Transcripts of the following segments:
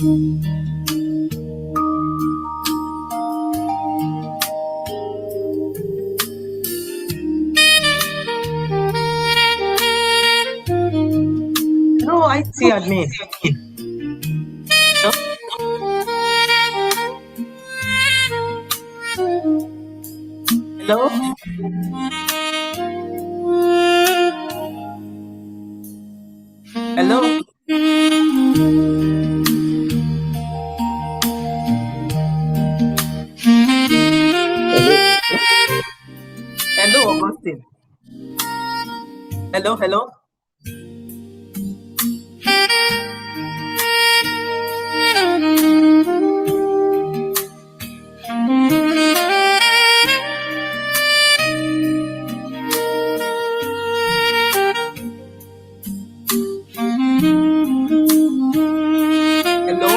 No, I see admin. Hello? Hello? Hello, Augustine. Hello, hello? Hello?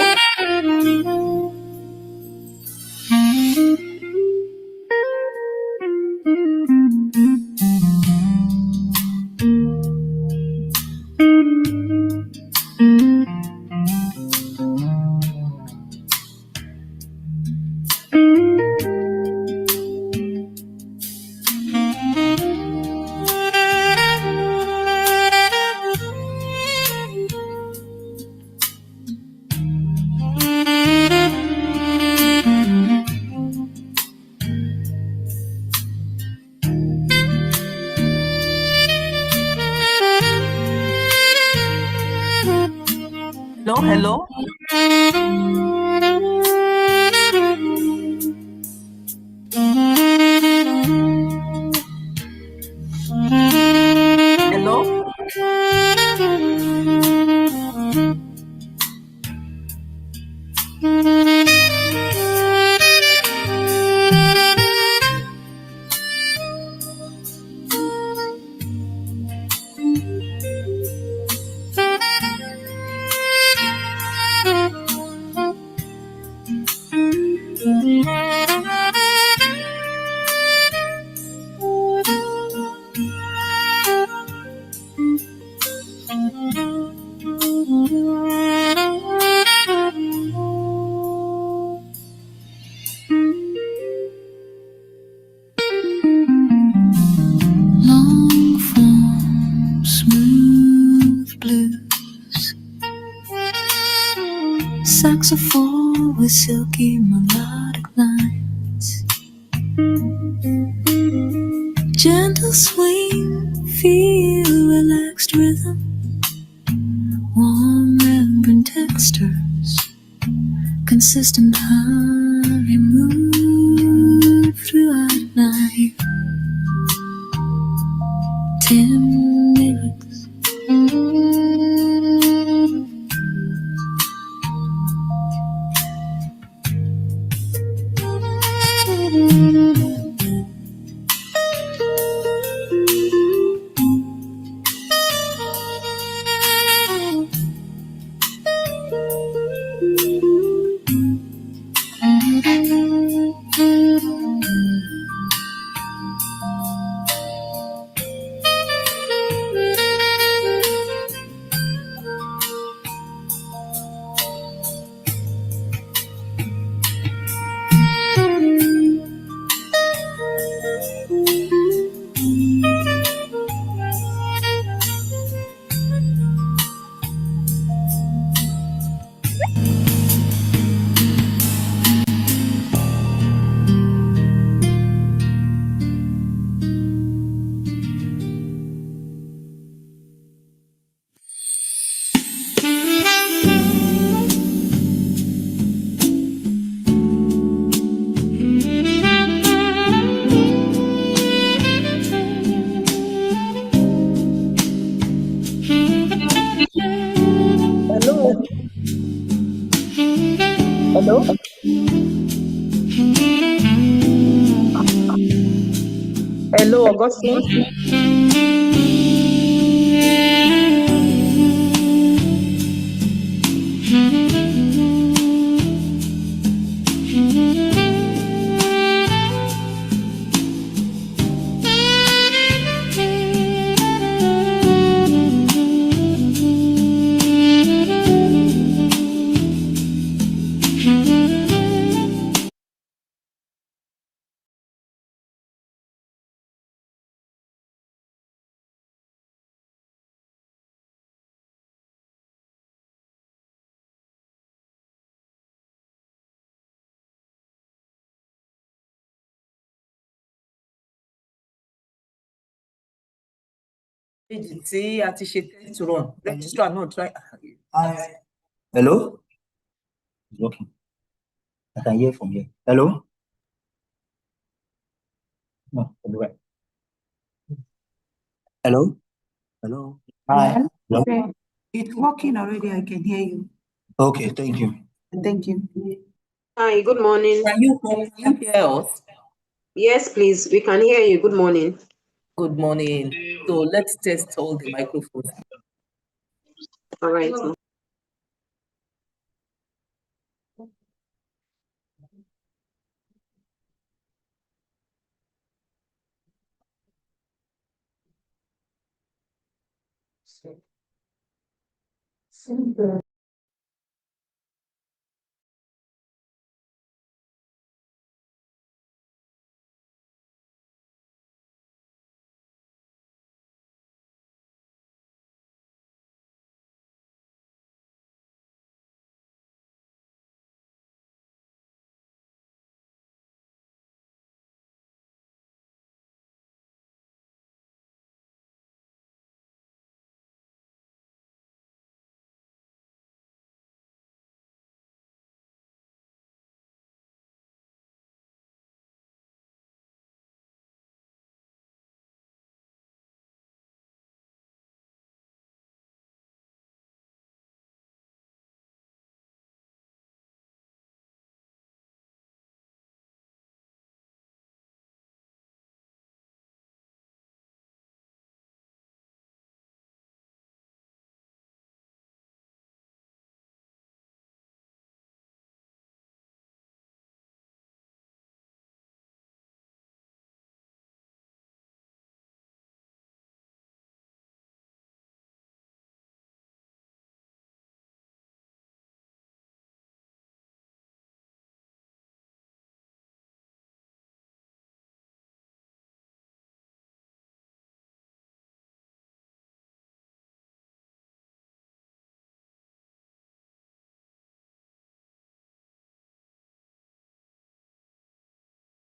Hello, hello? Hello? Long form, smooth blues, saxophone with silky melodic lines, gentle swing, feel relaxed rhythm, warm remembrant textures, consistent hurry move throughout night. 10 minutes. Hello? Hello? Hello, Augustine? Èjì tí a ti ṣe test run, registrar náà try. Hello? It's working. I can hear from here. Hello? No, right. Hello? Hello? Hi. Hello? Okay. It's working already. I can hear you. Okay, thank you. Thank you. Hi, good morning. Can you hear us? Yes, please. We can hear you. Good morning. Good morning. So let's test all the microphones. All right. ma'am.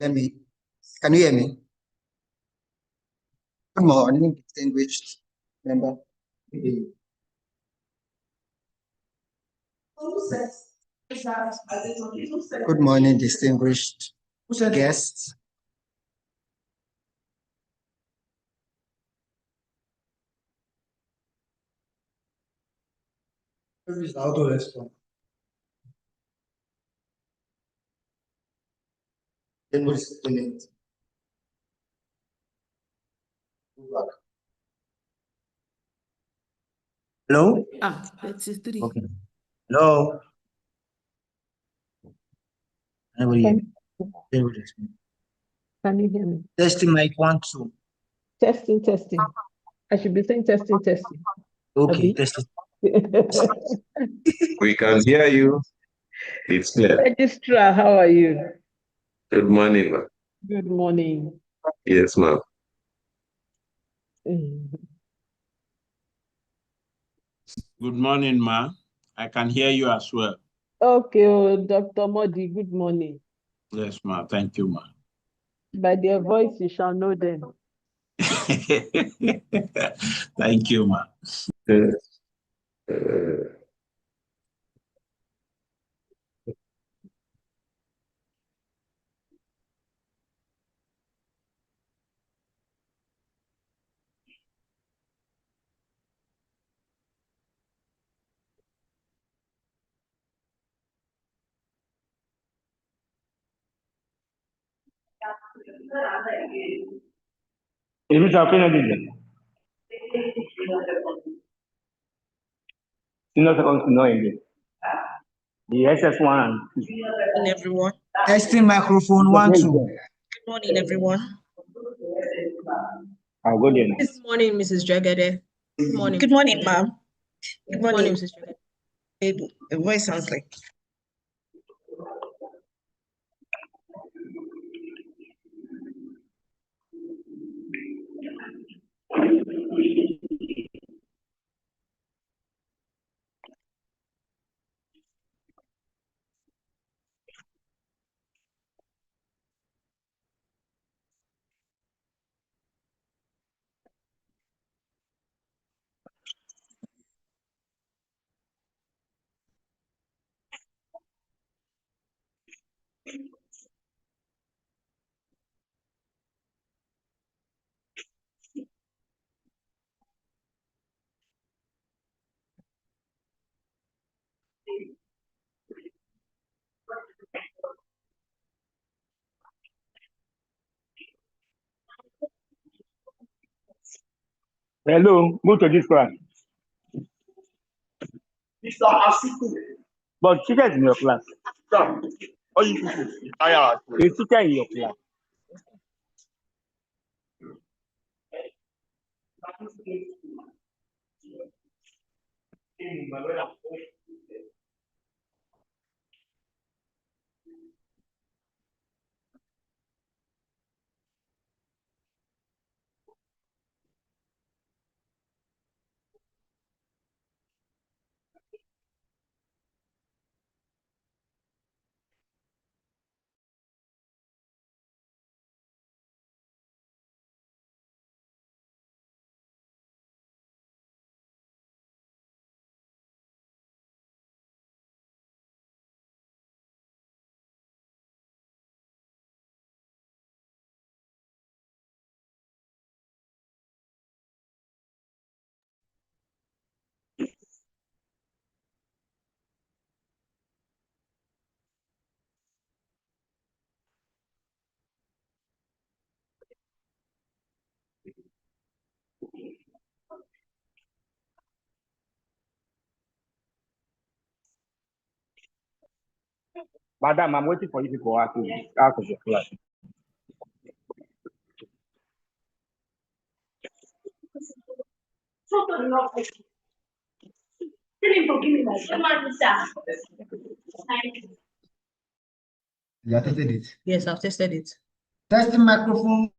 Can you hear me? Good morning, distinguished member. Good morning, distinguished guests. Auto response. Then we'll explain it. Hello? It's 3. Okay. Hello? Anybody hear me? Then we'll explain. Can you hear me? Testing mic 1, 2. Testing, testing. I should be saying testing, testing. Okay, Abi? testing. We can hear you. It's clear. Registrar, how are you? Good morning, ma'am. Good morning. Yes, ma'am. Good morning, ma. I can hear you as well. Okay, Dr. Modi, good morning. Yes, ma. Thank you, ma. By their voice, you shall know them. Thank you, ma. The SS1. Everyone. Testing microphone 1, 2. Good morning, everyone. I'll go there now. Good morning, Mrs. Jagade. Good morning. Good morning, ma'am. Good morning, Mrs. Jagade. The voice sounds like. Hello, move to this class. But teacher is in your class. The teacher in your class. Madam, I'm waiting for you to go out of your class. You have tested it. Yes, I've tested it. Testing microphone.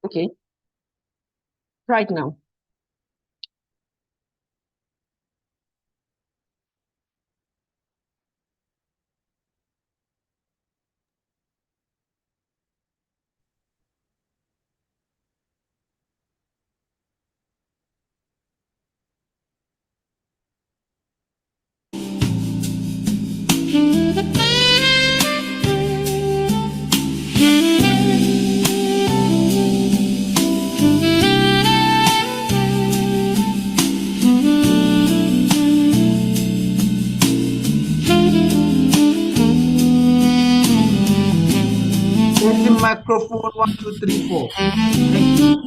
Okay. Right now. Testing microphone 1, 2, 3, 4. Thank you.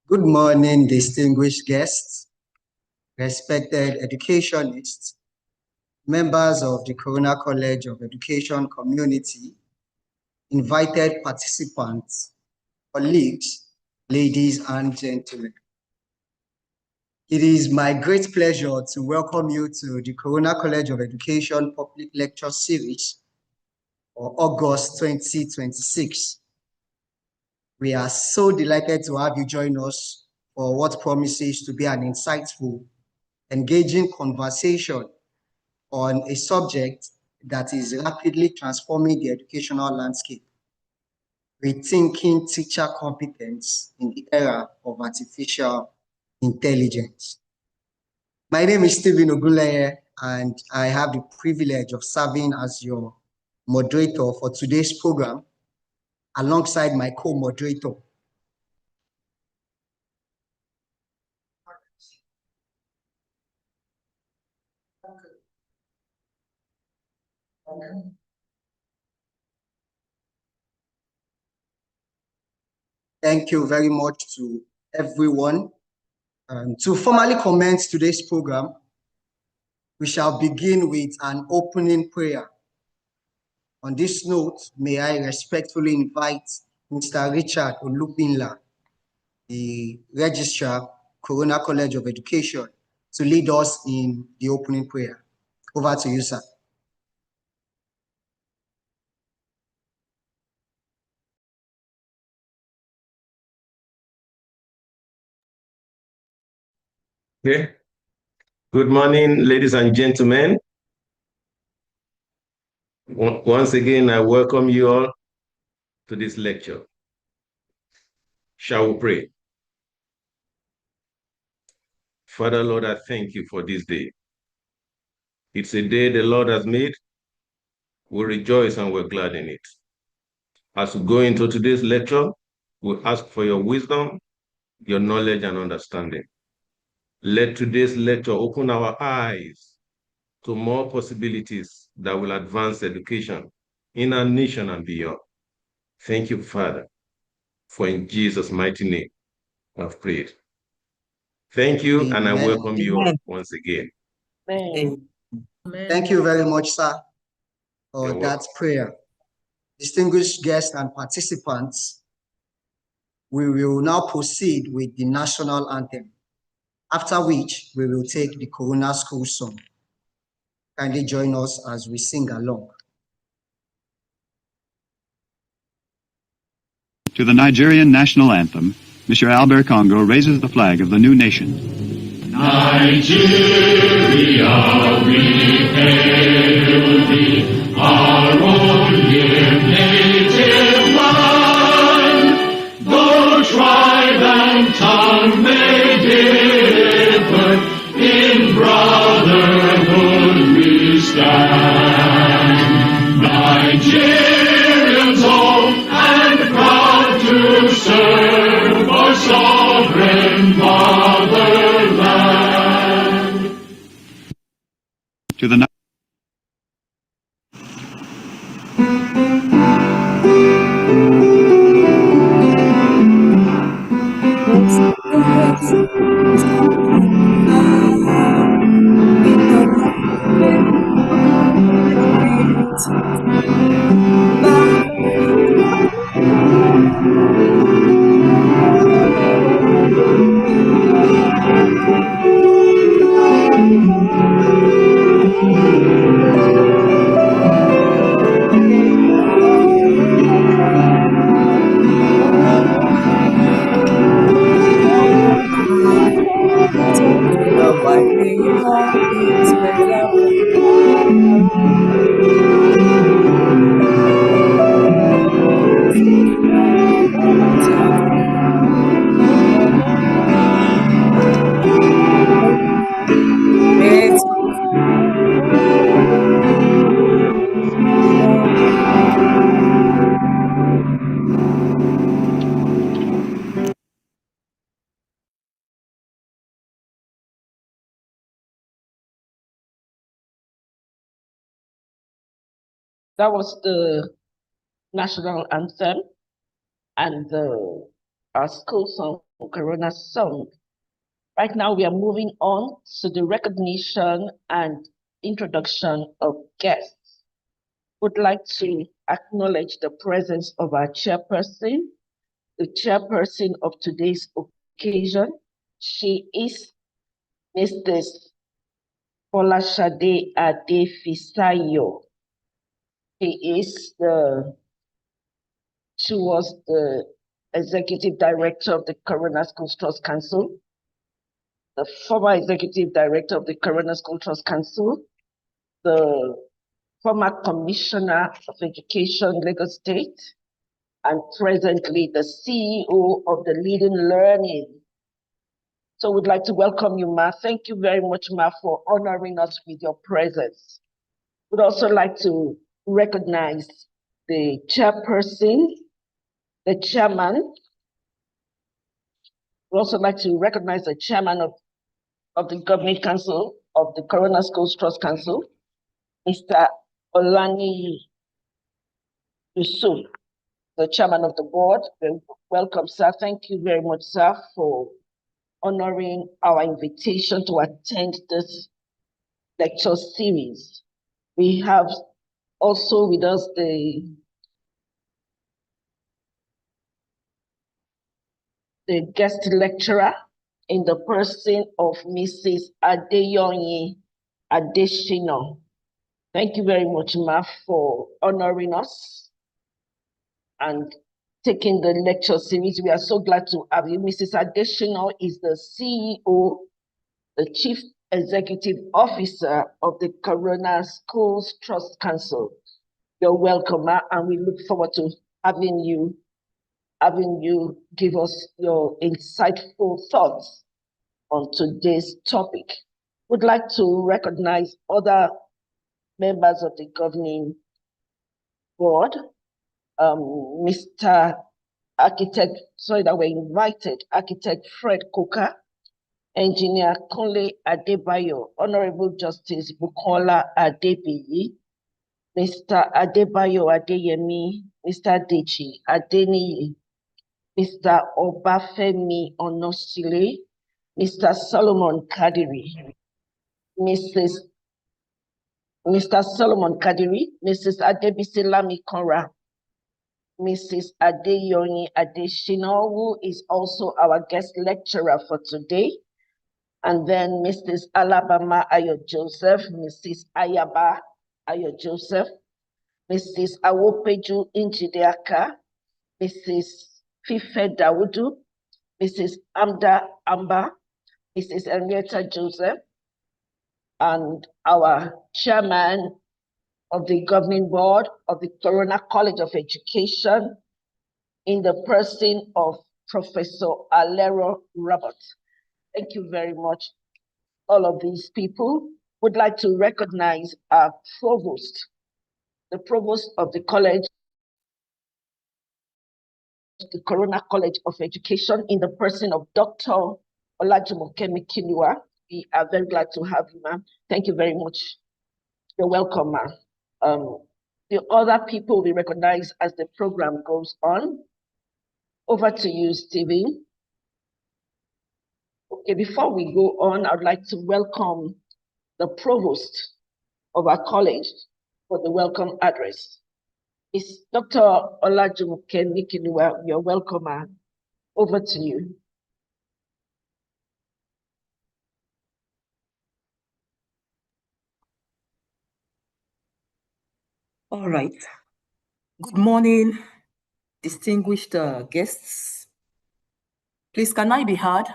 Good morning, distinguished guests, respected educationists, members of the Corona College of Education community, invited participants, colleagues, ladies and gentlemen. It is my great pleasure to welcome you to the Corona College of Education Public Lecture Series for August 2026. We are so delighted to have you join us for what promises to be an insightful, engaging conversation on a subject that is rapidly transforming the educational landscape, rethinking teacher competence in the era of artificial intelligence. My name is Stephen Oguleye, and I have the privilege of serving as your moderator for today's program, alongside my co-moderator. Thank you very much to everyone. To formally commence today's program, we shall begin with an opening prayer. On this note, may I respectfully invite Mr. Richard Olupinla, the Registrar, Corona College of Education, to lead us in the opening prayer. Over to you, sir. Okay. Good morning, ladies and gentlemen. Once again, I welcome you all to this lecture. Shall we pray? Father, Lord, I thank you for this day. It's a day the Lord has made. We rejoice and we're glad in it. As we go into today's lecture, we ask for your wisdom, your knowledge, and understanding. Let today's lecture open our eyes to more possibilities that will advance education in our nation and beyond. Thank you, Father, for in Jesus' mighty name I've prayed. Thank you, Amen. and I welcome you all once again. Amen. Thank you very much, sir, for You're that welcome. prayer. Distinguished guests and participants, we will now proceed with the national anthem, after which we will take the Corona School song. Kindly join us as we sing along. To the Nigerian national anthem, Mr. Albert Congo raises the flag of the new nation. Nigeria, we hail thee, our own dear native land. Though tribe and tongue may differ, in brotherhood we stand. Nigerians old and proud to serve our sovereign fatherland. To the That was the national anthem and our school song, Corona song. Right now, we are moving on to the recognition and introduction of guests. Would like to acknowledge the presence of our chairperson, the chairperson of today's occasion. She is Mrs. Folashade Adefisayo. She was the executive director of the Corona School Trust Council, the former executive director of the Corona School Trust Council, the former commissioner of education, Lagos State, and presently the CEO of the Leading Learning. So we'd like to welcome you, Ma. Thank you very much, Ma, for honoring us with your presence. We'd also like to recognize the chairperson, the chairman. We'd also like to recognize the chairman of the Governing Council of the Corona Schools Trust Council, Mr. Olani Yusuf, the chairman of the board. Welcome, sir. Thank you very much, sir, for honoring our invitation to attend this lecture series. We have also with us the guest lecturer in the person of Mrs. Adeyonyi Adeshino. Thank you very much, Ma, for honoring us and taking the lecture series. We are so glad to have you. Mrs. Adeshino is the CEO, the Chief Executive Officer of the Corona Schools Trust Council. You're welcome, Ma, and we look forward to having you give us your insightful thoughts on today's topic. Would like to recognize other members of the governing board, Mr. Architect, sorry that we're invited, Architect Fred Coker, Engineer Kunle Adebayo, Honorable Justice Bukola Adebiyi, Mr. Adebayo Adeyemi, Mr. Deji Adeniyi, Mr. Obafemi Onosile, Mr. Solomon Kadiri, Mr. Solomon Kadiri, Mrs. Adebisi Lamikora, Mrs. Adeyonyi Adeshino, who is also our guest lecturer for today, and then Mrs. Alabama Ayo Joseph, Mrs. Ayaba Ayo Joseph, Mrs. Awopeju Injideaka, Mrs. Fife Dawudu, Mrs. Amda Amba, Mrs. Henrietta Joseph, and our chairman of the governing board of the Corona College of Education in the person of Professor Alero Robert. Thank you very much. All of these people would like to recognize our provost, the provost of the college, the Corona College of Education in the person of Dr. Olajumoke Mikiniwa. We are very glad to have you, ma'am. Thank you very much. You're welcome, ma'am. The other people we recognize as the program goes on. Over to you, Stevie. Okay, before we go on, I'd like to welcome the provost of our college for the welcome address. It's Dr. Olajumoke Mikiniwa. You're welcome, ma'am. Over to you. All right. Good morning, distinguished guests. Please, can I be heard?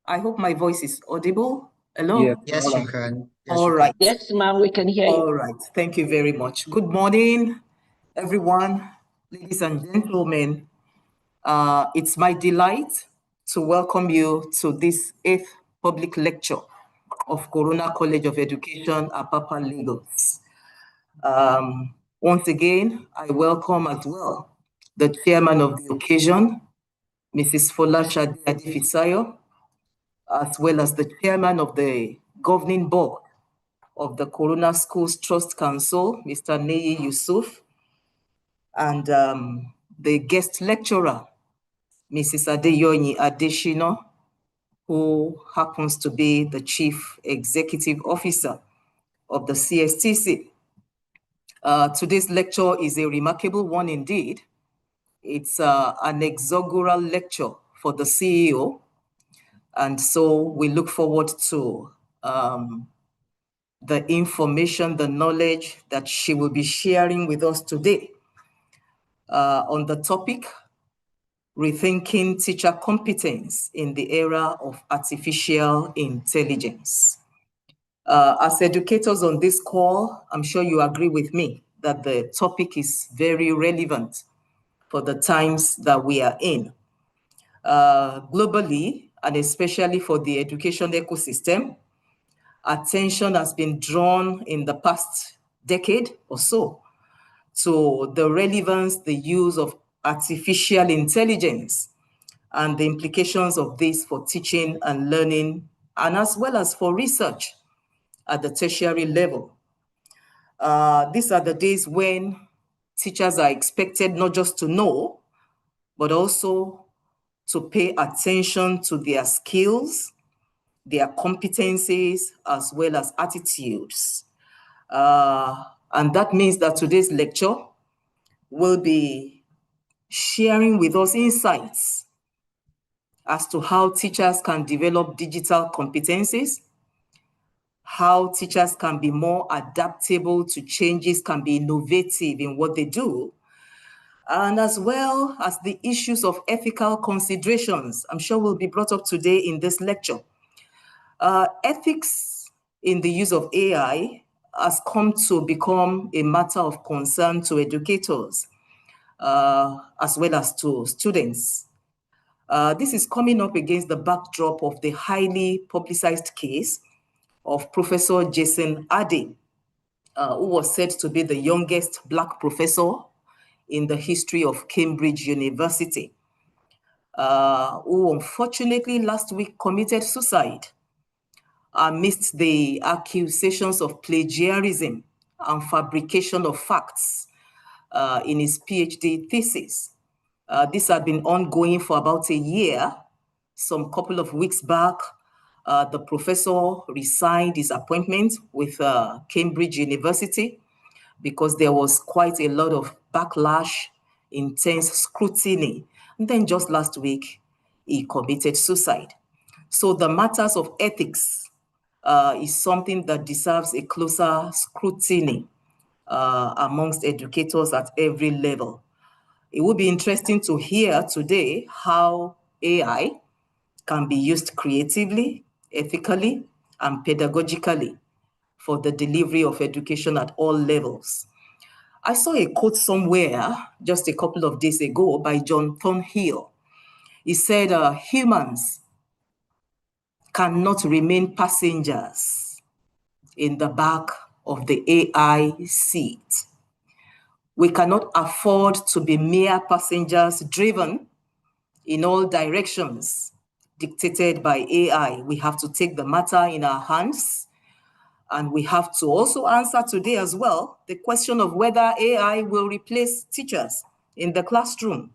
I hope my voice is audible. Hello? Yes, Yes, you can. Yes, All you right. Yes, ma'am, we can hear you. All right. Thank you very much. Good morning, everyone, ladies and gentlemen. It's my delight to welcome you to this 8th public lecture of Corona College of Education, Apapa, Lagos. Once again, I welcome as well the chairman of the occasion, Mrs. Folashade Adefisayo, as well as the chairman of the governing board of the Corona Schools Trust Council, Mr. Neyi Yusuf, and the guest lecturer, Mrs. Adeyonyi Adeshino, who happens to be the Chief Executive Officer of the CSTC. Today's lecture is a remarkable one indeed. It's an inaugural lecture for the CEO. And so we look forward to the information, the knowledge that she will be sharing with us today on the topic, rethinking teacher competence in the era of artificial intelligence. As educators on this call, I'm sure you agree with me that the topic is very relevant for the times that we are in. Globally, and especially for the education ecosystem, attention has been drawn in the past decade or so to the relevance, the use of artificial intelligence and the implications of this for teaching and learning, and as well as for research at the tertiary level. These are the days when teachers are expected not just to know, but also to pay attention to their skills, their competencies, as well as attitudes. And that means that today's lecture will be sharing with us insights as to how teachers can develop digital competencies, how teachers can be more adaptable to changes, can be innovative in what they do, and as well as the issues of ethical considerations, I'm sure will be brought up today in this lecture. Ethics in the use of AI has come to become a matter of concern to educators, as well as to students. This is coming up against the backdrop of the highly publicized case of Professor Jason Adey, who was said to be the youngest Black professor in the history of Cambridge University, who unfortunately last week committed suicide amidst the accusations of plagiarism and fabrication of facts in his PhD thesis. This had been ongoing for about a year. Some couple of weeks back, the professor resigned his appointment with Cambridge University because there was quite a lot of backlash, intense scrutiny. And then just last week, he committed suicide. So the matters of ethics is something that deserves a closer scrutiny amongst educators at every level. It would be interesting to hear today how AI can be used creatively, ethically, and pedagogically for the delivery of education at all levels. I saw a quote somewhere just a couple of days ago by John Thornhill. He said, humans cannot remain passengers in the back of the AI seat. We cannot afford to be mere passengers driven in all directions, dictated by AI. We have to take the matter in our hands, and we have to also answer today as well the question of whether AI will replace teachers in the classroom.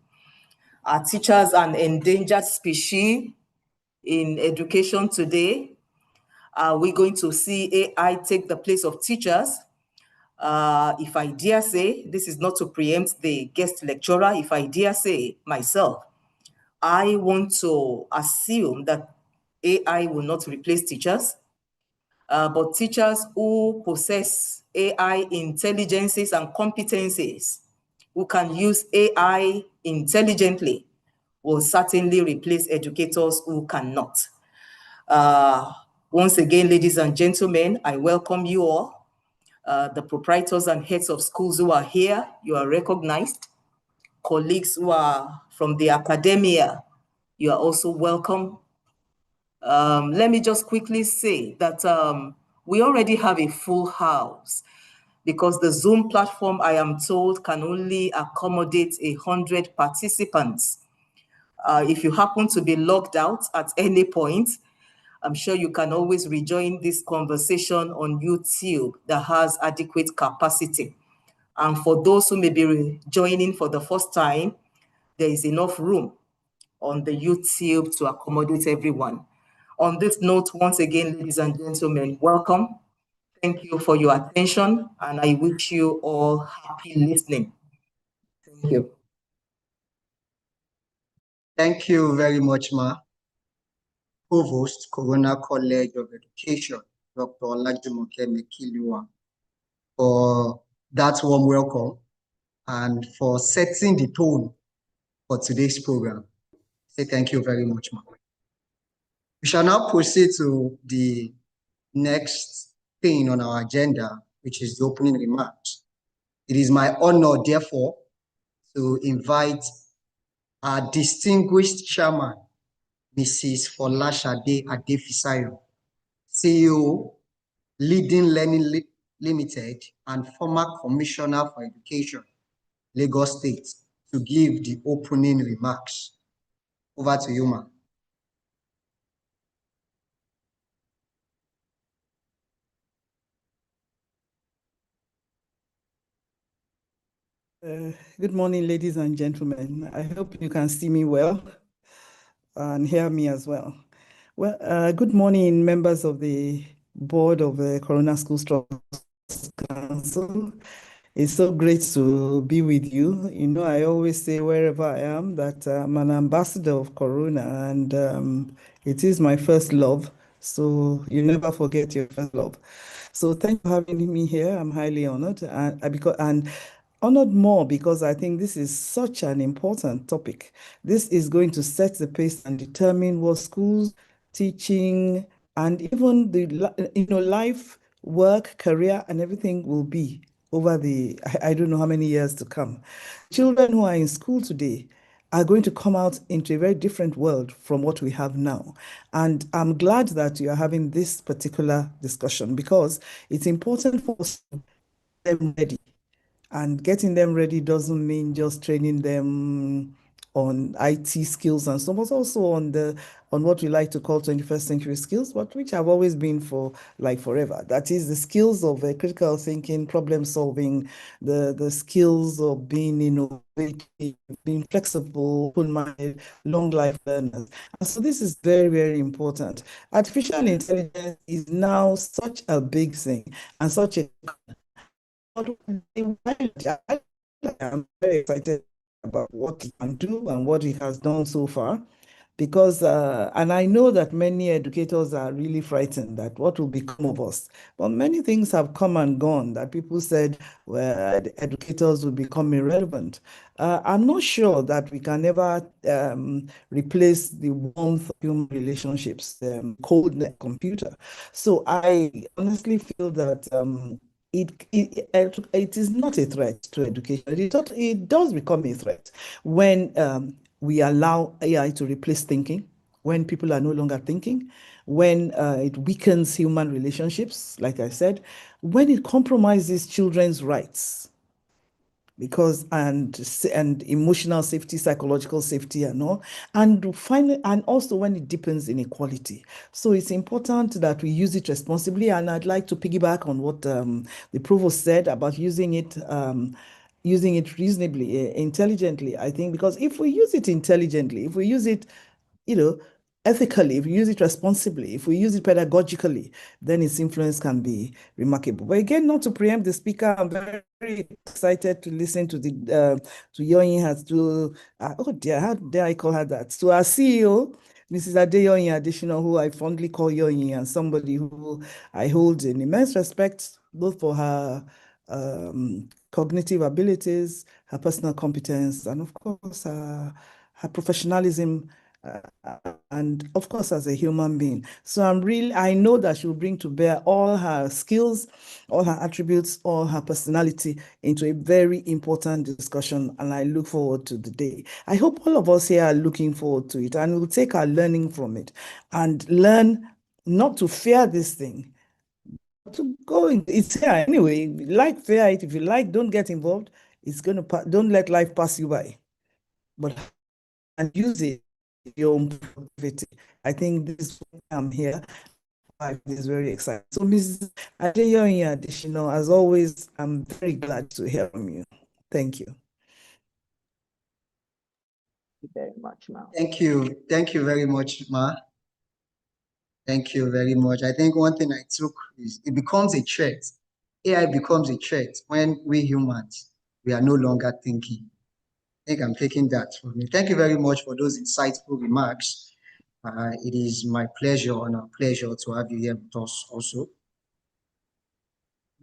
Are teachers an endangered species in education today? Are we going to see AI take the place of teachers? If I dare say, this is not to preempt the guest lecturer, if I dare say myself, I want to assume that AI will not replace teachers, but teachers who possess AI intelligences and competencies, who can use AI intelligently, will certainly replace educators who cannot. Once again, ladies and gentlemen, I welcome you all. The proprietors and heads of schools who are here, you are recognized. Colleagues who are from the academia, you are also welcome. Let me just quickly say that we already have a full house because the Zoom platform, I am told, can only accommodate 100 participants. If you happen to be logged out at any point, I'm sure you can always rejoin this conversation on YouTube that has adequate capacity. And for those who may be joining for the first time, there is enough room on the YouTube to accommodate everyone. On this note, once again, ladies and gentlemen, welcome. Thank you for your attention, and I wish you all happy listening. Thank you. Thank you very much, Ma. Provost, Corona College of Education, Dr. Olajumoke Mekiliwa, for that warm welcome and for setting the tone for today's program. Say thank you very much, Ma. We shall now proceed to the next thing on our agenda, which is the opening remarks. It is my honor, therefore, to invite our distinguished chairman, Mrs. Folashade Adefisayo, CEO, Leading Learning Limited, and former Commissioner for Education, Lagos State, to give the opening remarks. Over to you, ma'am. Good morning, ladies and gentlemen. I hope you can see me well and hear me as well. Well, good morning, members of the board of the Corona Schools Trust Council. It's so great to be with you. You know, I always say wherever I am that I'm an ambassador of Corona, and it is my first love. So you never forget your first love. So thank you for having me here. I'm highly honored, and honored more because I think this is such an important topic. This is going to set the pace and determine what schools, teaching, and even the life, work, career, and everything will be over the I don't know how many years to come. Children who are in school today are going to come out into a very different world from what we have now. And I'm glad that you are having this particular discussion because it's important for us to get them ready. And getting them ready doesn't mean just training them on IT skills and so on, but also on what we like to call 21st century skills, but which have always been for like forever. That is the skills of critical thinking, problem solving, the skills of being innovative, being flexible, open-minded, long life learners. And so this is very, very important. Artificial intelligence is now such a big thing and such a I'm very excited about what he can do and what he has done so far, because and I know that many educators are really frightened that what will become of us. But many things have come and gone that people said, well, the educators will become irrelevant. I'm not sure that we can ever replace the warmth of human relationships, code and computer. So I honestly feel that it is not a threat to education. It does become a threat when we allow AI to replace thinking, when people are no longer thinking, when it weakens human relationships, like I said, when it compromises children's rights, because and emotional safety, psychological safety, and all, and finally, and also when it deepens inequality. So it's important that we use it responsibly. And I'd like to piggyback on what the provost said about using it reasonably, intelligently. I think because if we use it intelligently, if we use it, ethically, if we use it responsibly, if we use it pedagogically, then its influence can be remarkable. But again, not to preempt the speaker, I'm very, very excited to listen to to Yoyin has to, oh dear, how dare I call her that? To our CEO, Mrs. Adeyoyin Additional, who I fondly call Yoyin, and somebody who I hold in immense respect, both for her cognitive abilities, her personal competence, and of course, her professionalism, and of course, as a human being. So I know that she will bring to bear all her skills, all her attributes, all her personality into a very important discussion. And I look forward to the day. I hope all of us here are looking forward to it, and we'll take our learning from it and learn not to fear this thing, to go in. It's here anyway. If you like, fear it. If you like, don't get involved. It's going to don't let life pass you by, but and use it your own productivity. I think this is why I'm here. It's very exciting. So, Mrs. Adeyoyin Additional, as always, I'm very glad to hear from you. Thank you. Thank you very much, Ma. Thank you. Thank you very much, Ma. Thank you very much. I think one thing I took is it becomes a threat. AI becomes a threat when we humans, we are no longer thinking. I think I'm taking that from you. Thank you very much for those insightful remarks. It is my pleasure and our pleasure to have you here with us also.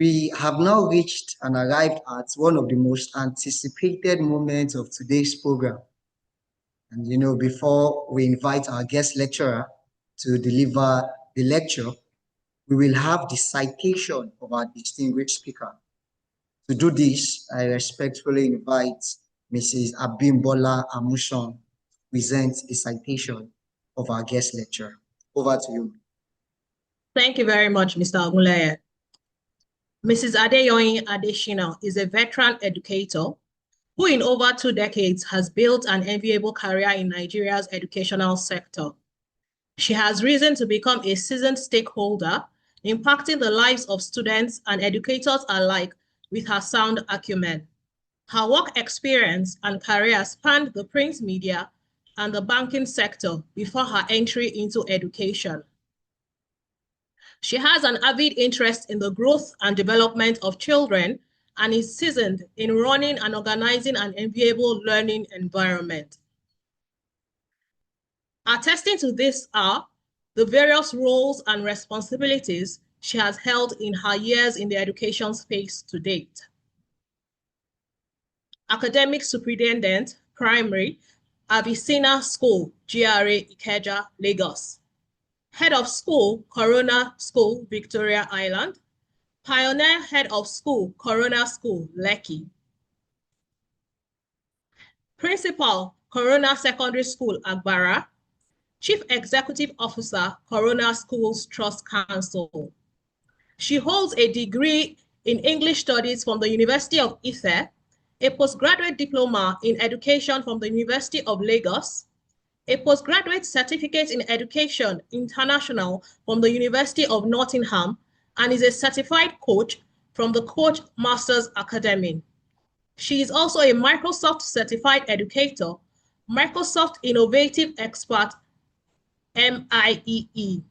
We have now reached and arrived at one of the most anticipated moments of today's program. And before we invite our guest lecturer to deliver the lecture, we will have the citation of our distinguished speaker. To do this, I respectfully invite Mrs. Abimbola Amusan to present the citation of our guest lecturer. Over to you. Thank you very much, Mr. Ogunleye. Mrs. Adeyoyin Additional is a veteran educator who in over 2 decades has built an enviable career in Nigeria's educational sector. She has risen to become a seasoned stakeholder, impacting the lives of students and educators alike with her sound acumen. Her work experience and career spanned the print media and the banking sector before her entry into education. She has an avid interest in the growth and development of children and is seasoned in running and organizing an enviable learning environment. Attesting to this are the various roles and responsibilities she has held in her years in the education space to date. Academic Superintendent, Primary, Avicenna School, GRA Ikeja, Lagos. Head of School, Corona School, Victoria Island. Pioneer Head of School, Corona School, Lekki. Principal, Corona Secondary School, Agbara. Chief Executive Officer, Corona Schools Trust Council. She holds a degree in English Studies from the University of Ife, a postgraduate diploma in education from the University of Lagos, a postgraduate certificate in education international from the University of Nottingham, and is a certified coach from the Coach Masters Academy. She is also a Microsoft certified educator, Microsoft Innovative Expert, MIEE.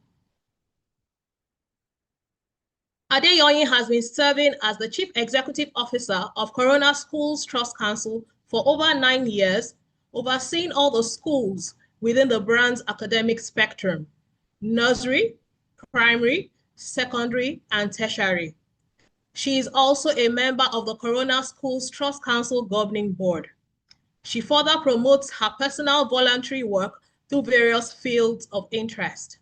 Adeyoyin has been serving as the Chief Executive Officer of Corona Schools Trust Council for over 9 years, overseeing all the schools within the brand's academic spectrum: nursery, primary, secondary, and tertiary. She is also a member of the Corona Schools Trust Council Governing Board. She further promotes her personal voluntary work through various fields of interest.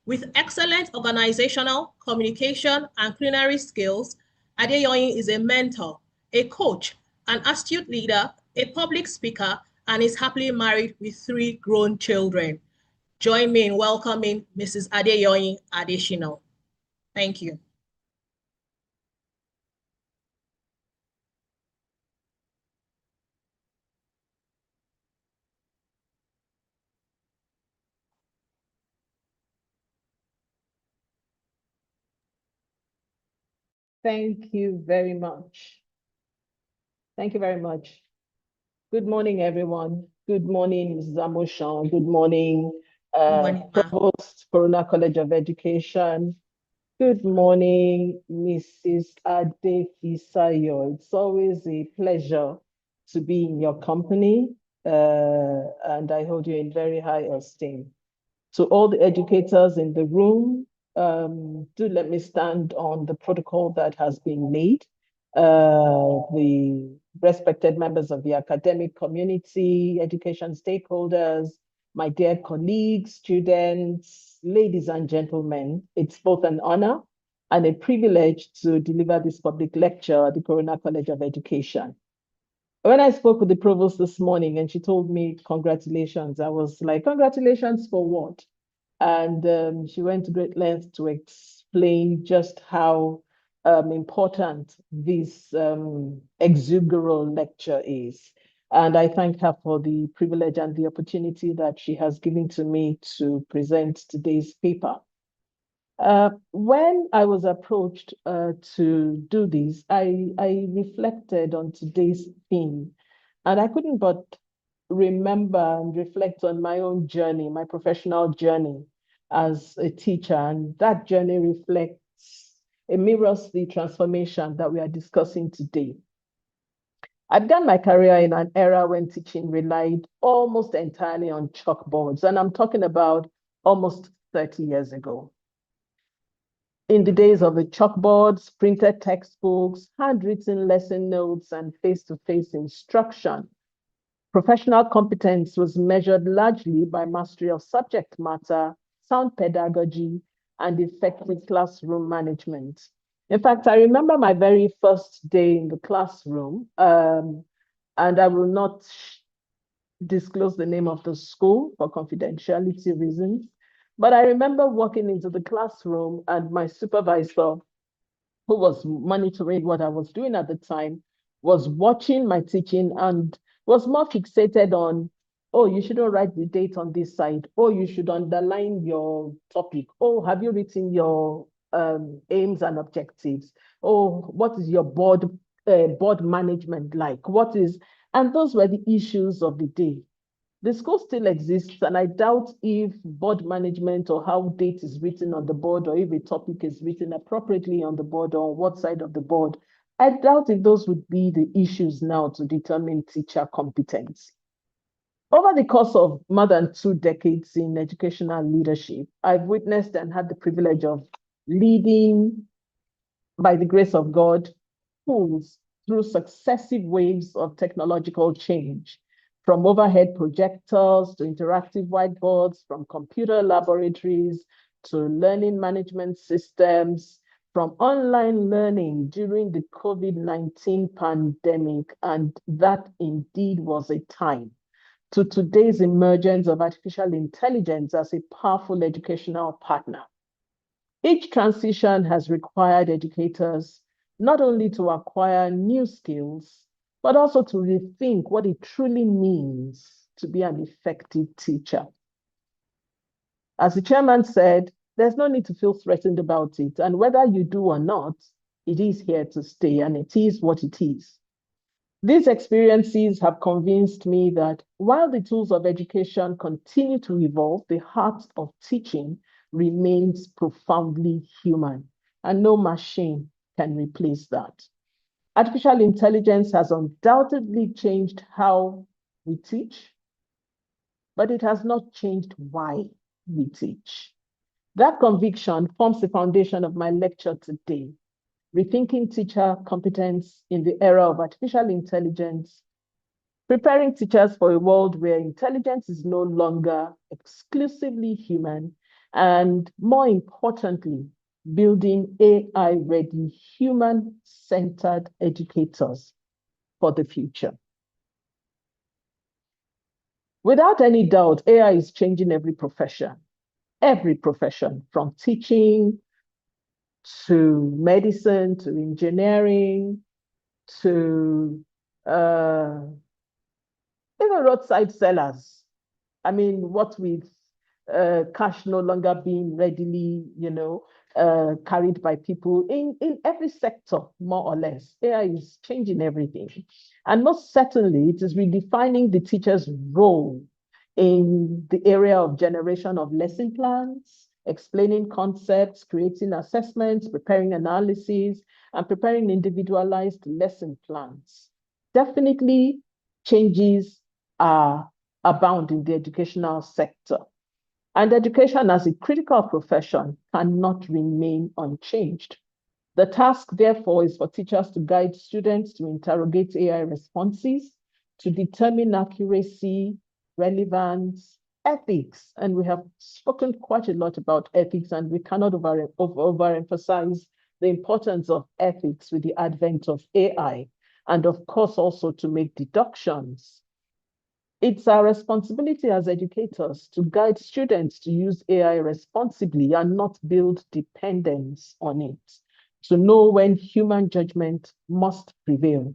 With excellent organizational, communication, and culinary skills, Adeyoyin is a mentor, a coach, an astute leader, a public speaker, and is happily married with 3 grown children. Join me in welcoming Mrs. Adeyoyin Adeshina. Thank you. Thank you very much. Thank you very much. Good morning, everyone. Good morning, Mrs. Amoshan. Good morning, Provost, Corona College of Education. Good morning, Mrs. Adefisayo. It's always a pleasure to be in your company, and I hold you in very high esteem. To all the educators in the room, do let me stand on the protocol that has been laid. The respected members of the academic community, education stakeholders, my dear colleagues, students, ladies and gentlemen, it's both an honor and a privilege to deliver this public lecture at the Corona College of Education. When I spoke with the provost this morning and she told me, congratulations, I was like, congratulations for what? And she went to great lengths to explain just how important this exuberant lecture is. And I thank her for the privilege and the opportunity that she has given to me to present today's paper. When I was approached to do this, I reflected on today's theme, and I couldn't but remember and reflect on my own journey, my professional journey as a teacher, and that journey reflects, it mirrors the transformation that we are discussing today. I began my career in an era when teaching relied almost entirely on chalkboards, and I'm talking about almost 30 years ago. In the days of the chalkboards, printed textbooks, handwritten lesson notes, and face-to-face instruction, professional competence was measured largely by mastery of subject matter, sound pedagogy, and effective classroom management. In fact, I remember my very first day in the classroom, and I will not disclose the name of the school for confidentiality reasons, but I remember walking into the classroom and my supervisor, who was monitoring what I was doing at the time, was watching my teaching and was more fixated on, oh, you shouldn't write the date on this side. Oh, you should underline your topic. Oh, have you written your aims and objectives? Oh, what is your board board management like? And those were the issues of the day. The school still exists, and I doubt if board management or how date is written on the board, or if a topic is written appropriately on the board, or on what side of the board, I doubt if those would be the issues now to determine teacher competence. Over the course of more than 2 decades in educational leadership, I've witnessed and had the privilege of leading, by the grace of God, schools through successive waves of technological change, from overhead projectors to interactive whiteboards, from computer laboratories to learning management systems, from online learning during the COVID-19 pandemic, and that indeed was a time, to today's emergence of artificial intelligence as a powerful educational partner. Each transition has required educators not only to acquire new skills, but also to rethink what it truly means to be an effective teacher. As the chairman said, there's no need to feel threatened about it. And whether you do or not, it is here to stay, and it is what it is. These experiences have convinced me that while the tools of education continue to evolve, the heart of teaching remains profoundly human, and no machine can replace that. Artificial intelligence has undoubtedly changed how we teach, but it has not changed why we teach. That conviction forms the foundation of my lecture today, Rethinking Teacher Competence in the Era of Artificial Intelligence, preparing teachers for a world where intelligence is no longer exclusively human, and more importantly, building AI-ready, human-centered educators for the future. Without any doubt, AI is changing every profession, from teaching to medicine, to engineering, to even roadside sellers. I mean, what with cash no longer being readily, carried by people in every sector, more or less. AI is changing everything. And most certainly, it is redefining the teacher's role in the area of generation of lesson plans, explaining concepts, creating assessments, preparing analyses, and preparing individualized lesson plans. Definitely, changes are abound in the educational sector. And education as a critical profession cannot remain unchanged. The task, therefore, is for teachers to guide students to interrogate AI responses, to determine accuracy, relevance, ethics. And we have spoken quite a lot about ethics, and we cannot overemphasize the importance of ethics with the advent of AI, and of course, also to make deductions. It's our responsibility as educators to guide students to use AI responsibly and not build dependence on it, to know when human judgment must prevail.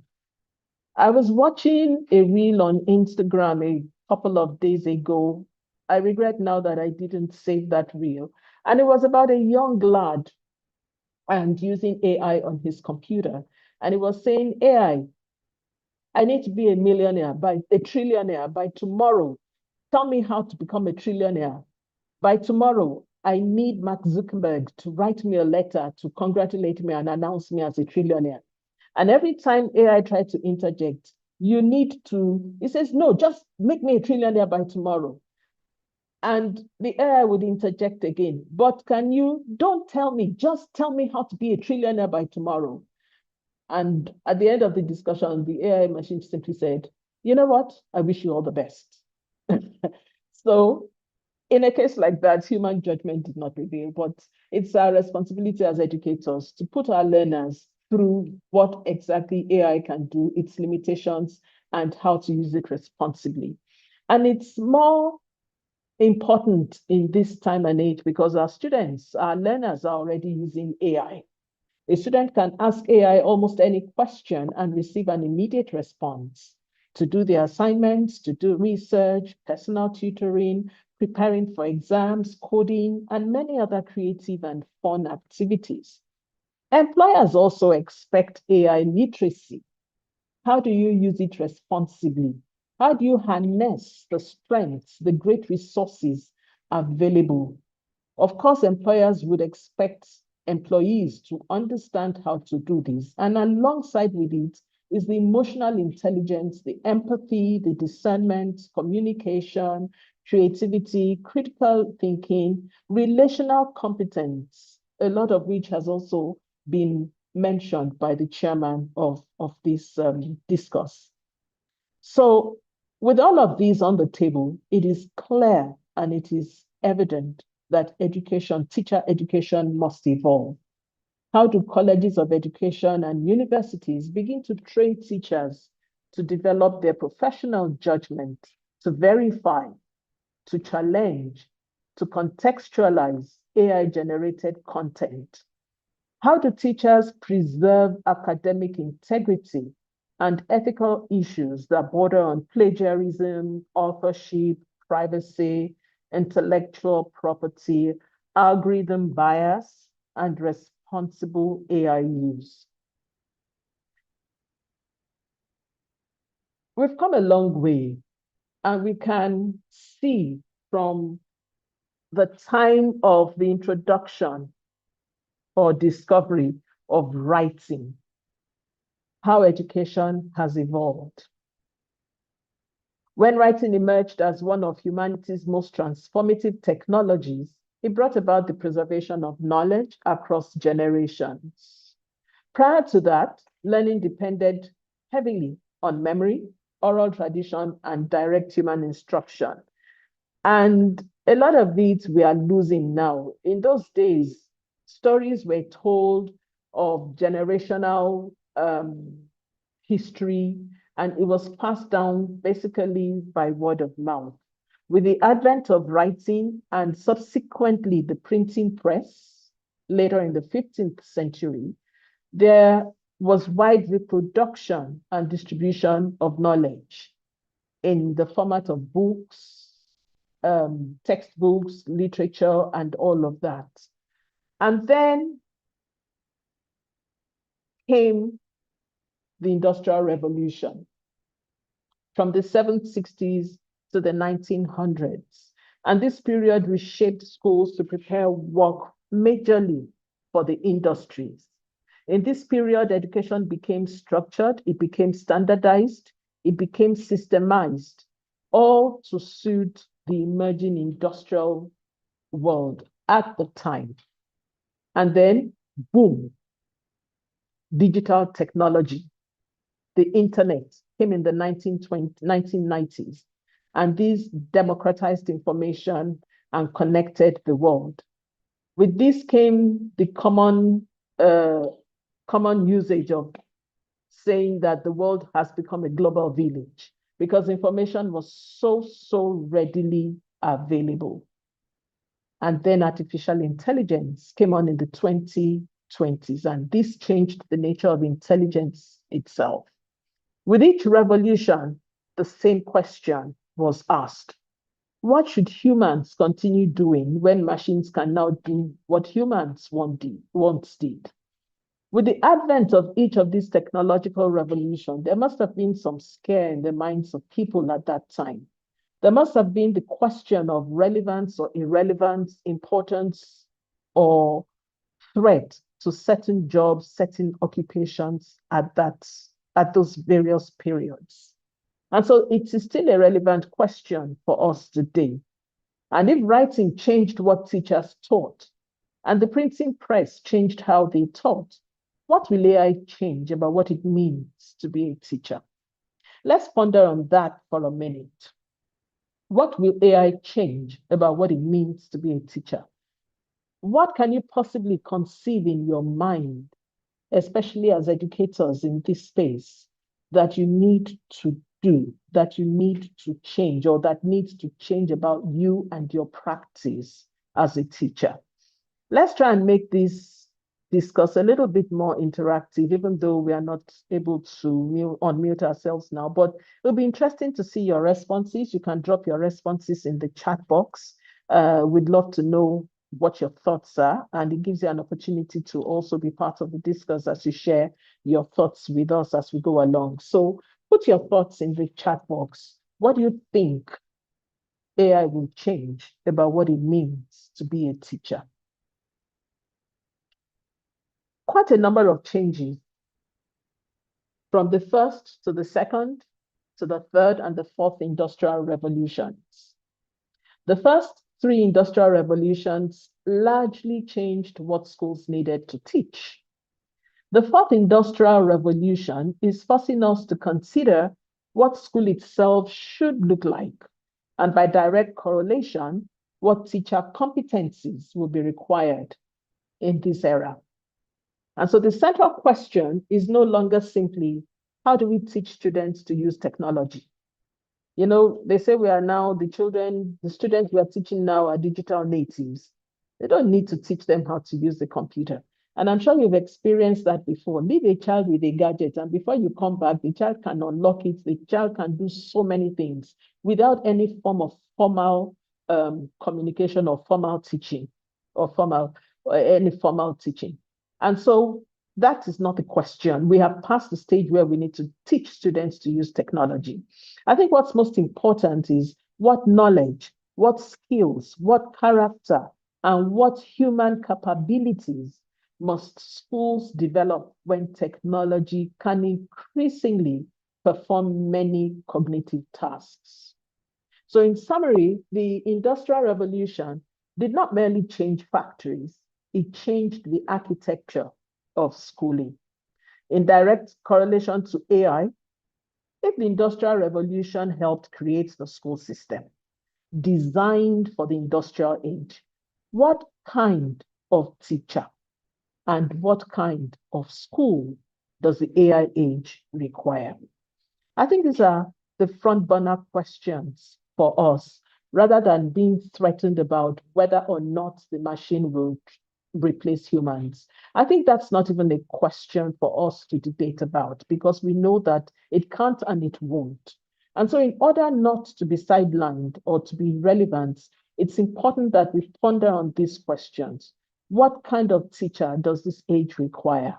I was watching a reel on Instagram a couple of days ago. I regret now that I didn't save that reel. And it was about a young lad and using AI on his computer. And it was saying, AI, I need to be a trillionaire by tomorrow. Tell me how to become a trillionaire. By tomorrow, I need Mark Zuckerberg to write me a letter to congratulate me and announce me as a trillionaire. And every time AI tried to interject, he says, no, just make me a trillionaire by tomorrow. And the AI would interject again, but don't tell me, just tell me how to be a trillionaire by tomorrow. And at the end of the discussion, the AI machine simply said, you know what? I wish you all the best. So in a case like that, human judgment did not prevail, but it's our responsibility as educators to put our learners through what exactly AI can do, its limitations, and how to use it responsibly. And it's more important in this time and age because our learners are already using AI. A student can ask AI almost any question and receive an immediate response to do their assignments, to do research, personal tutoring, preparing for exams, coding, and many other creative and fun activities. Employers also expect AI literacy. How do you use it responsibly? How do you harness the strengths, the great resources available? Of course, employers would expect employees to understand how to do this. And alongside with it is the emotional intelligence, the empathy, the discernment, communication, creativity, critical thinking, relational competence, a lot of which has also been mentioned by the chairman of this discourse. So with all of these on the table, it is clear and it is evident that education, teacher education must evolve. How do colleges of education and universities begin to train teachers to develop their professional judgment, to verify, to challenge, to contextualize AI-generated content? How do teachers preserve academic integrity and ethical issues that border on plagiarism, authorship, privacy, intellectual property, algorithm bias, and responsible AI use? We've come a long way, and we can see from the time of the introduction or discovery of writing how education has evolved. When writing emerged as one of humanity's most transformative technologies, it brought about the preservation of knowledge across generations. Prior to that, learning depended heavily on memory, oral tradition, and direct human instruction. And a lot of it we are losing now. In those days, stories were told of generational history, and it was passed down basically by word of mouth. With the advent of writing and subsequently the printing press, later in the 15th century, there was wide reproduction and distribution of knowledge in the format of books, textbooks, literature, and all of that. And then came the Industrial Revolution from the 1760s to the 1900s. And this period reshaped schools to prepare work majorly for the industries. In this period, education became structured, it became standardized, it became systemized, all to suit the emerging industrial world at the time. And then, boom, digital technology. The internet came in the 1990s, and these democratized information and connected the world. With this came the common usage of saying that the world has become a global village because information was so readily available. And then artificial intelligence came on in the 2020s, and this changed the nature of intelligence itself. With each revolution, the same question was asked. What should humans continue doing when machines can now do what humans once did? With the advent of each of these technological revolutions, there must have been some scare in the minds of people at that time. There must have been the question of relevance or irrelevance, importance or threat to certain jobs, certain occupations at those various periods. And so it is still a relevant question for us today. And if writing changed what teachers taught, and the printing press changed how they taught, what will AI change about what it means to be a teacher? Let's ponder on that for a minute. What will AI change about what it means to be a teacher? What can you possibly conceive in your mind, especially as educators in this space, that you need to do, that you need to change, or that needs to change about you and your practice as a teacher? Let's try and make this discuss a little bit more interactive, even though we are not able to unmute ourselves now, but it'll be interesting to see your responses. You can drop your responses in the chat box. We'd love to know what your thoughts are, and it gives you an opportunity to also be part of the discourse as you share your thoughts with us as we go along. So put your thoughts in the chat box. What do you think AI will change about what it means to be a teacher? Quite a number of changes from the first to the second to the third and the fourth industrial revolutions. The first three industrial revolutions largely changed what schools needed to teach. The fourth industrial revolution is forcing us to consider what school itself should look like, and by direct correlation, what teacher competencies will be required in this era. And so the central question is no longer simply, how do we teach students to use technology? You know, they say we are now, the students we are teaching now are digital natives. They don't need to teach them how to use the computer. And I'm sure you've experienced that before. Leave a child with a gadget, and before you come back, the child can unlock it. The child can do so many things without any form of formal communication or formal teaching or any formal teaching. And so that is not the question. We have passed the stage where we need to teach students to use technology. I think what's most important is what knowledge, what skills, what character, and what human capabilities must schools develop when technology can increasingly perform many cognitive tasks. So in summary, the Industrial Revolution did not merely change factories, it changed the architecture of schooling. In direct correlation to AI, if the Industrial Revolution helped create the school system designed for the industrial age, what kind of teacher and what kind of school does the AI age require? I think these are the front burner questions for us, rather than being threatened about whether or not the machine will replace humans. I think that's not even a question for us to debate about, because we know that it can't and it won't. And so in order not to be sidelined or to be relevant, it's important that we ponder on these questions. What kind of teacher does this age require?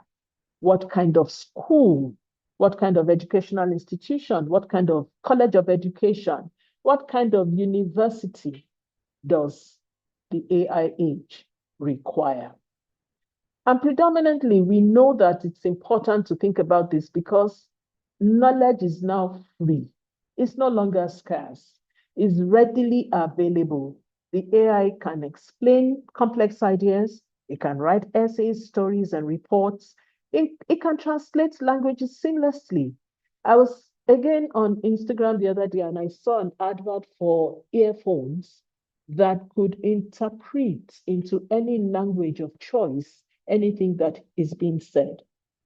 What kind of school? What kind of educational institution? What kind of college of education? What kind of university does the AI age require? And predominantly, we know that it's important to think about this because knowledge is now free. It's no longer scarce. It's readily available. The AI can explain complex ideas. It can write essays, stories, and reports. It can translate languages seamlessly. I was again on Instagram the other day and I saw an advert for earphones that could interpret into any language of choice anything that is being said.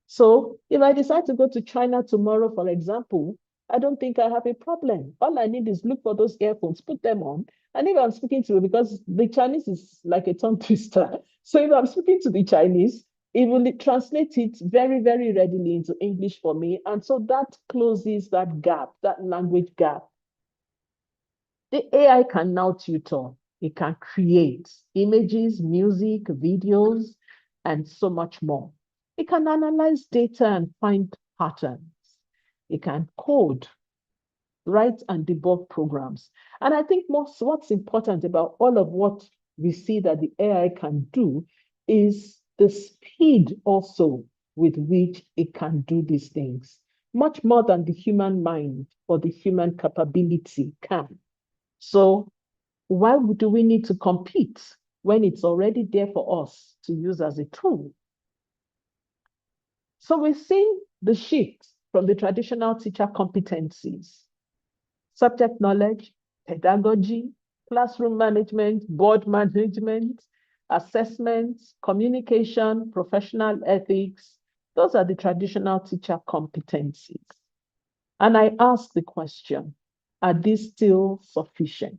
So if I decide to go to China tomorrow, for example, I don't think I have a problem. All I need is look for those earphones, put them on. And if I'm speaking to, because the Chinese is like a tongue twister. So if I'm speaking to the Chinese, it will translate it very, very readily into English for me. And so that closes that gap, that language gap. The AI can now tutor. It can create images, music, videos, and so much more. It can analyze data and find patterns. It can code, write and debug programs. And I think what's important about all of what we see that the AI can do is the speed also with which it can do these things, much more than the human mind or the human capability can. So why do we need to compete when it's already there for us to use as a tool? So we've seen the shift from the traditional teacher competencies, subject knowledge, pedagogy, classroom management, board management, assessments, communication, professional ethics. Those are the traditional teacher competencies. And I ask the question, are these still sufficient?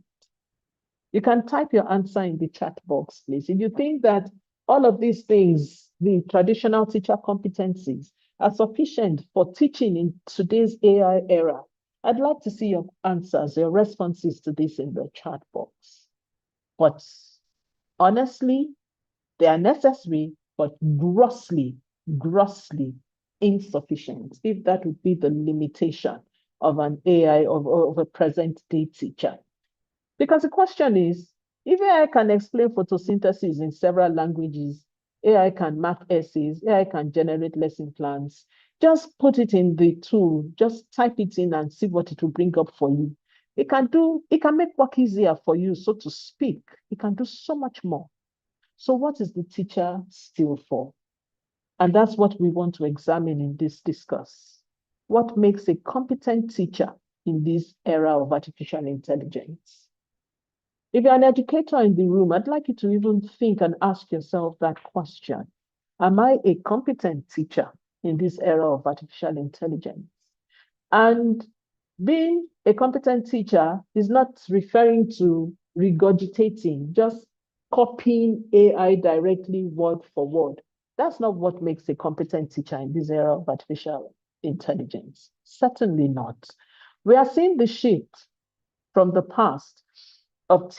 You can type your answer in the chat box, please. If you think that all of these things, the traditional teacher competencies, are sufficient for teaching in today's AI era, I'd like to see your answers, your responses to this in the chat box. But Honestly, they are necessary, but grossly insufficient, if that would be the limitation of an AI, of a present-day teacher. Because the question is, if AI can explain photosynthesis in several languages, AI can mark essays, AI can generate lesson plans, just put it in the tool, just type it in and see what it will bring up for you. It can make work easier for you, so to speak. It can do so much more. So what is the teacher still for? And that's what we want to examine in this discourse. What makes a competent teacher in this era of artificial intelligence? If you're an educator in the room, I'd like you to even think and ask yourself that question. Am I a competent teacher in this era of artificial intelligence? And being a competent teacher is not referring to regurgitating, just copying AI directly word for word. That's not what makes a competent teacher in this era of artificial intelligence. Certainly not. We are seeing the shift from the past of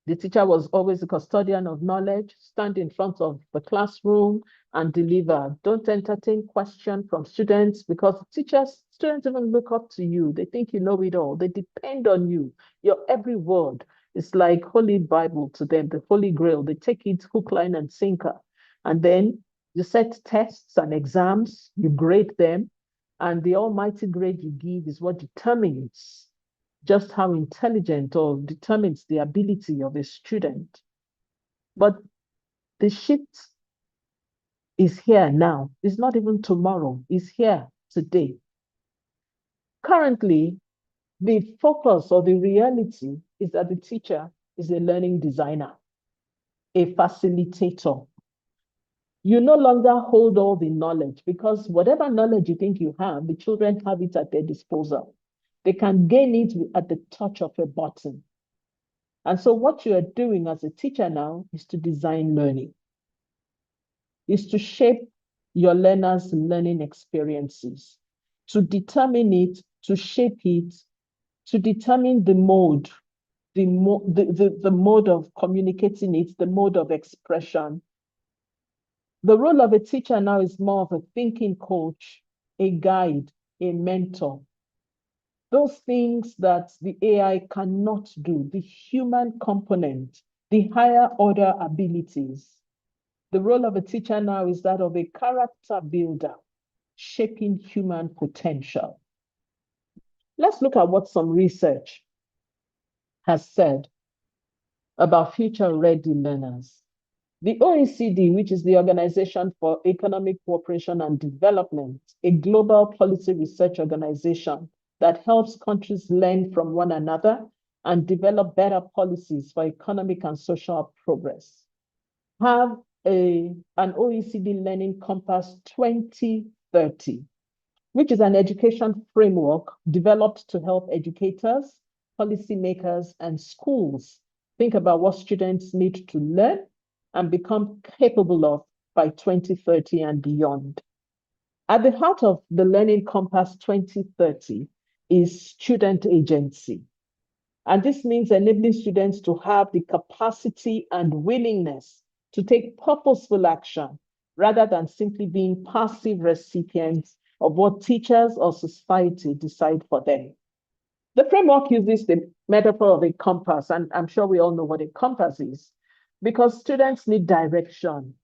the teacher was always the custodian of knowledge, stand in front of the classroom and deliver. Don't entertain questions from students, because students even look up to you. They think you know it all. They depend on you. Your every word is like Holy Bible to them, the Holy Grail. They take it hook, line, and sinker. And then you set tests and exams, you grade them, and the almighty grade you give is what determines just how intelligent, or determines the ability of a student. But the shift is here now. It's not even tomorrow. It's here today. Currently, the focus or the reality is that the teacher is a learning designer, a facilitator. You no longer hold all the knowledge, because whatever knowledge you think you have, the children have it at their disposal. They can gain it at the touch of a button. And so what you are doing as a teacher now is to design learning, is to shape your learners' learning experiences, to determine it, to shape it, to determine the mode, the mode of communicating it, the mode of expression. The role of a teacher now is more of a thinking coach, a guide, a mentor. Those things that the AI cannot do, the human component, the higher order abilities. The role of a teacher now is that of a character builder, shaping human potential. Let's look at what some research has said about future-ready learners. The OECD, which is the Organization for Economic Cooperation and Development, a global policy research organization that helps countries learn from one another and develop better policies for economic and social progress, have an OECD Learning Compass 2030, which is an education framework developed to help educators, policymakers, and schools think about what students need to learn and become capable of by 2030 and beyond. At the heart of the Learning Compass 2030 is student agency. And this means enabling students to have the capacity and willingness to take purposeful action rather than simply being passive recipients of what teachers or society decide for them. The framework uses the metaphor of a compass, and I'm sure we all know what a compass is, because students need direction.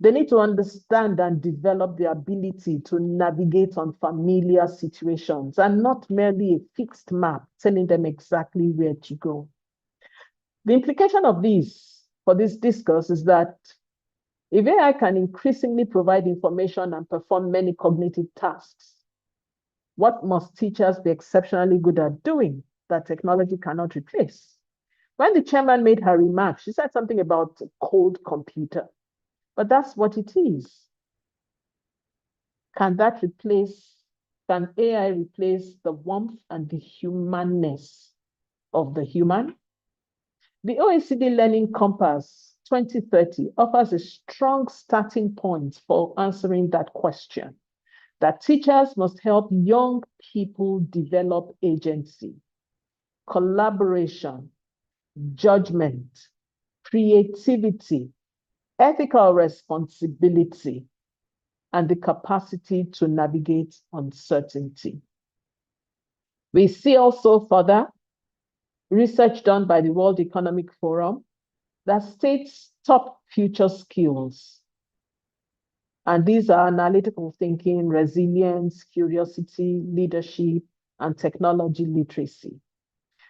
They need to understand and develop the ability to navigate unfamiliar situations and not merely a fixed map telling them exactly where to go. The implication of this for this discourse is that if AI can increasingly provide information and perform many cognitive tasks, what must teachers be exceptionally good at doing that technology cannot replace? When the chairman made her remarks, she said something about a cold computer. But that's what it is. Can AI replace the warmth and the humanness of the human? The OECD Learning Compass 2030 offers a strong starting point for answering that question, that teachers must help young people develop agency, collaboration, judgment, creativity, ethical responsibility, and the capacity to navigate uncertainty. We see also further research done by the World Economic Forum that states top future skills. And these are analytical thinking, resilience, curiosity, leadership, and technology literacy.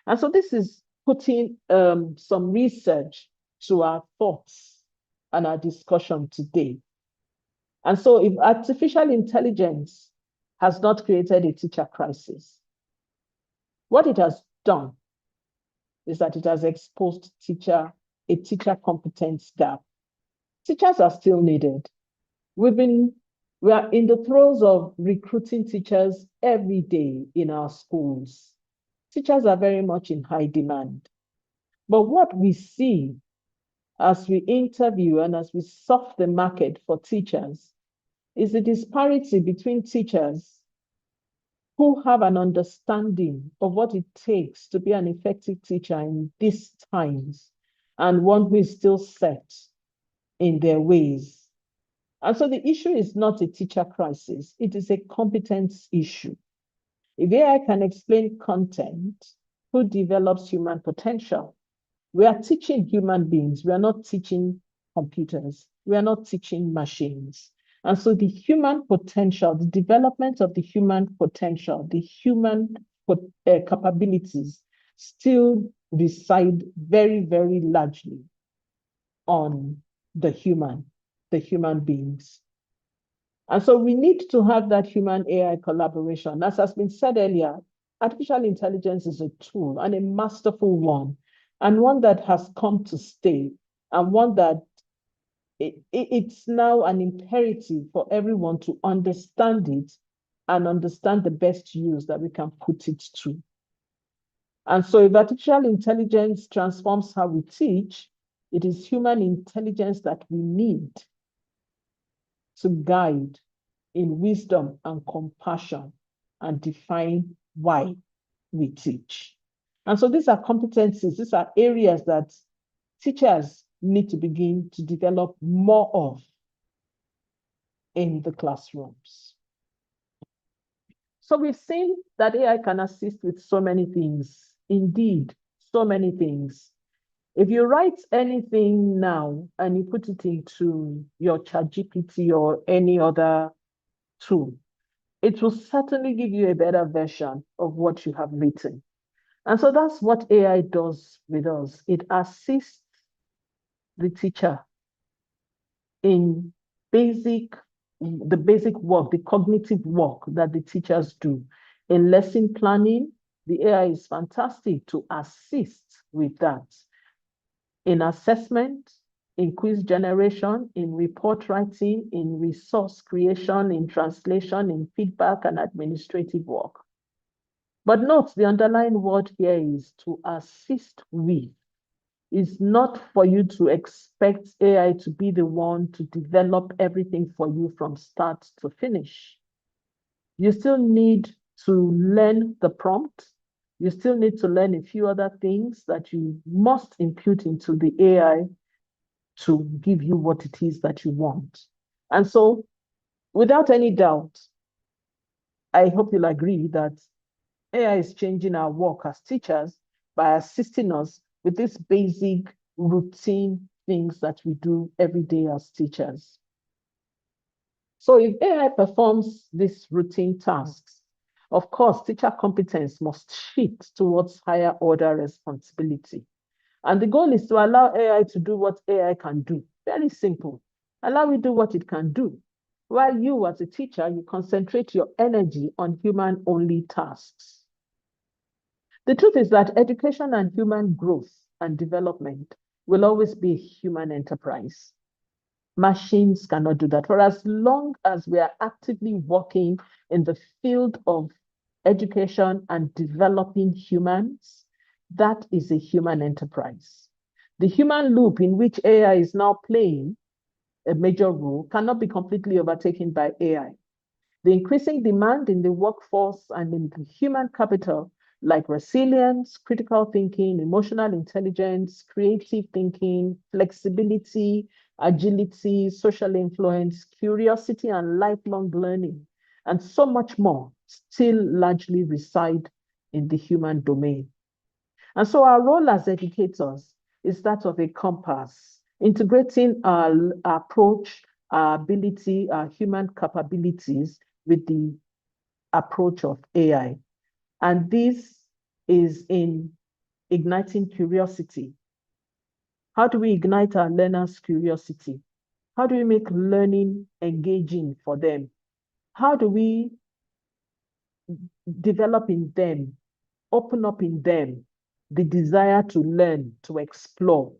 And so this is putting some research to our thoughts and our discussion today. And so if artificial intelligence has not created a teacher crisis, what it has done is that it has exposed a teacher competence gap. Teachers are still needed. We are in the throes of recruiting teachers every day in our schools. Teachers are very much in high demand. But what we see as we interview and as we surf the market for teachers is the disparity between teachers who have an understanding of what it takes to be an effective teacher in these times and one who is still set in their ways. And so the issue is not a teacher crisis, it is a competence issue. If AI can explain content, who develops human potential? We are teaching human beings, we are not teaching computers, we are not teaching machines. And so the human potential, the development of the human potential, the human capabilities still reside very, very largely on the human beings. And so we need to have that human-AI collaboration. As has been said earlier, artificial intelligence is a tool and a masterful one, and one that has come to stay, and one that it's now an imperative for everyone to understand it and understand the best use that we can put it to. And so if artificial intelligence transforms how we teach, it is human intelligence that we need to guide in wisdom and compassion and define why we teach. And so these are competencies, these are areas that teachers need to begin to develop more of in the classrooms. So we've seen that AI can assist with so many things. Indeed, so many things. If you write anything now and you put it into your ChatGPT or any other tool, it will certainly give you a better version of what you have written. And so that's what AI does with us. It assists the teacher in the basic work, the cognitive work that the teachers do. In lesson planning, the AI is fantastic to assist with that. In assessment, in quiz generation, in report writing, in resource creation, in translation, in feedback and administrative work. But note, the underlying word here is to assist with. It's not for you to expect AI to be the one to develop everything for you from start to finish. You still need to learn the prompt. You still need to learn a few other things that you must impute into the AI to give you what it is that you want. And so, without any doubt, I hope you'll agree that AI is changing our work as teachers by assisting us with these basic routine things that we do every day as teachers. So if AI performs these routine tasks, of course, teacher competence must shift towards higher order responsibility. And the goal is to allow AI to do what AI can do. Very simple. Allow it to do what it can do. While you, as a teacher, you concentrate your energy on human-only tasks. The truth is that education and human growth and development will always be a human enterprise. Machines cannot do that. For as long as we are actively working in the field of education and developing humans, that is a human enterprise. The human loop in which AI is now playing a major role cannot be completely overtaken by AI. The increasing demand in the workforce and in the human capital like resilience, critical thinking, emotional intelligence, creative thinking, flexibility, agility, social influence, curiosity, and lifelong learning, and so much more still largely reside in the human domain. And so our role as educators is that of a compass, integrating our approach, our ability, our human capabilities with the approach of AI. And this is in igniting curiosity. How do we ignite our learners' curiosity? How do we make learning engaging for them? How do we develop in them, open up in them the desire to learn, to explore?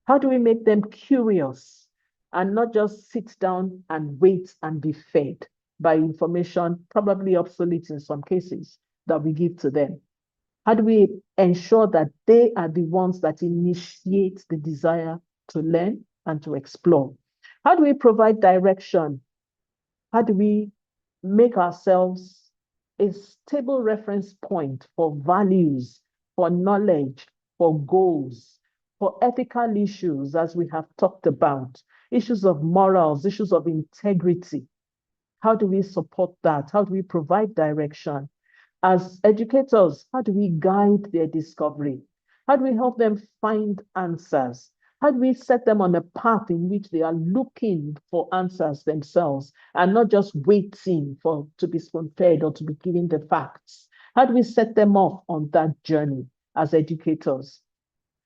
How do we make them curious and not just sit down and wait and be fed by information, probably obsolete in some cases, that we give to them? How do we ensure that they are the ones that initiate the desire to learn and to explore? How do we provide direction? How do we make ourselves a stable reference point for values, for knowledge, for goals, for ethical issues, as we have talked about, issues of morals, issues of integrity? How do we support that? How do we provide direction? As educators, how do we guide their discovery? How do we help them find answers? How do we set them on a path in which they are looking for answers themselves and not just waiting to be spoon-fed or to be given the facts? How do we set them off on that journey as educators?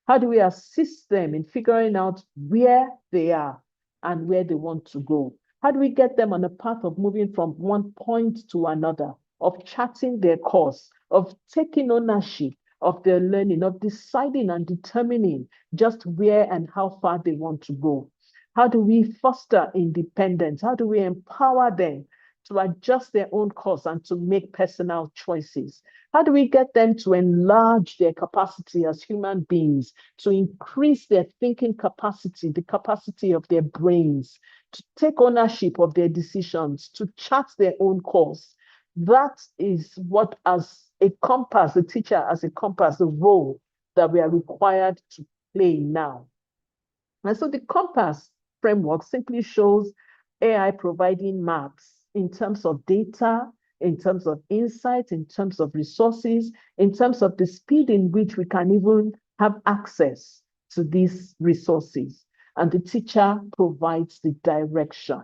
How do we assist them in figuring out where they are and where they want to go? How do we get them on a path of moving from one point to another, of charting their course, of taking ownership of their learning, of deciding and determining just where and how far they want to go? How do we foster independence? How do we empower them to adjust their own course and to make personal choices? How do we get them to enlarge their capacity as human beings, to increase their thinking capacity, the capacity of their brains, to take ownership of their decisions, to chart their own course? That is what, as a compass, the teacher as a compass, the role that we are required to play now. And so the compass framework simply shows AI providing maps in terms of data, in terms of insight, in terms of resources, in terms of the speed in which we can even have access to these resources. And the teacher provides the direction,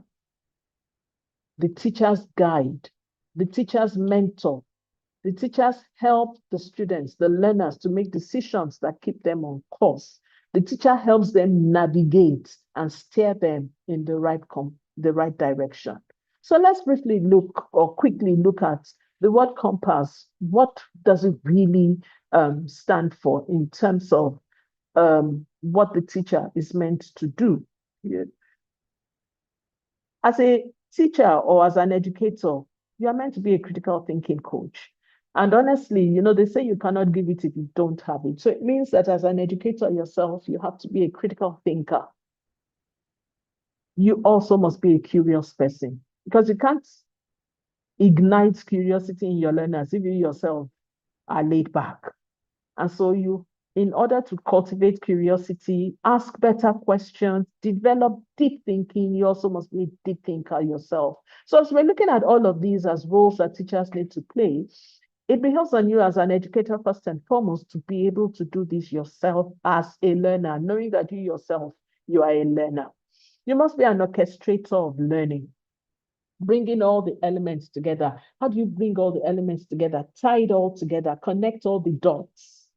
the teacher's guide, the teacher's mentor. The teachers help the students, the learners, to make decisions that keep them on course. The teacher helps them navigate and steer them in the right direction. So let's briefly look or quickly look at the word compass. What does it really stand for in terms of what the teacher is meant to do? Yeah. As a teacher or as an educator, you are meant to be a critical thinking coach. And honestly, you know, they say you cannot give it if you don't have it. So it means that as an educator yourself, you have to be a critical thinker. You also must be a curious person, because you can't ignite curiosity in your learners if you yourself are laid back. And so you, in order to cultivate curiosity, ask better questions, develop deep thinking, you also must be a deep thinker yourself. So as we're looking at all of these as roles that teachers need to play, it behoves on you as an educator, first and foremost, to be able to do this yourself as a learner, knowing that you yourself, you are a learner. You must be an orchestrator of learning, bringing all the elements together. How do you bring all the elements together, tie it all together, connect all the dots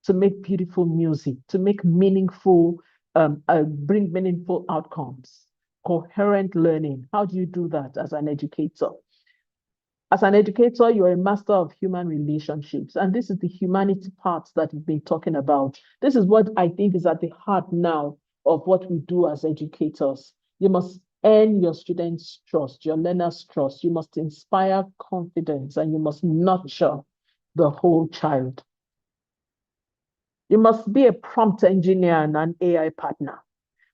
to make beautiful music, to make meaningful, bring meaningful outcomes, coherent learning? How do you do that as an educator? As an educator, you're a master of human relationships. And this is the humanity part that we've been talking about. This is what I think is at the heart now of what we do as educators. You must earn your students' trust, your learners' trust. You must inspire confidence, and you must nurture the whole child. You must be a prompt engineer and an AI partner.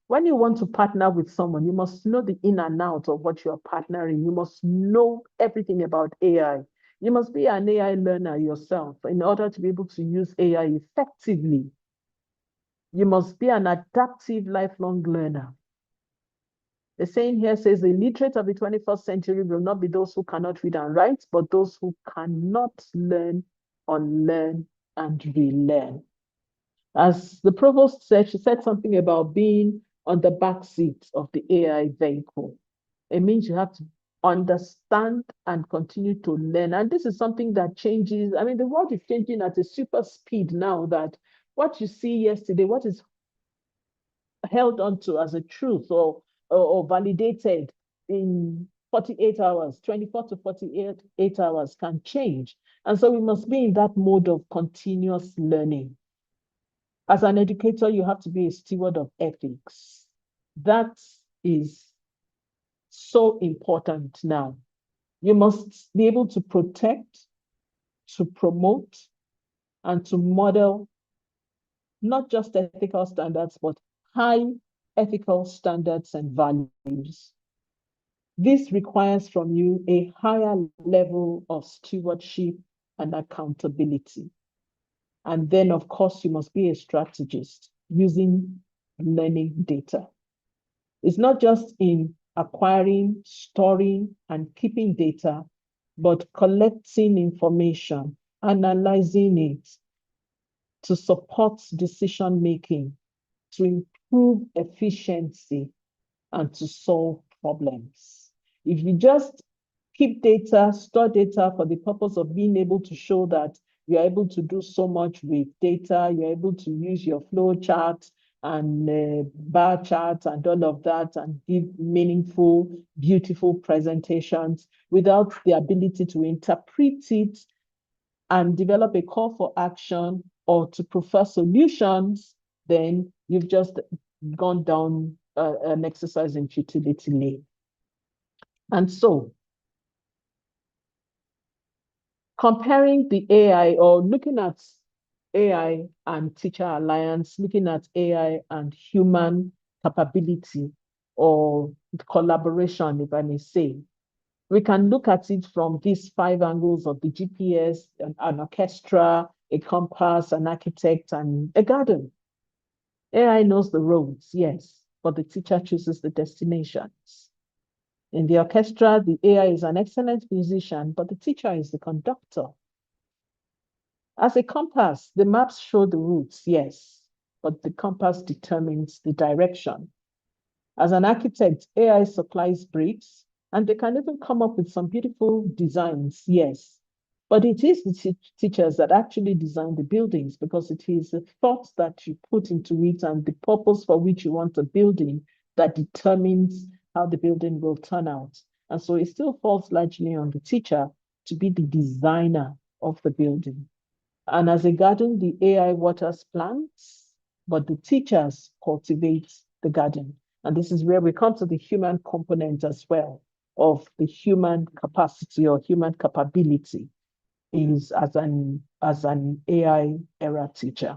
When you want to partner with someone, you must know the in and out of what you're partnering. You must know everything about AI. You must be an AI learner yourself in order to be able to use AI effectively. You must be an adaptive lifelong learner. The saying here says the illiterate of the 21st century will not be those who cannot read and write, but those who cannot learn, unlearn, and relearn. As the provost said, she said something about being on the back seat of the AI vehicle. It means you have to understand and continue to learn. And this is something that changes. I mean, the world is changing at a super speed now that what you see yesterday, what is held onto as a truth or validated in 48 hours, 24 to 48 hours can change. And so we must be in that mode of continuous learning. As an educator, you have to be a steward of ethics. That is so important now. You must be able to protect, to promote, and to model not just ethical standards, but high ethical standards and values. This requires from you a higher level of stewardship and accountability. And then, of course, you must be a strategist using learning data. It's not just in acquiring, storing, and keeping data, but collecting information, analyzing it to support decision-making, to improve efficiency, and to solve problems. If you just keep data, store data for the purpose of being able to show that you're able to do so much with data, you're able to use your flow chart and bar charts and all of that and give meaningful, beautiful presentations without the ability to interpret it and develop a call for action or to prefer solutions, then you've just gone down an exercise in futility lane. And so, comparing the AI or looking at AI and teacher alliance, looking at AI and human capability or collaboration, if I may say, we can look at it from these 5 angles of the GPS, an orchestra, a compass, an architect, and a garden. AI knows the roads, yes, but the teacher chooses the destinations. In the orchestra, the AI is an excellent musician, but the teacher is the conductor. As a compass, the maps show the routes, yes, but the compass determines the direction. As an architect, AI supplies bricks, and they can even come up with some beautiful designs, yes. But it is the teachers that actually design the buildings because it is the thoughts that you put into it and the purpose for which you want a building that determines how the building will turn out. And so it still falls largely on the teacher to be the designer of the building. And as a garden, the AI waters plants, but the teachers cultivate the garden. And this is where we come to the human component as well of the human capacity or human capability is as an AI era teacher.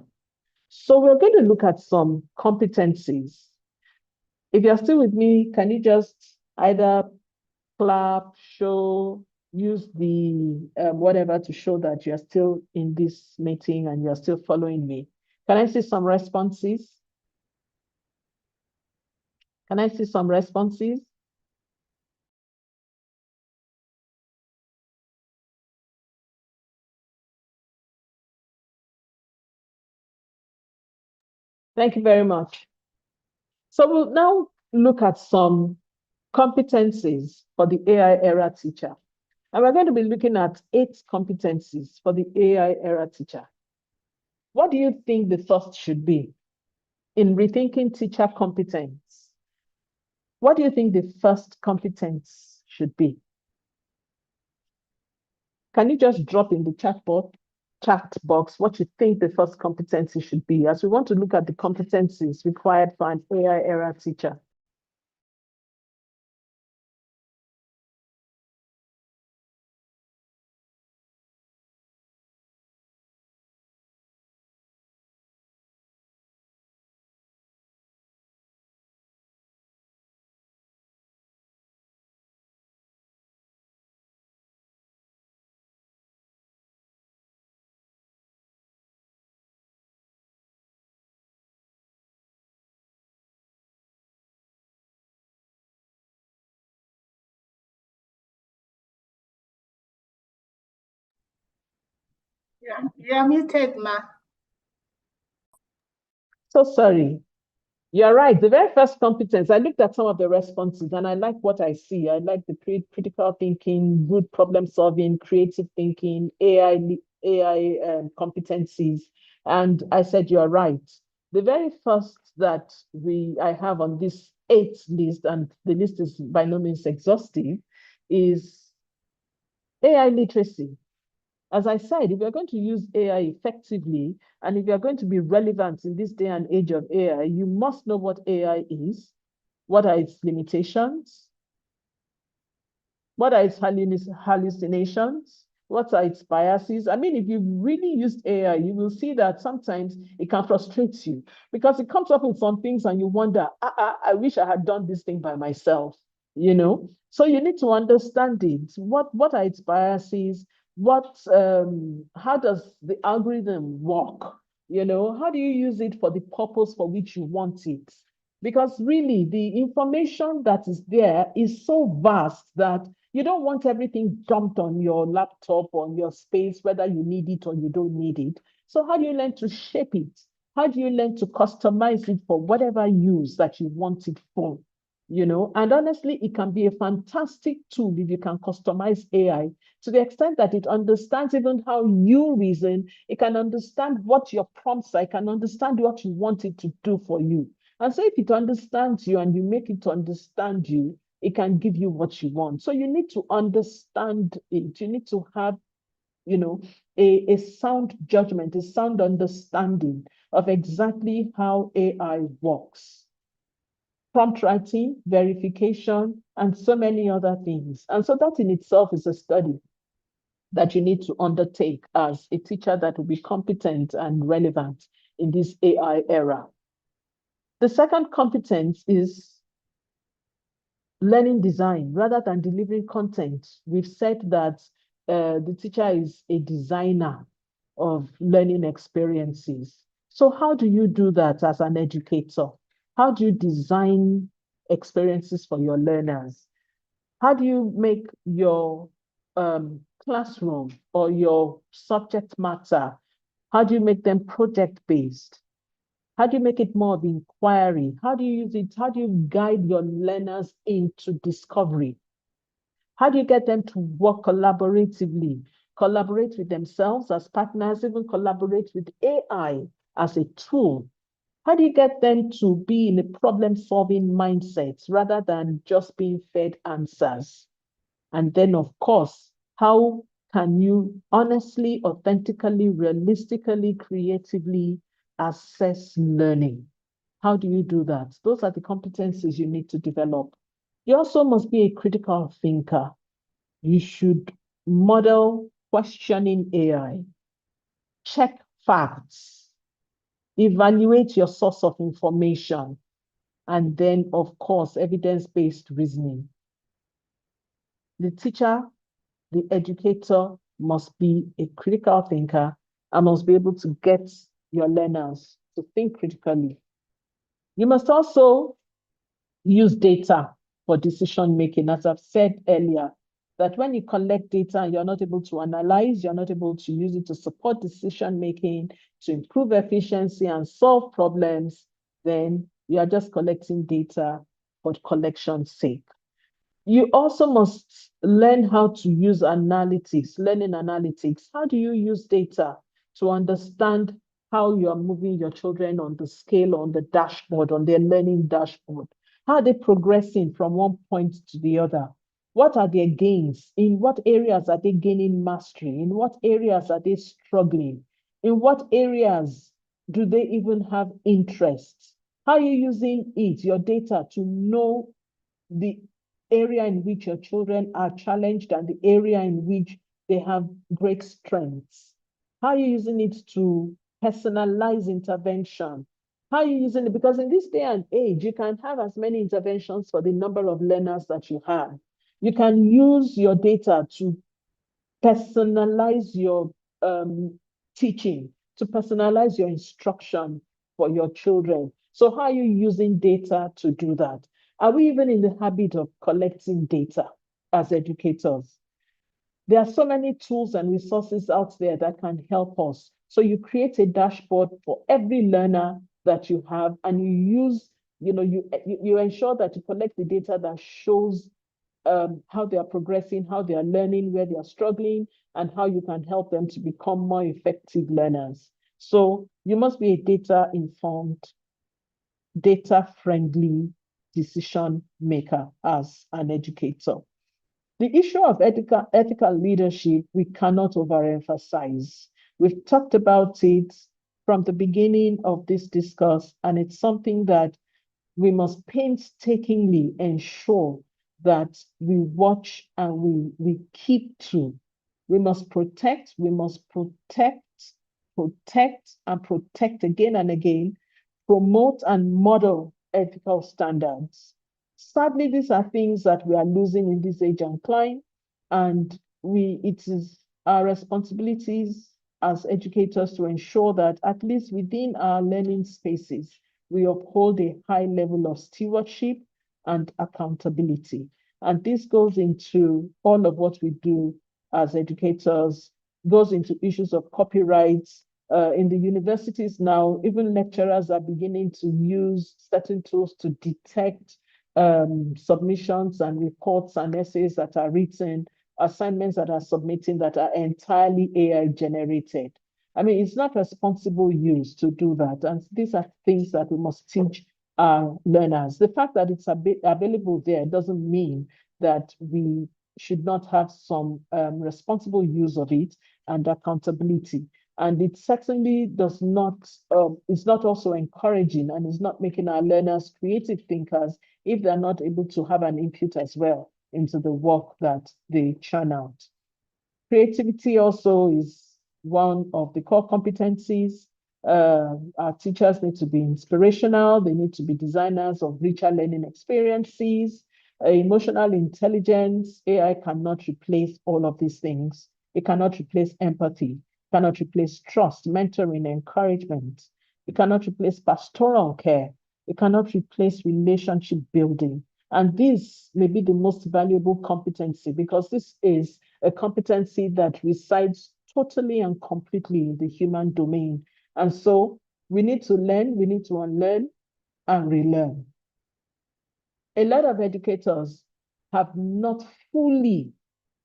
So we're going to look at some competencies. If you're still with me, can you just either clap, show, use the whatever to show that you're still in this meeting and you're still following me? Can I see some responses? Can I see some responses? Thank you very much. So we'll now look at some competencies for the AI era teacher. And we're going to be looking at 8 competencies for the AI era teacher. What do you think the first should be in rethinking teacher competence? What do you think the first competence should be? Can you just drop in the chat box what you think the first competency should be, as we want to look at the competencies required for an AI era teacher? You're muted, ma. So sorry. You're right. The very first competence, I looked at some of the responses and I like what I see. I like the critical thinking, good problem solving, creative thinking, AI competencies. And I said, you're right. The very first that I have on this 8th list, and the list is by no means exhaustive, is AI literacy. As I said, if you're going to use AI effectively, and if you're going to be relevant in this day and age of AI, you must know what AI is, what are its limitations, what are its hallucinations, what are its biases. I mean, if you really used AI, you will see that sometimes it can frustrate you because it comes up with some things and you wonder, I wish I had done this thing by myself, you know? So you need to understand it. What are its biases? How does the algorithm work? You know, how do you use it for the purpose for which you want it? Because really, the information that is there is so vast that you don't want everything dumped on your laptop or on your space, whether you need it or you don't need it. So how do you learn to shape it? How do you learn to customize it for whatever use that you want it for? You know, and honestly, it can be a fantastic tool if you can customize AI to the extent that it understands even how you reason. It can understand what your prompts are. It can understand what you want it to do for you. And so if it understands you and you make it to understand you, it can give you what you want. So you need to understand it. You need to have, you know, a sound judgment, a sound understanding of exactly how AI works. Prompt writing, verification, and so many other things. And so that in itself is a study that you need to undertake as a teacher that will be competent and relevant in this AI era. The second competence is learning design rather than delivering content. We've said that the teacher is a designer of learning experiences. So how do you do that as an educator? How do you design experiences for your learners? How do you make your classroom or your subject matter, how do you make them project-based? How do you make it more of inquiry? How do you use it? How do you guide your learners into discovery? How do you get them to work collaboratively, collaborate with themselves as partners, even collaborate with AI as a tool? How do you get them to be in a problem-solving mindset rather than just being fed answers? And then, of course, how can you honestly, authentically, realistically, creatively assess learning? How do you do that? Those are the competencies you need to develop. You also must be a critical thinker. You should model questioning AI, check facts, evaluate your source of information, and then, of course, evidence-based reasoning. The teacher, the educator must be a critical thinker and must be able to get your learners to think critically. You must also use data for decision making. As I've said earlier, that when you collect data and you're not able to analyze, you're not able to use it to support decision making, to improve efficiency and solve problems, then you are just collecting data for collection's sake. You also must learn how to use analytics, learning analytics. How do you use data to understand how you are moving your children on the scale, on the dashboard, on their learning dashboard? How are they progressing from one point to the other? What are their gains? In what areas are they gaining mastery? In what areas are they struggling? In what areas do they even have interest? How are you using it, your data, to know the area in which your children are challenged and the area in which they have great strengths? How are you using it to personalize intervention? How are you using it? Because in this day and age, you can have as many interventions for the number of learners that you have. You can use your data to personalize your teaching, to personalize your instruction for your children. So how are you using data to do that? Are we even in the habit of collecting data as educators? There are so many tools and resources out there that can help us. So you create a dashboard for every learner that you have, and you use, you ensure that you collect the data that shows how they are progressing, how they are learning, where they are struggling, and how you can help them to become more effective learners. So you must be a data-informed, data-friendly decision maker as an educator. The issue of ethical leadership, we cannot overemphasize. We've talked about it from the beginning of this discourse, and it's something that we must painstakingly ensure that we watch and we keep to. We must protect and protect again and again, promote and model ethical standards. Sadly, these are things that we are losing in this age and climate, and it is our responsibilities as educators to ensure that at least within our learning spaces, we uphold a high level of stewardship and accountability. And this goes into all of what we do as educators, goes into issues of copyrights. In the universities now, even lecturers are beginning to use certain tools to detect submissions and reports and essays that are written, assignments that are submitting that are entirely AI generated. I mean, it's not responsible use to do that. And these are things that we must teach our learners. The fact that it's available there doesn't mean that we should not have some responsible use of it and accountability. And it certainly does not, it's not also encouraging, and is not making our learners creative thinkers if they're not able to have an input as well into the work that they churn out. Creativity also is one of the core competencies. Our teachers need to be inspirational. They need to be designers of richer learning experiences. Emotional intelligence, AI cannot replace all of these things. It cannot replace empathy, cannot replace trust, mentoring, encouragement. It cannot replace pastoral care. It cannot replace relationship building. And this may be the most valuable competency, because this is a competency that resides totally and completely in the human domain. And so we need to learn, we need to unlearn and relearn. A lot of educators have not fully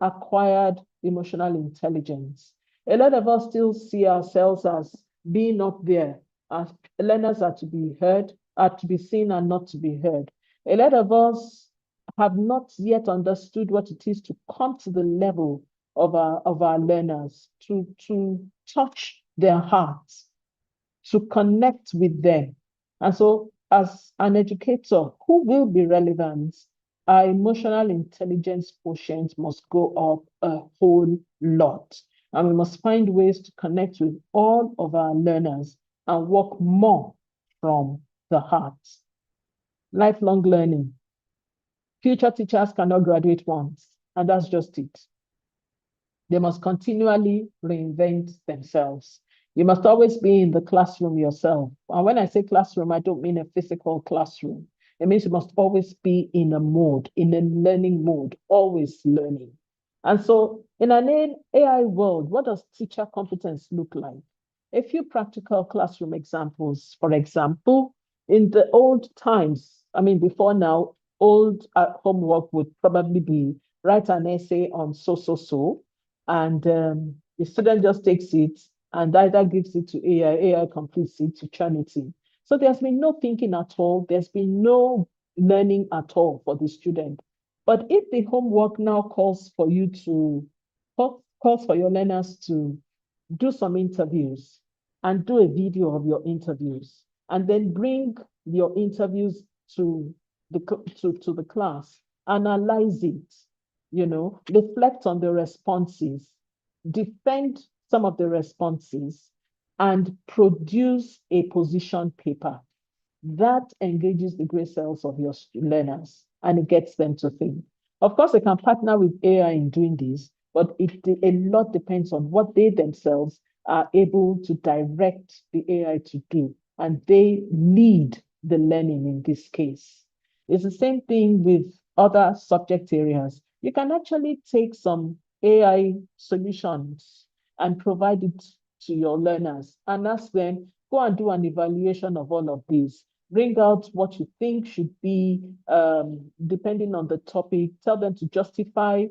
acquired emotional intelligence. A lot of us still see ourselves as being up there, as learners are to be heard, are to be seen and not to be heard. A lot of us have not yet understood what it is to come to the level of our learners, to touch their hearts, to connect with them. And so as an educator who will be relevant, our emotional intelligence quotient must go up a whole lot. And we must find ways to connect with all of our learners and work more from the heart. Lifelong learning. Future teachers cannot graduate once, and that's just it. They must continually reinvent themselves. You must always be in the classroom yourself. And when I say classroom, I don't mean a physical classroom. It means you must always be in a mode, in a learning mode, always learning. And so in an AI world, what does teacher competence look like? A few practical classroom examples. For example, in the old times, I mean, before now, old homework would probably be write an essay on so, and the student just takes it and either gives it to AI completes it to Trinity. So there's been no thinking at all. There's been no learning at all for the student. But if the homework now calls for you to, calls for your learners to do some interviews and do a video of your interviews, and then bring your interviews to the class, analyze it, reflect on the responses, defend some of the responses, and produce a position paper. That engages the gray cells of your learners and it gets them to think. Of course, they can partner with AI in doing this, but a lot depends on what they themselves are able to direct the AI to do, and they lead the learning in this case. It's the same thing with other subject areas. You can actually take some AI solutions and provide it to your learners and ask them, go and do an evaluation of all of these. Bring out what you think should be, depending on the topic, tell them to justify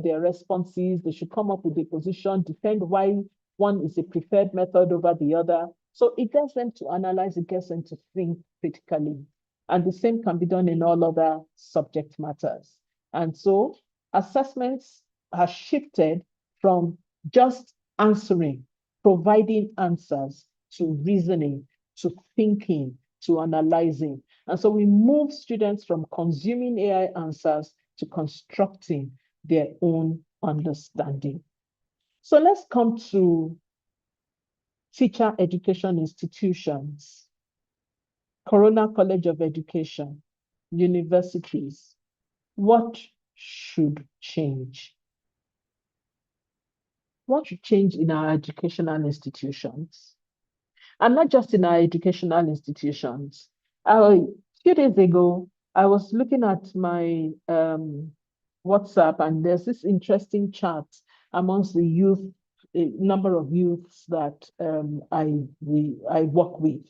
their responses. They should come up with a position, defend why one is a preferred method over the other. So it gets them to analyze, it gets them to think critically. And the same can be done in all other subject matters. And so assessments have shifted from just answering, providing answers, to reasoning, to thinking, to analyzing. And so we move students from consuming AI answers to constructing their own understanding. So let's come to teacher education institutions, Corona College of Education, universities. What should change? What should change in our educational institutions? And not just in our educational institutions. A few days ago, I was looking at my WhatsApp, and there's this interesting chart amongst the youth, number of youths that I work with.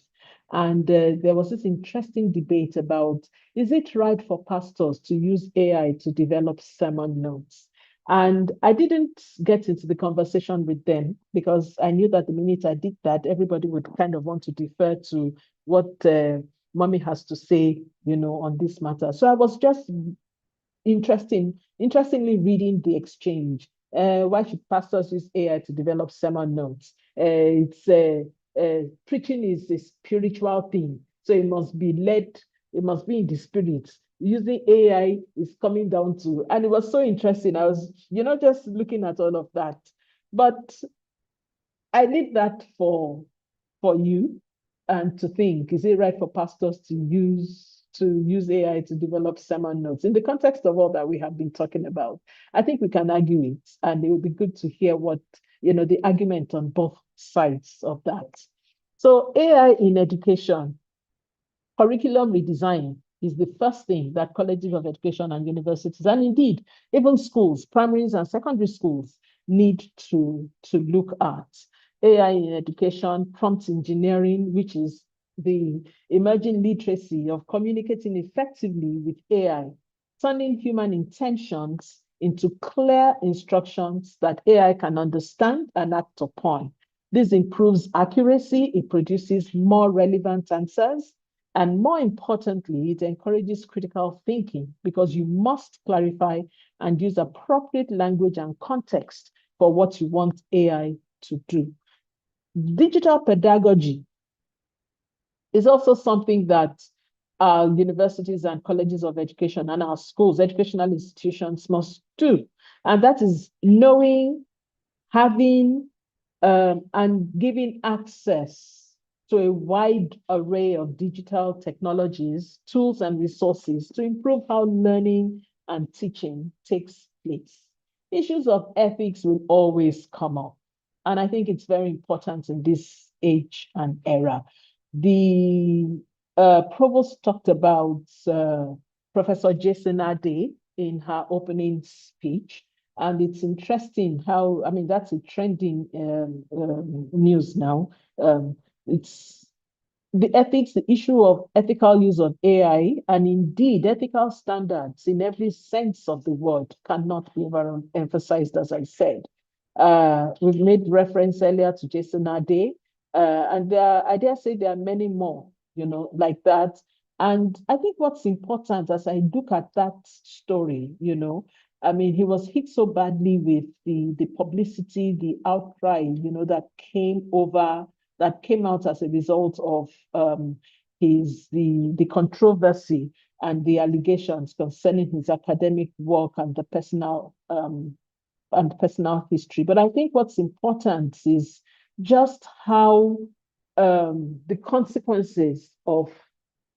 And there was this interesting debate about, is it right for pastors to use AI to develop sermon notes? And I didn't get into the conversation with them because I knew that the minute I did that, everybody would kind of want to defer to what mommy has to say, on this matter. So I was just interestingly reading the exchange. Why should pastors use AI to develop sermon notes? Preaching is a spiritual thing, so it must be led, it must be in the spirit. Using AI is coming down to, and it was so interesting. I was, just looking at all of that. But I need that for you and to think, is it right for pastors to use AI to develop sermon notes? In the context of all that we have been talking about, I think we can argue it, and it would be good to hear what, the argument on both sides of that. So AI in education, curriculum redesign is the first thing that colleges of education and universities, and indeed, even schools, primaries and secondary schools, need to look at. AI in education, prompt engineering, which is the emerging literacy of communicating effectively with AI, turning human intentions into clear instructions that AI can understand and act upon. This improves accuracy, it produces more relevant answers, and more importantly, it encourages critical thinking because you must clarify and use appropriate language and context for what you want AI to do. Digital pedagogy is also something that our universities and colleges of education and our schools, educational institutions must do. And that is knowing, having, and giving access to a wide array of digital technologies, tools, and resources to improve how learning and teaching takes place. Issues of ethics will always come up. And I think it's very important in this age and era. The provost talked about Professor Jason Ade in her opening speech. And it's interesting how, that's a trending news now. It's the ethics, the issue of ethical use of AI, and indeed ethical standards in every sense of the word cannot be emphasized, as I said. We've made reference earlier to Jason Ade, and I dare say there are many more, like that. And I think what's important as I look at that story, he was hit so badly with the publicity, the outcry, that came out as a result of the controversy and the allegations concerning his academic work and the personal history. But I think what's important is just how the consequences of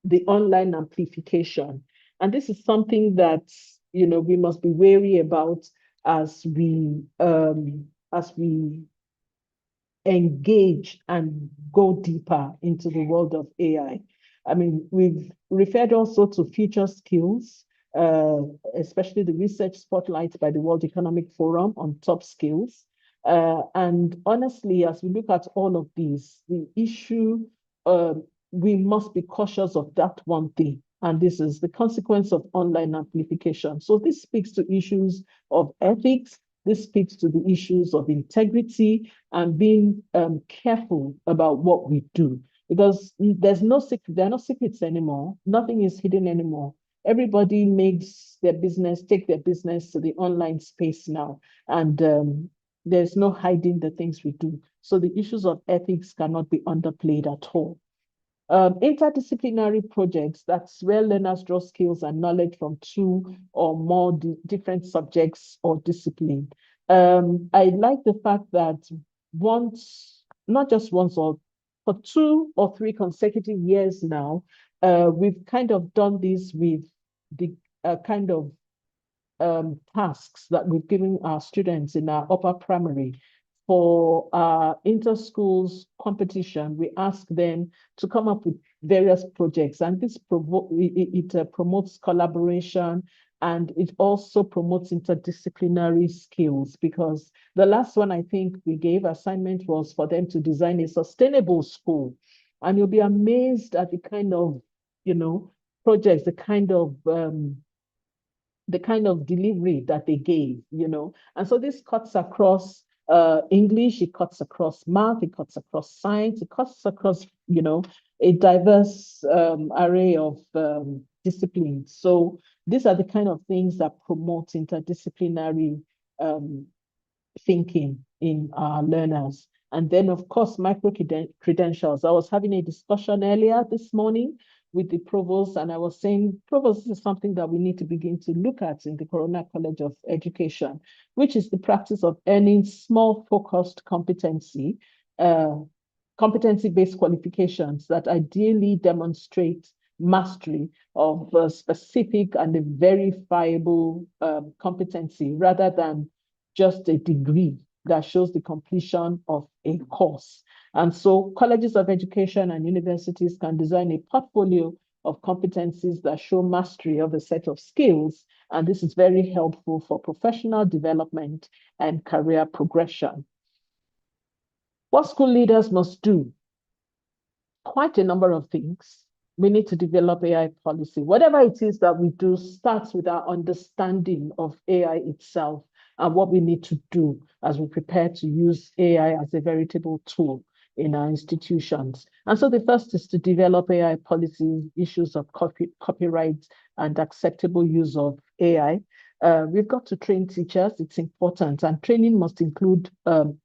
the online amplification, and this is something that we must be wary about as we engage and go deeper into the world of AI. We've referred also to future skills, especially the research spotlight by the World Economic Forum on top skills. And honestly, as we look at all of these, the issue, we must be cautious of that one thing. And this is the consequence of online amplification. So this speaks to issues of ethics. This speaks to the issues of integrity and being careful about what we do. Because there are no secrets anymore. Nothing is hidden anymore. Everybody makes their business, take their business to the online space now. And there's no hiding the things we do. So the issues of ethics cannot be underplayed at all. Interdisciplinary projects, that's where learners draw skills and knowledge from two or more different subjects or discipline. I like the fact that not just once or for 2 or 3 consecutive years now, we've kind of done this with the kind of tasks that we've given our students in our upper primary. For our inter-schools competition, we ask them to come up with various projects, and this promotes collaboration, and it also promotes interdisciplinary skills, because the last one I think we gave assignment was for them to design a sustainable school. And you'll be amazed at the kind of, projects, the kind of delivery that they gave, And so this cuts across English, it cuts across math, it cuts across science, it cuts across, a diverse array of disciplines. So these are the kind of things that promote interdisciplinary thinking in our learners. And then, of course, micro-credentials. I was having a discussion earlier this morning with the provost, and I was saying, provost, this is something that we need to begin to look at in the Corona College of Education, which is the practice of earning small focused competency-based qualifications that ideally demonstrate mastery of a specific and a verifiable competency, rather than just a degree that shows the completion of a course. And so colleges of education and universities can design a portfolio of competencies that show mastery of a set of skills. And this is very helpful for professional development and career progression. What school leaders must do? Quite a number of things. We need to develop AI policy. Whatever it is that we do starts with our understanding of AI itself and what we need to do as we prepare to use AI as a veritable tool in our institutions. And so the first is to develop AI policies, issues of copyright and acceptable use of AI. We've got to train teachers, it's important, and training must include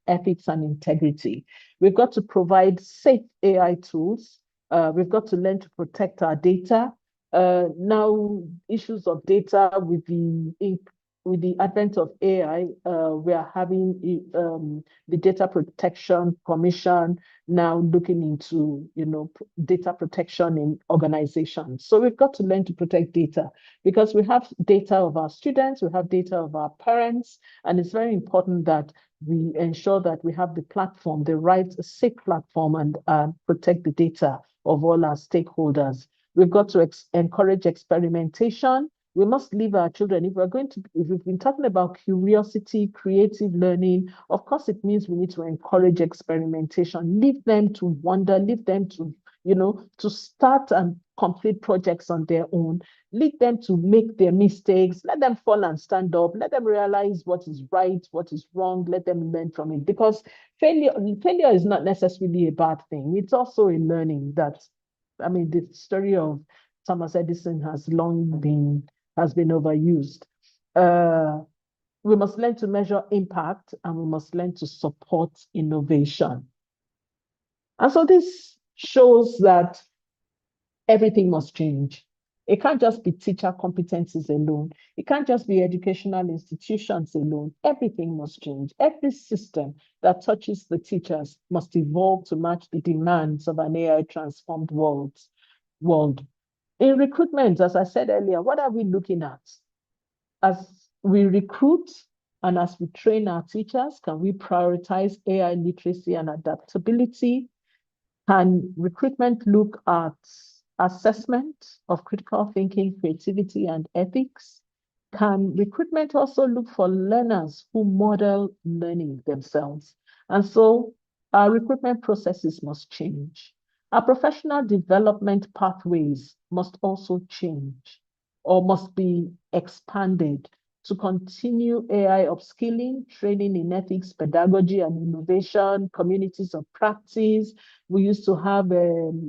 ethics and integrity. We've got to provide safe AI tools. We've got to learn to protect our data. Now, issues of data with the advent of AI, we are having the Data Protection Commission now looking into, data protection in organizations. So we've got to learn to protect data, because we have data of our students, we have data of our parents, and it's very important that we ensure that we have the platform, the right, safe platform, and protect the data of all our stakeholders. We've got to encourage experimentation. We must leave our children, if we've been talking about curiosity, creative learning, of course, it means we need to encourage experimentation, leave them to wonder, leave them to, to start and complete projects on their own, leave them to make their mistakes, let them fall and stand up, let them realize what is right, what is wrong, let them learn from it. Because failure is not necessarily a bad thing. It's also a learning that, the story of Thomas Edison has been overused. We must learn to measure impact, and we must learn to support innovation. And so this shows that everything must change. It can't just be teacher competencies alone. It can't just be educational institutions alone. Everything must change. Every system that touches the teachers must evolve to match the demands of an AI transformed world. In recruitment, as I said earlier, what are we looking at? As we recruit and as we train our teachers, can we prioritize AI literacy and adaptability? Can recruitment look at assessment of critical thinking, creativity, and ethics? Can recruitment also look for learners who model learning themselves? And so our recruitment processes must change. Our professional development pathways must also change or must be expanded to continue AI upskilling, training in ethics, pedagogy, and innovation, communities of practice. We used to have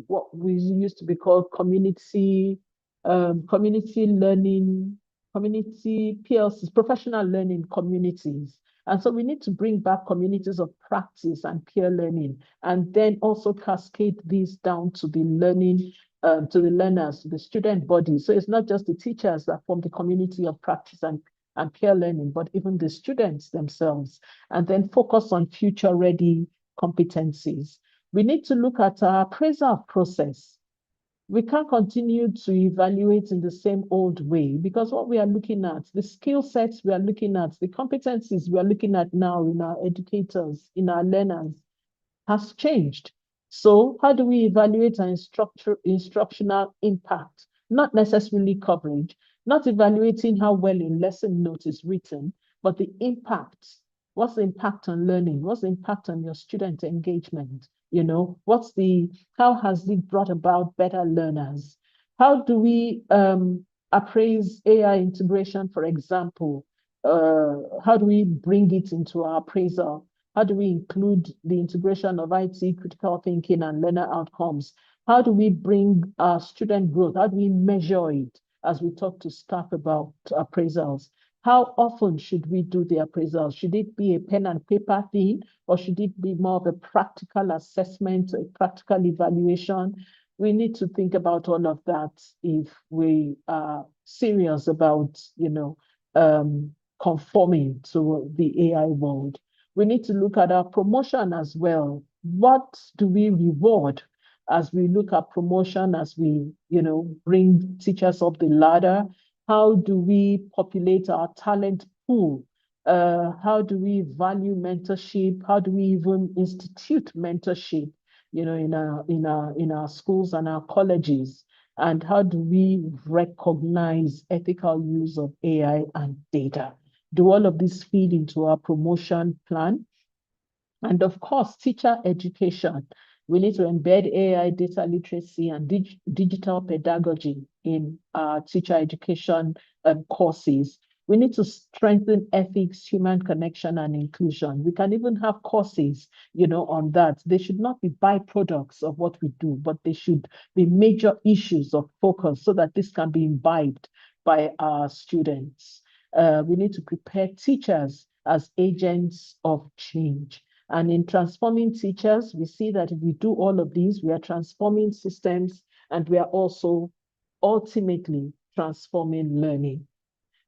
what we used to be called community learning, community PLCs, professional learning communities. And so we need to bring back communities of practice and peer learning, and then also cascade these down to the learning, to the learners, to the student body. So it's not just the teachers that form the community of practice and peer learning, but even the students themselves, and then focus on future-ready competencies. We need to look at our appraisal process. We can't continue to evaluate in the same old way, because what we are looking at, the skill sets we are looking at, the competencies we are looking at now in our educators, in our learners, has changed. So how do we evaluate our instructional impact? Not necessarily coverage, not evaluating how well a lesson note is written, but the impact. What's the impact on learning? What's the impact on your student engagement? You know, how has it brought about better learners? How do we appraise AI integration, for example? How do we bring it into our appraisal? How do we include the integration of IT, critical thinking, and learner outcomes? How do we bring student growth? How do we measure it as we talk to staff about appraisals? How often should we do the appraisals? Should it be a pen and paper thing, or should it be more of a practical assessment, a practical evaluation? We need to think about all of that if we are serious about, conforming to the AI world. We need to look at our promotion as well. What do we reward as we look at promotion, as we, bring teachers up the ladder? How do we populate our talent pool? How do we value mentorship? How do we even institute mentorship, in our schools and our colleges? And how do we recognize ethical use of AI and data? Do all of this feed into our promotion plan? And of course, teacher education. We need to embed AI, data literacy, and digital pedagogy in our teacher education courses. We need to strengthen ethics, human connection, and inclusion. We can even have courses, on that. They should not be byproducts of what we do, but they should be major issues of focus so that this can be imbibed by our students. We need to prepare teachers as agents of change. And in transforming teachers, we see that if we do all of these, we are transforming systems, and we are also ultimately transforming learning.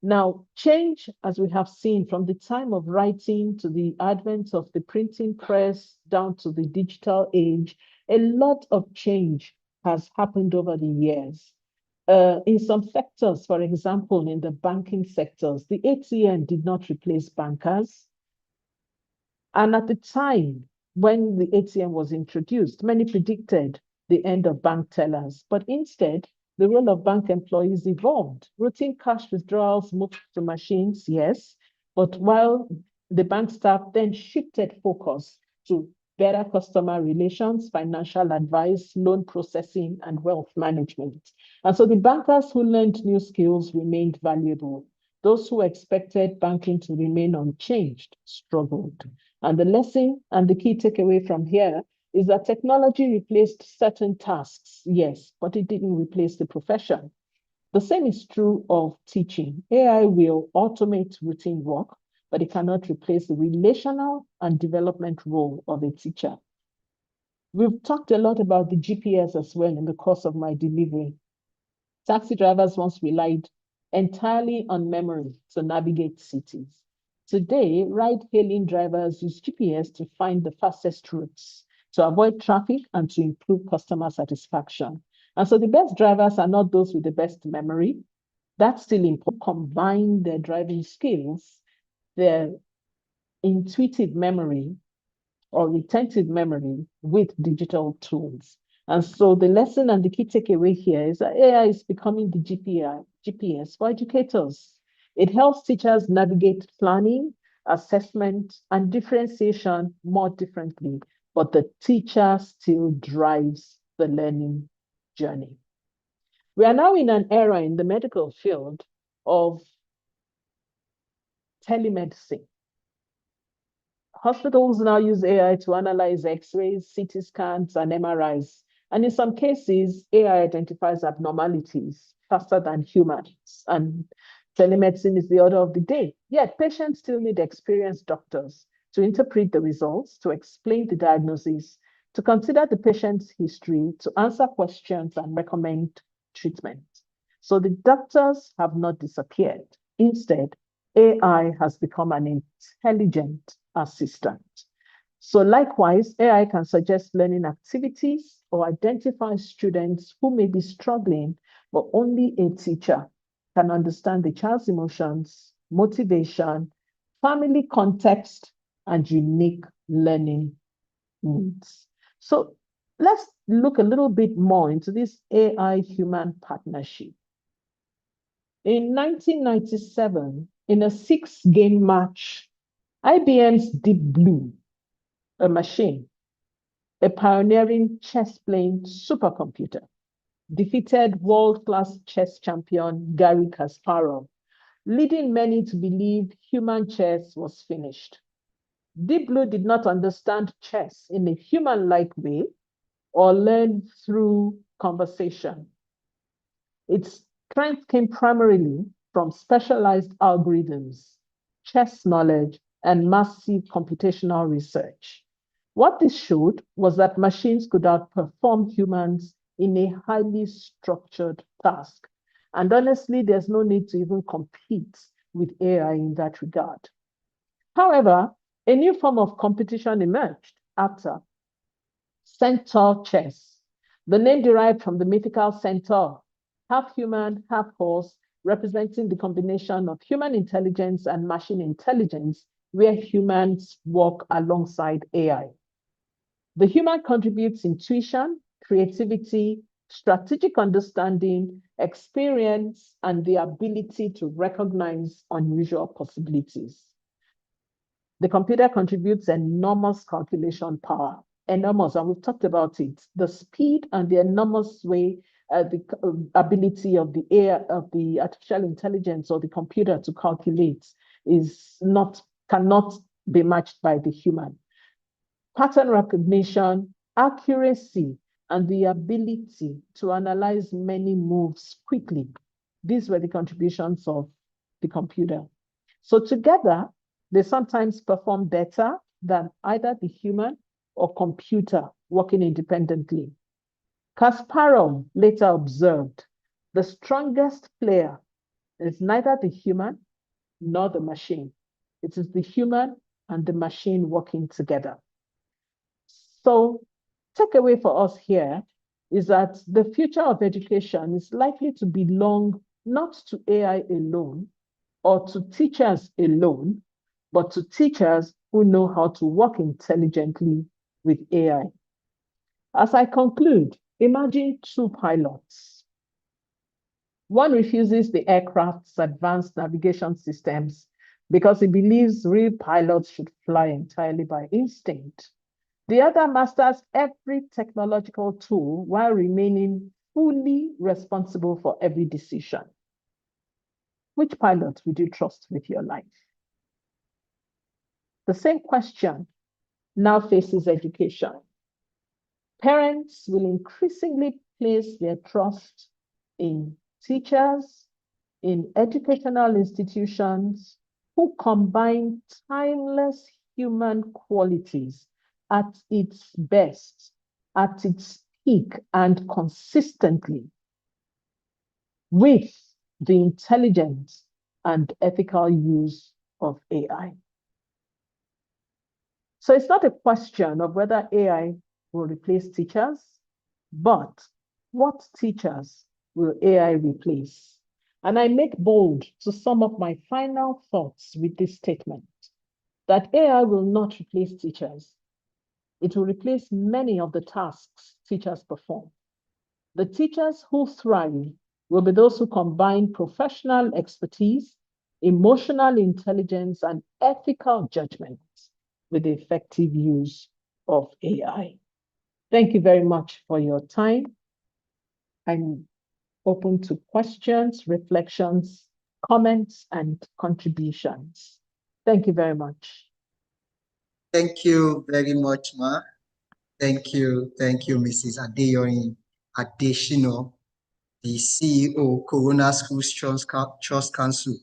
Now, change, as we have seen from the time of writing to the advent of the printing press down to the digital age, a lot of change has happened over the years. In some sectors, for example, in the banking sectors, the ATM did not replace bankers. And at the time when the ATM was introduced, many predicted the end of bank tellers, but instead, the role of bank employees evolved. Routine cash withdrawals moved to machines, yes, but while the bank staff then shifted focus to better customer relations, financial advice, loan processing, and wealth management. And so the bankers who learned new skills remained valuable. Those who expected banking to remain unchanged struggled. And the lesson and the key takeaway from here is that technology replaced certain tasks, yes, but it didn't replace the profession. The same is true of teaching. AI will automate routine work, but it cannot replace the relational and development role of a teacher. We've talked a lot about the GPS as well in the course of my delivery. Taxi drivers once relied entirely on memory to navigate cities. Today, ride-hailing drivers use GPS to find the fastest routes, to avoid traffic, and to improve customer satisfaction. And so the best drivers are not those with the best memory. That's still important. Combine their driving skills, their intuitive memory or retentive memory with digital tools. And so the lesson and the key takeaway here is that AI is becoming the GPS for educators. It helps teachers navigate planning, assessment, and differentiation more differently, but the teacher still drives the learning journey. We are now in an era in the medical field of telemedicine. Hospitals now use AI to analyze X-rays, CT scans, and MRIs. And in some cases, AI identifies abnormalities faster than humans. And telemedicine is the order of the day. Yet patients still need experienced doctors to interpret the results, to explain the diagnosis, to consider the patient's history, to answer questions and recommend treatment. So the doctors have not disappeared. Instead, AI has become an intelligent assistant. So likewise, AI can suggest learning activities or identify students who may be struggling, but only a teacher can understand the child's emotions, motivation, family context, and unique learning needs. So let's look a little bit more into this AI-human partnership. In 1997, in a 6-game match, IBM's Deep Blue, a machine, a pioneering chess-playing supercomputer, defeated world-class chess champion Garry Kasparov, leading many to believe human chess was finished. Deep Blue did not understand chess in a human-like way or learn through conversation. Its strength came primarily from specialized algorithms, chess knowledge, and massive computational research. What this showed was that machines could outperform humans in a highly structured task. And honestly, there's no need to even compete with AI in that regard. However, a new form of competition emerged after Centaur chess. The name derived from the mythical centaur, half human, half horse, representing the combination of human intelligence and machine intelligence, where humans work alongside AI. The human contributes intuition, creativity, strategic understanding, experience, and the ability to recognize unusual possibilities. The computer contributes enormous calculation power, enormous, and we've talked about it. The speed and the enormous way, the ability of the AI, of the artificial intelligence or the computer to calculate cannot be matched by the human. Pattern recognition, accuracy, and the ability to analyze many moves quickly. These were the contributions of the computer. So together, they sometimes perform better than either the human or computer working independently. Kasparov later observed, the strongest player is neither the human nor the machine. It is the human and the machine working together. So, takeaway for us here is that the future of education is likely to belong not to AI alone or to teachers alone, but to teachers who know how to work intelligently with AI. As I conclude, imagine two pilots. One refuses the aircraft's advanced navigation systems because he believes real pilots should fly entirely by instinct. The other masters every technological tool while remaining fully responsible for every decision. Which pilot would you trust with your life? The same question now faces education. Parents will increasingly place their trust in teachers, in educational institutions who combine timeless human qualities at its best, at its peak, and consistently with the intelligent and ethical use of AI. So it's not a question of whether AI will replace teachers, but what teachers will AI replace? And I make bold to sum up my final thoughts with this statement, that AI will not replace teachers. It will replace many of the tasks teachers perform. The teachers who thrive will be those who combine professional expertise, emotional intelligence, and ethical judgment with the effective use of AI. Thank you very much for your time. I'm open to questions, reflections, comments, and contributions. Thank you very much. Thank you very much, Ma. Thank you, Mrs. Adeyoyin Adeshino, the CEO, Corona Schools Trust Council.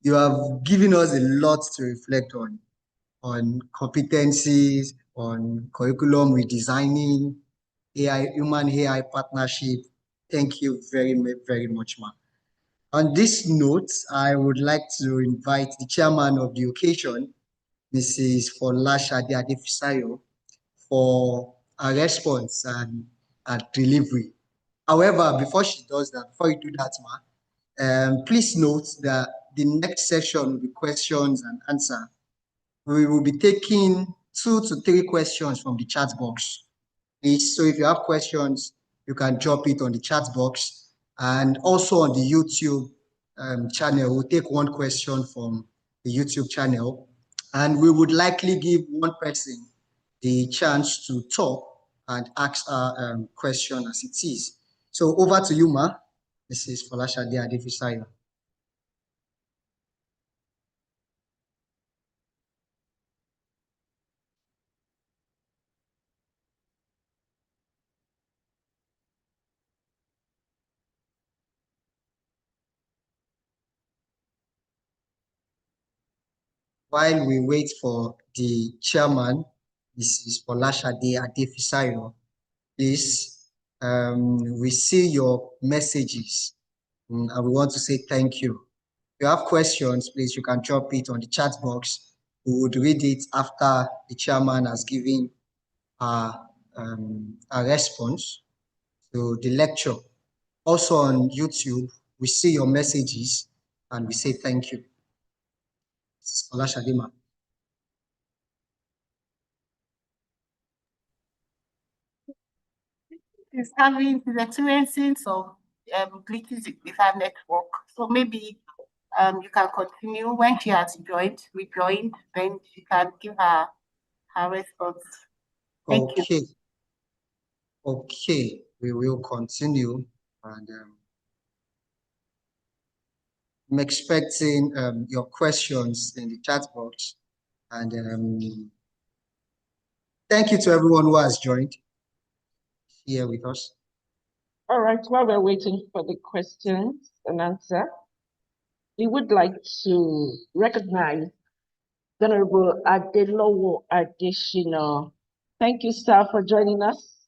You have given us a lot to reflect on competencies, on curriculum redesigning, AI, human-AI partnership. Thank you very much, Ma. On this note, I would like to invite the chairman of the occasion, Mrs. Folashade Adefisayo, for a response and a delivery. However, before she does that, before you do that, Ma, please note that the next session will be questions and answer. We will be taking 2 to 3 questions from the chat box. Please, so if you have questions, you can drop it on the chat box, and also on the YouTube channel. We'll take 1 question from the YouTube channel, and we would likely give 1 person the chance to talk and ask our question as it is. So over to you, Ma. Mrs. Folashade Adefisayo. While we wait for the chairman, Mrs. Folashade Adefisayo, please, we see your messages, and we want to say thank you. If you have questions, please, you can drop it on the chat box. We would read it after the chairman has given a response to the lecture. Also on YouTube, we see your messages and we say thank you. Mrs. Folashade, Ma. He's experiencing some glitches with her network. So maybe you can continue when she has rejoined, then she can give her response. Thank you. Okay, we will continue, and I'm expecting your questions in the chat box, and thank you to everyone who has joined here with us. All right, while we're waiting for the questions and answer, we would like to recognize Honorable Adelowo Adeshino. Thank you, sir, for joining us.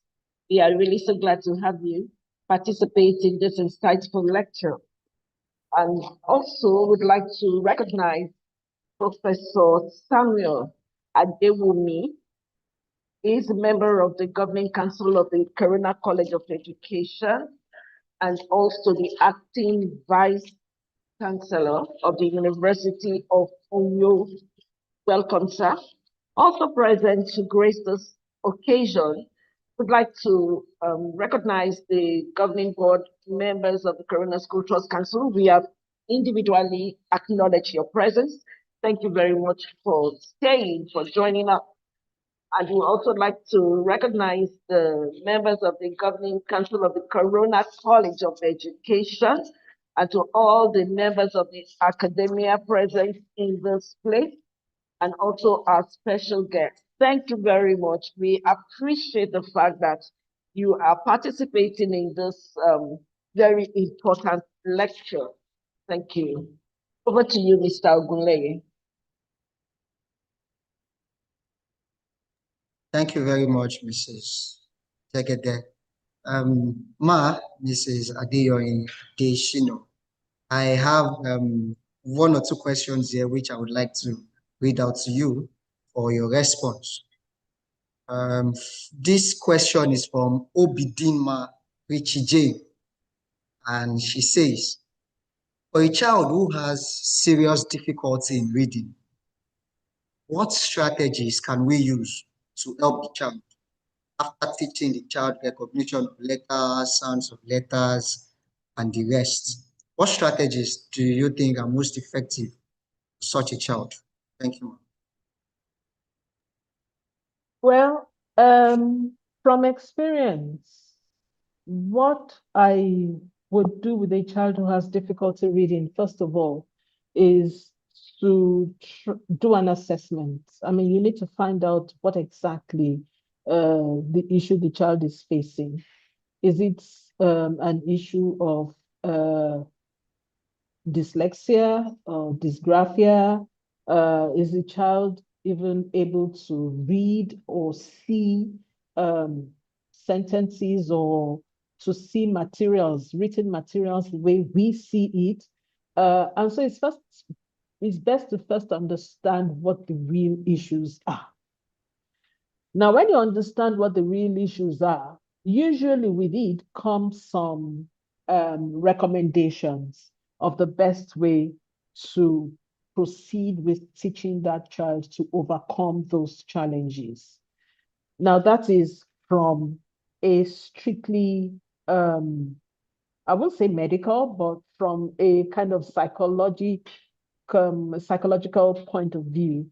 We are really so glad to have you participate in this insightful lecture. And also would like to recognize Professor Samuel Adewumi. He is a member of the Governing Council of the Corona College of Education and also the acting Vice Chancellor of the University of Oyo. Welcome, sir. Also present to grace this occasion, would like to recognize the governing board members of the Corona School Trust Council. We have individually acknowledged your presence. Thank you very much for staying, for joining us. And we also like to recognize the members of the Governing Council of the Corona College of Education, and to all the members of the academia present in this place, and also our special guests. Thank you very much. We appreciate the fact that you are participating in this very important lecture. Thank you. Over to you, Mr. Ogunleye. Thank you very much, Mrs. Tegede. Ma, Mrs. Adeyoyin Adeshino, I have 1 or 2 questions here which I would like to read out to you for your response. This question is from Obidinma Richie J, and she says, for a child who has serious difficulty in reading, what strategies can we use to help the child? after teaching the child recognition of letters, sounds of letters, and the rest. What strategies do you think are most effective for such a child? Thank you. Well, from experience, what I would do with a child who has difficulty reading, first of all, is to do an assessment. I mean, you need to find out what exactly the issue the child is facing. Is it an issue of dyslexia or dysgraphia? Is the child even able to read or see sentences or to see materials, written materials, the way we see it? And so it's best to first understand what the real issues are. Now, when you understand what the real issues are, usually with it comes some recommendations of the best way to proceed with teaching that child to overcome those challenges. Now, that is from a strictly, I won't say medical, but from a kind of psychological point of view.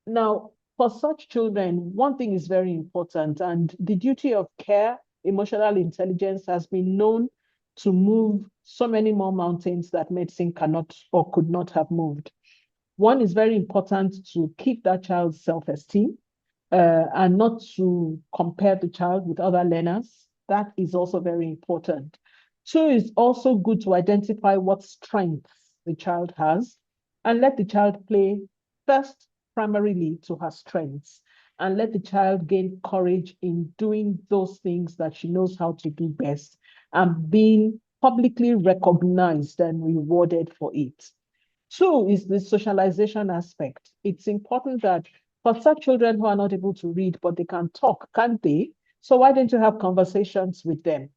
Now, for such children, one thing is very important, and the duty of care, emotional intelligence, has been known to move so many more mountains that medicine cannot or could not have moved. One is very important to keep that child's self-esteem and not to compare the child with other learners. That is also very important. Two, is also good to identify what strengths the child has and let the child play first primarily to her strengths, and let the child gain courage in doing those things that she knows how to do best and being publicly recognized and rewarded for it. Two is the socialization aspect. It's important that for such children who are not able to read, but they can talk, can't they? So why don't you have conversations with them?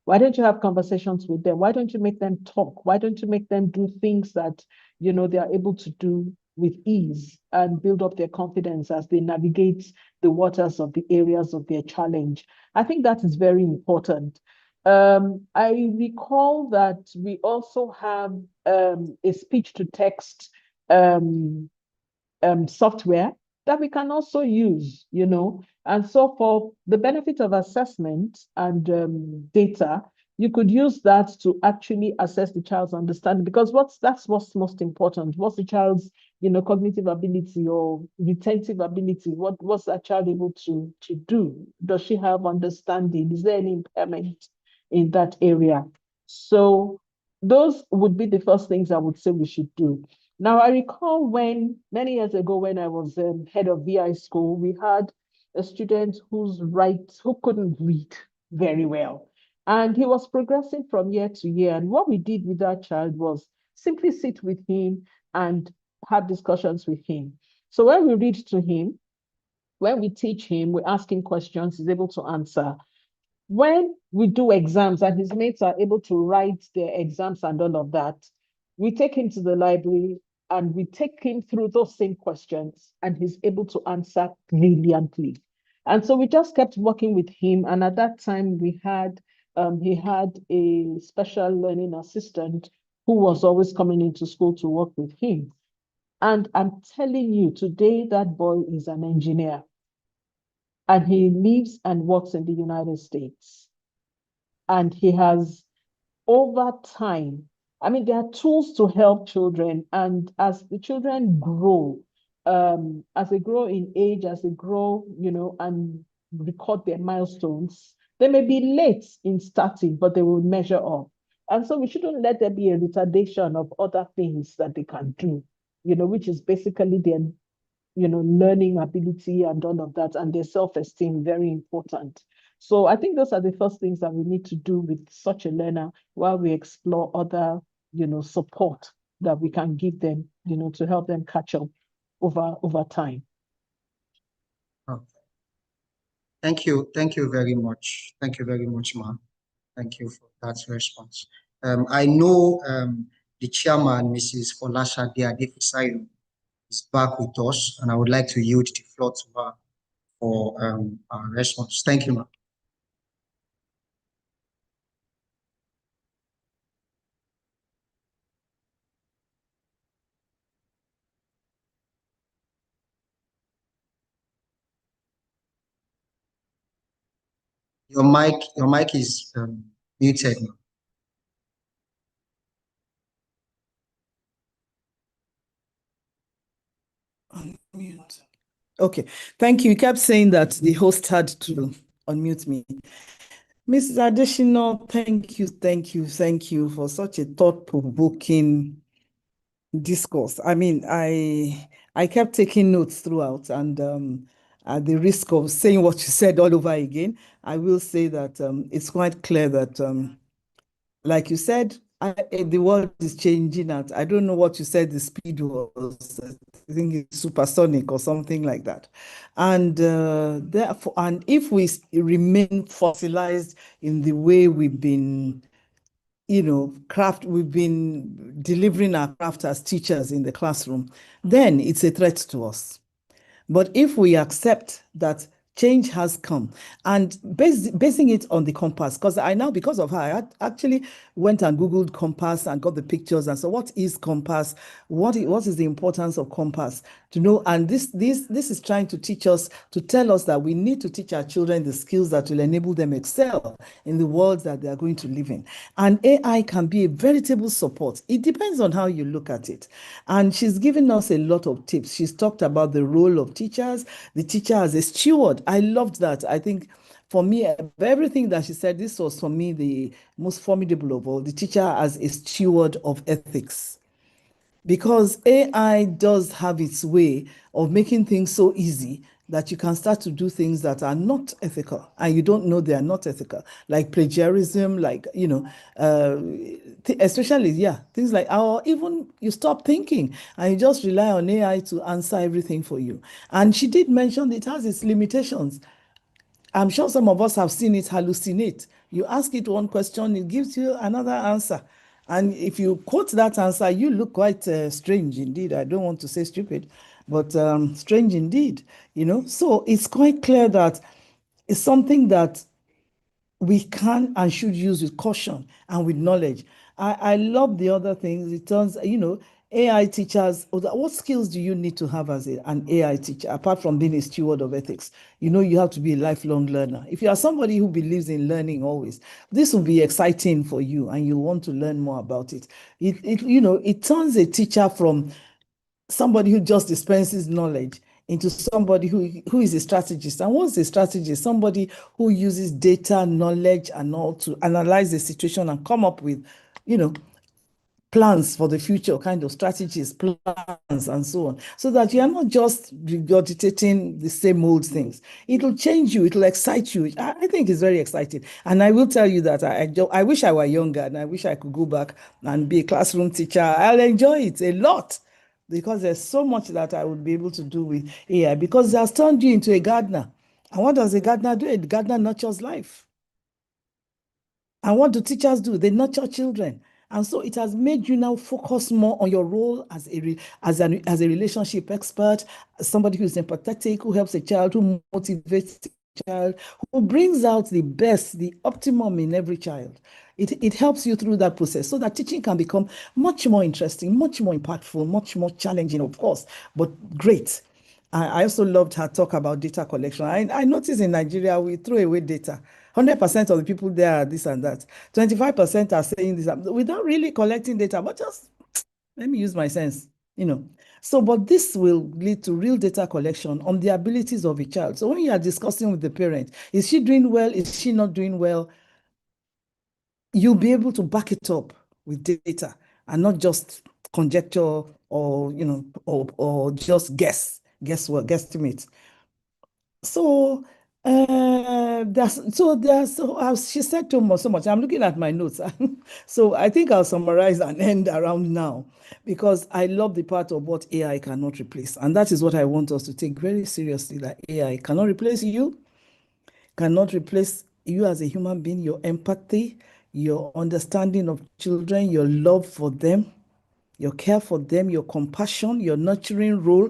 Why don't you have conversations with them? Why don't you make them talk? Why don't you make them do things that, you know, they are able to do with ease and build up their confidence as they navigate the waters of the areas of their challenge? I think that is very important. I recall that we also have a speech-to-text software that we can also use, you know. And so for the benefit of assessment and data, you could use that to actually assess the child's understanding, because that's what's most important. What's the child's, you know, cognitive ability or retentive ability? What's that child able to do? Does she have understanding? Is there any impairment in that area? So those would be the first things I would say we should do. Now, I recall when, many years ago, when I was head of VI school, we had a student who couldn't read very well. And he was progressing from year to year. And what we did with that child was simply sit with him and have discussions with him. So when we read to him, when we teach him, we ask him questions, he's able to answer. When we do exams and his mates are able to write their exams and all of that, we take him to the library and we take him through those same questions, and he's able to answer brilliantly. And so we just kept working with him. And at that time, he had a special learning assistant who was always coming into school to work with him. And I'm telling you, today that boy is an engineer. And he lives and works in the United States. And he has, over time, I mean, there are tools to help children. And as the children grow, as they grow in age, as they grow, you know, and record their milestones, they may be late in starting, but they will measure up. And so we shouldn't let there be a retardation of other things that they can do, you know, which is basically their, you know, learning ability and all of that, and their self-esteem, very important. So I think those are the first things that we need to do with such a learner while we explore other, you know, support that we can give them, you know, to help them catch up over time. Okay. Thank you very much. Thank you very much, Ma. Thank you for that response. I know the chairman, Mrs. Folashade Adefisayo, is back with us, and I would like to yield the floor to her for our response. Thank you, ma'am. Your mic is muted. Unmute. Okay, thank you. You kept saying that the host had to unmute me. Mrs. Additional, thank you for such a thought-provoking discourse. I mean, I kept taking notes throughout, and at the risk of saying what you said all over again, I will say that it's quite clear that, like you said, the world is changing. I don't know what you said the speed was. I think it's supersonic or something like that. And therefore, and if we remain fossilized in the way we've been, we've been delivering our craft as teachers in the classroom, then it's a threat to us. But if we accept that change has come, and basing it on the compass, because of her, I actually went and Googled compass and got the pictures. And so what is compass? What is the importance of compass? To know, and this is trying to teach us, to tell us that we need to teach our children the skills that will enable them excel in the world that they are going to live in. And AI can be a veritable support. It depends on how you look at it. And she's given us a lot of tips. She's talked about the role of teachers, the teacher as a steward. I loved that. I think for me, everything that she said, this was for me the most formidable of all, the teacher as a steward of ethics. Because AI does have its way of making things so easy that you can start to do things that are not ethical, and you don't know they are not ethical, like plagiarism, like, especially, things like, or even you stop thinking and you just rely on AI to answer everything for you. And she did mention it has its limitations. I'm sure some of us have seen it hallucinate. You ask it one question, it gives you another answer. And if you quote that answer, you look quite strange indeed. I don't want to say stupid, but strange indeed, So it's quite clear that it's something that we can and should use with caution and with knowledge. I love the other things. It turns, AI teachers, what skills do you need to have as an AI teacher, apart from being a steward of ethics? You have to be a lifelong learner. If you are somebody who believes in learning always, this will be exciting for you and you want to learn more about it. It turns a teacher from somebody who just dispenses knowledge into somebody who is a strategist. And what's a strategist? Somebody who uses data, knowledge, and all to analyze the situation and come up with, plans for the future, kind of strategies, plans, and so on, so that you are not just regurgitating the same old things. It will change you. It will excite you. I think it's very exciting. And I will tell you that I wish I were younger, and I wish I could go back and be a classroom teacher. I'll enjoy it a lot, because there's so much that I would be able to do with AI, because it has turned you into a gardener. And what does a gardener do? A gardener nurtures life. And what do teachers do? They nurture children. And so it has made you now focus more on your role as a relationship expert, somebody who is empathetic, who helps a child, who motivates a child, who brings out the best, the optimum in every child. It helps you through that process so that teaching can become much more interesting, much more impactful, much more challenging, of course, but great. I also loved her talk about data collection. I noticed in Nigeria, we throw away data. 100% of the people there are this and that. 25% are saying this without really collecting data, but just let me use my sense, So, but this will lead to real data collection on the abilities of a child. So when you are discussing with the parent, is she doing well? Is she not doing well? You'll be able to back it up with data and not just conjecture or, or just guesstimate. So she said so much. I'm looking at my notes. So I think I'll summarize and end around now, because I love the part of what AI cannot replace. And that is what I want us to take very seriously, that AI cannot replace you, cannot replace you as a human being, your empathy, your understanding of children, your love for them, your care for them, your compassion, your nurturing role.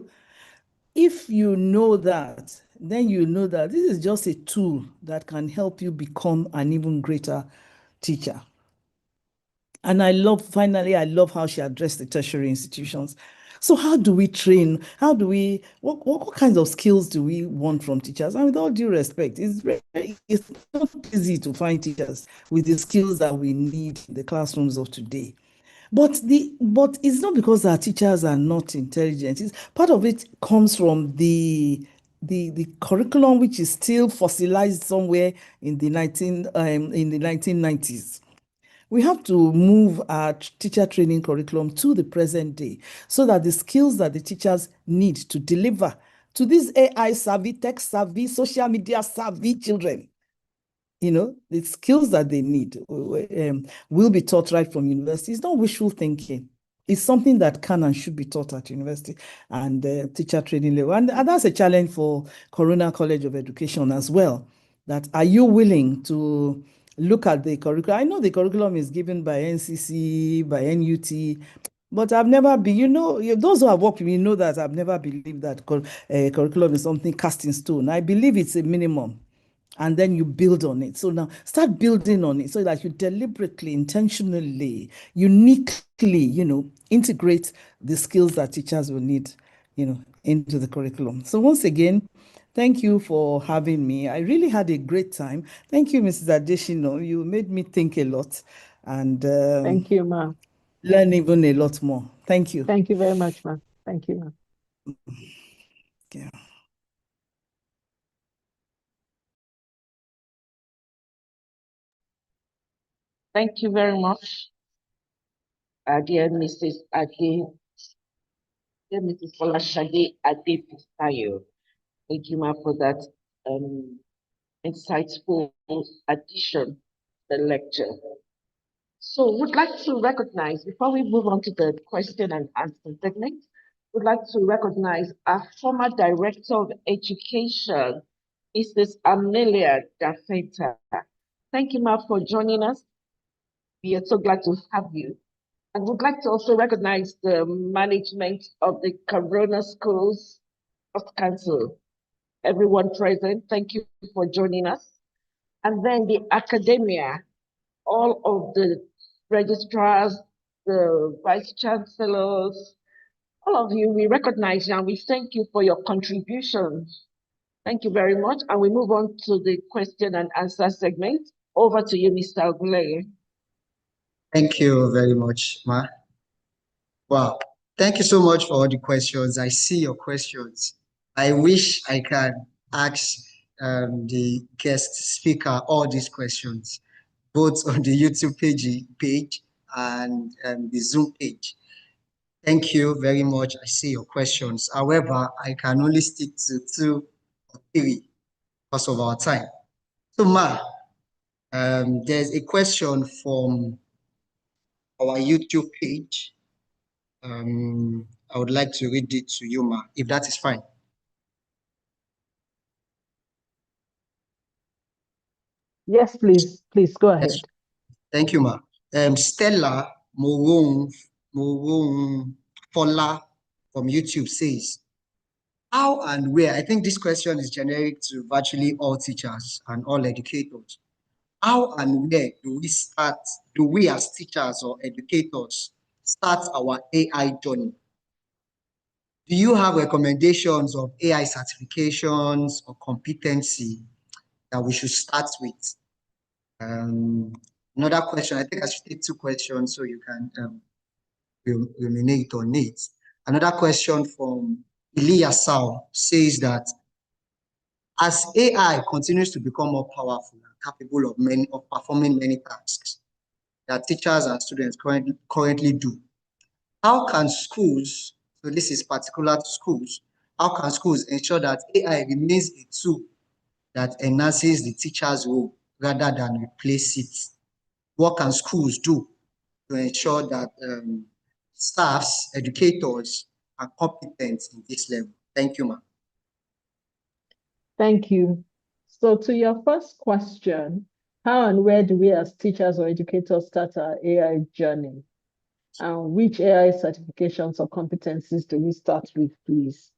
If you know that, then you know that this is just a tool that can help you become an even greater teacher. And finally, I love how she addressed the tertiary institutions. So how do we train? How do we, what kinds of skills do we want from teachers? And with all due respect, it's not easy to find teachers with the skills that we need in the classrooms of today. But it's not because our teachers are not intelligent. Part of it comes from the curriculum, which is still fossilized somewhere in the 1990s. We have to move our teacher training curriculum to the present day so that the skills that the teachers need to deliver to these AI savvy, tech savvy, social media savvy children, the skills that they need will be taught right from university. It's not wishful thinking. It's something that can and should be taught at university and teacher training level. And that's a challenge for Corona College of Education as well. That are you willing to look at the curriculum? I know the curriculum is given by NCC, by NUT, but I've never been, those who have worked with me know that I've never believed that curriculum is something cast in stone. I believe it's a minimum, and then you build on it. So now start building on it so that you deliberately, intentionally, uniquely, integrate the skills that teachers will need, into the curriculum. So once again, thank you for having me. I really had a great time. Thank you, Mrs. Adeshino. You made me think a lot and Thank you, ma'am. Learn even a lot more. Thank you. Thank you very much, ma'am. Thank you, ma'am. Yeah. Thank you very much, dear Mrs. Folashade Adepistayo. Thank you, ma'am, for that insightful addition to the lecture. So we'd like to recognize, before we move on to the question and answer segment, we'd like to recognize our former Director of Education, Mrs. Amelia Dafeta. Thank you, ma'am, for joining us. We are so glad to have you. And we'd like to also recognize the management of the Corona Schools Council. Everyone present, thank you for joining us. And then the academia, all of the registrars, the vice chancellors, all of you, we recognize you and we thank you for your contributions. Thank you very much. And we move on to the question and answer segment. Over to you, Mr. Oguleye. Thank you very much, Ma. Wow. Thank you so much for all the questions. I see your questions. I wish I can ask the guest speaker all these questions, both on the YouTube page and the Zoom page. Thank you very much. I see your questions. However, I can only stick to 2 or 3 because of our time. So, Ma, there's a question from our YouTube page. I would like to read it to you, Ma, if that is fine. Yes, please. Please go ahead. Yes. Thank you, Ma. Stella Morong Fola from YouTube says, how and where, I think this question is generic to virtually all teachers and all educators. How and where do we as teachers or educators start our AI journey? Do you have recommendations of AI certifications or competency that we should start with? Another question, I think I should take 2 questions so you can ruminate on it. Another question from Iliyasau says that as AI continues to become more powerful and capable of performing many tasks that teachers and students currently do, how can schools, so this is particular to schools, how can schools ensure that AI remains a tool that enhances the teacher's role rather than replace it? What can schools do to ensure that staffs, educators are competent in this level? Thank you, ma'am. Thank you. So to your first question, how and where do we as teachers or educators start our AI journey? And which AI certifications or competencies do we start with, please?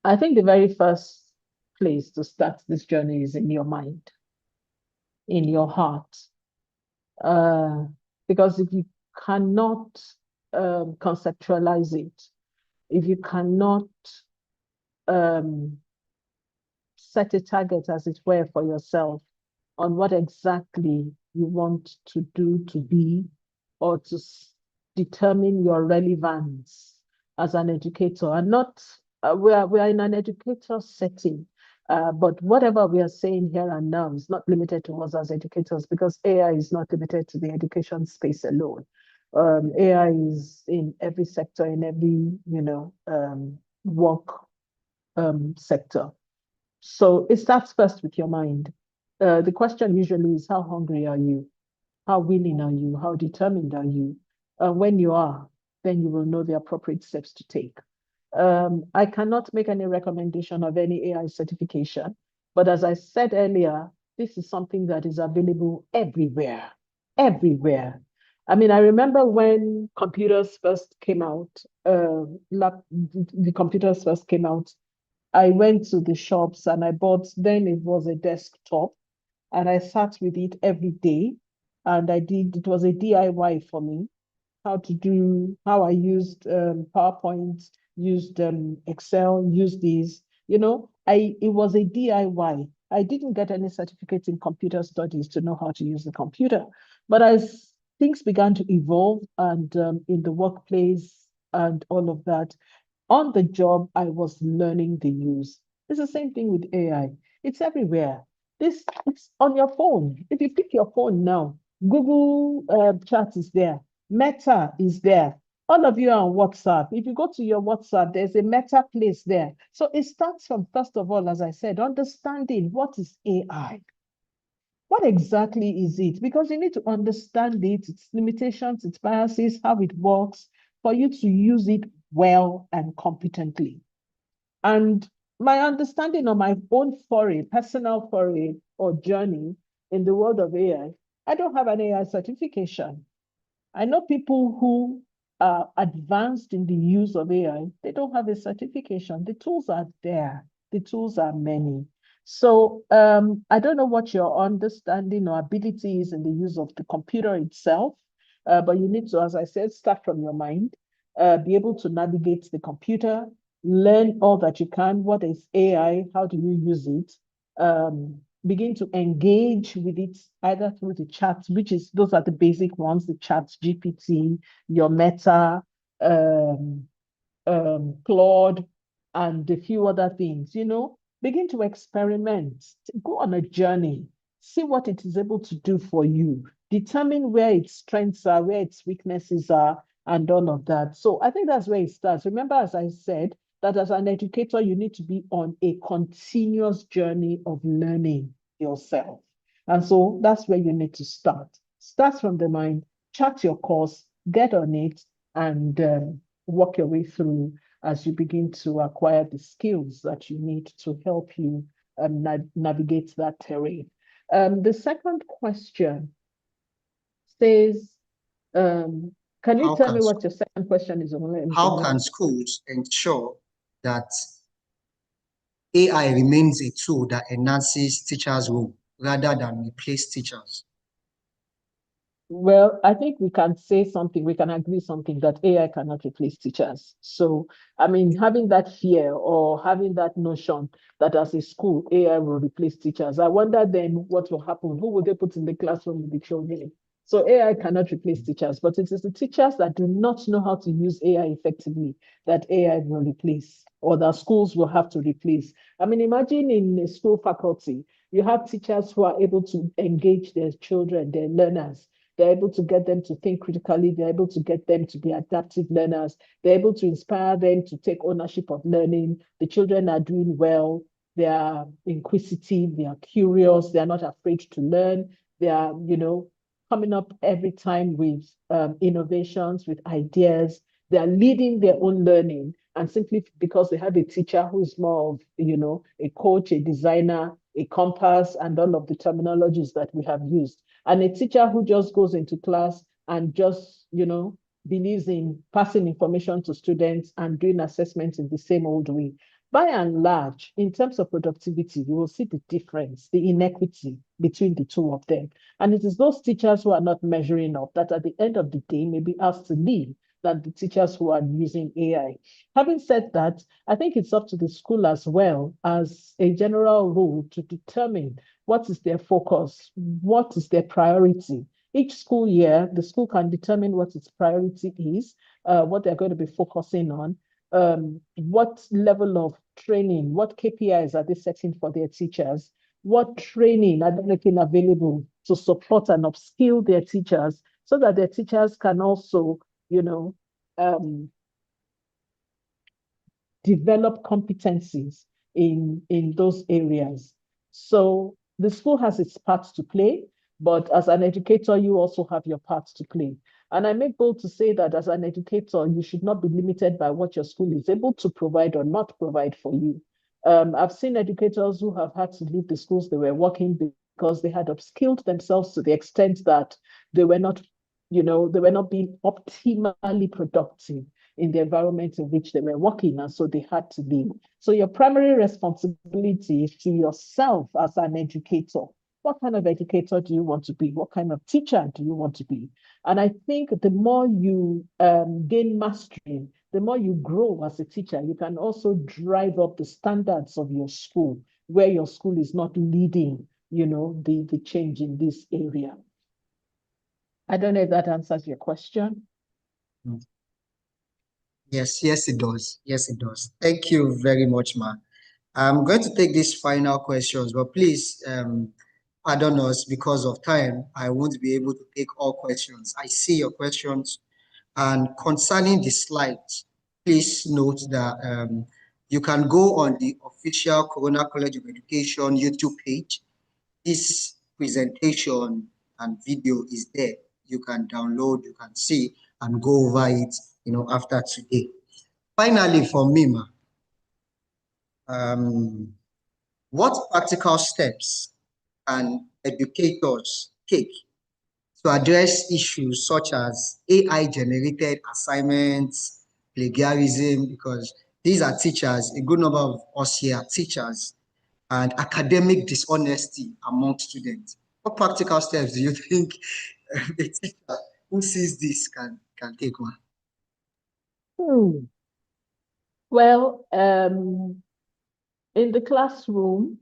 I think the very first place to start this journey is in your mind, in your heart. Because if you cannot conceptualize it, if you cannot set a target, as it were, for yourself on what exactly you want to do, to be, or to determine your relevance as an educator, and not we are in an educator setting, but whatever we are saying here and now is not limited to us as educators, because AI is not limited to the education space alone. AI is in every sector, in every work sector. So it starts first with your mind. The question usually is, how hungry are you? How willing are you? How determined are you? When you are, then you will know the appropriate steps to take. I cannot make any recommendation of any AI certification, but as I said earlier, this is something that is available everywhere, everywhere. I mean, I remember when computers first came out, the computers first came out, I went to the shops and I bought, then it was a desktop, and I sat with it every day. And it was a DIY for me, how I used PowerPoint, used Excel, used these, it was a DIY. I didn't get any certificate in computer studies to know how to use the computer. But as things began to evolve and in the workplace and all of that, on the job, I was learning the use. It's the same thing with AI. It's everywhere. It's on your phone. If you pick your phone now, Google Chat is there. Meta is there. All of you are on WhatsApp. If you go to your WhatsApp, there's a Meta place there. So it starts from, first of all, as I said, understanding what is AI. What exactly is it? Because you need to understand it, its limitations, its biases, how it works, for you to use it well and competently. And my understanding of my own foray, personal foray or journey in the world of AI, I don't have an AI certification. I know people who are advanced in the use of AI, they don't have a certification. The tools are there. The tools are many. So I don't know what your understanding or ability is in the use of the computer itself, but you need to, as I said, start from your mind, be able to navigate the computer, learn all that you can. What is AI? How do you use it? Begin to engage with it either through the chat, those are the basic ones, the chat, GPT, your Meta, Claude, and a few other things, begin to experiment, go on a journey, see what it is able to do for you, determine where its strengths are, where its weaknesses are, and all of that. So I think that's where it starts. Remember, as I said, that as an educator, you need to be on a continuous journey of learning yourself. And so that's where you need to start. Start from the mind, chart your course, get on it, and work your way through as you begin to acquire the skills that you need to help you navigate that terrain. The second question says, can you tell me what your second question is? How can schools ensure that AI remains a tool that enhances teachers' role rather than replace teachers? Well, I think we can say something, we can agree something that AI cannot replace teachers. So, I mean, having that fear or having that notion that as a school, AI will replace teachers, I wonder then what will happen? Who will they put in the classroom with the children? So AI cannot replace teachers, but it is the teachers that do not know how to use AI effectively that AI will replace, or that schools will have to replace. I mean, imagine in a school faculty, you have teachers who are able to engage their children, their learners. They're able to get them to think critically. They're able to get them to be adaptive learners. They're able to inspire them to take ownership of learning. The children are doing well. They are inquisitive. They are curious. They are not afraid to learn. They are, coming up every time with innovations, with ideas. They are leading their own learning. And simply because they have a teacher who is more of, a coach, a designer, a compass, and all of the terminologies that we have used. And a teacher who just goes into class and just, believes in passing information to students and doing assessments in the same old way. By and large, in terms of productivity, you will see the difference, the inequity between the two of them. And it is those teachers who are not measuring up that at the end of the day may be asked to leave than the teachers who are using AI. Having said that, I think it's up to the school as well as a general rule to determine what is their focus, what is their priority. Each school year, the school can determine what its priority is, what they're going to be focusing on, what level of training, what KPIs are they setting for their teachers, what training are they making available to support and upskill their teachers so that their teachers can also, develop competencies in those areas. So the school has its part to play, but as an educator, you also have your part to play. And I make bold to say that as an educator, you should not be limited by what your school is able to provide or not provide for you. I've seen educators who have had to leave the schools they were working because they had upskilled themselves to the extent that they were not, they were not being optimally productive in the environment in which they were working, and so they had to leave. So your primary responsibility is to yourself as an educator. What kind of educator do you want to be? What kind of teacher do you want to be? And I think the more you gain mastery, the more you grow as a teacher, you can also drive up the standards of your school, where your school is not leading, the change in this area. I don't know if that answers your question. Yes, it does. Yes, it does. Thank you very much, Ma. I'm going to take these final questions, but please pardon us because of time. I won't be able to take all questions. I see your questions. And concerning the slides, please note that you can go on the official Corona College of Education YouTube page. This presentation and video is there. You can download, you can see, and go over it, after today. Finally, for me, Ma, what practical steps can educators take to address issues such as AI-generated assignments, plagiarism, because these are teachers, a good number of us here are teachers, and academic dishonesty among students? What practical steps do you think a teacher who sees this can take, Ma? Well, in the classroom,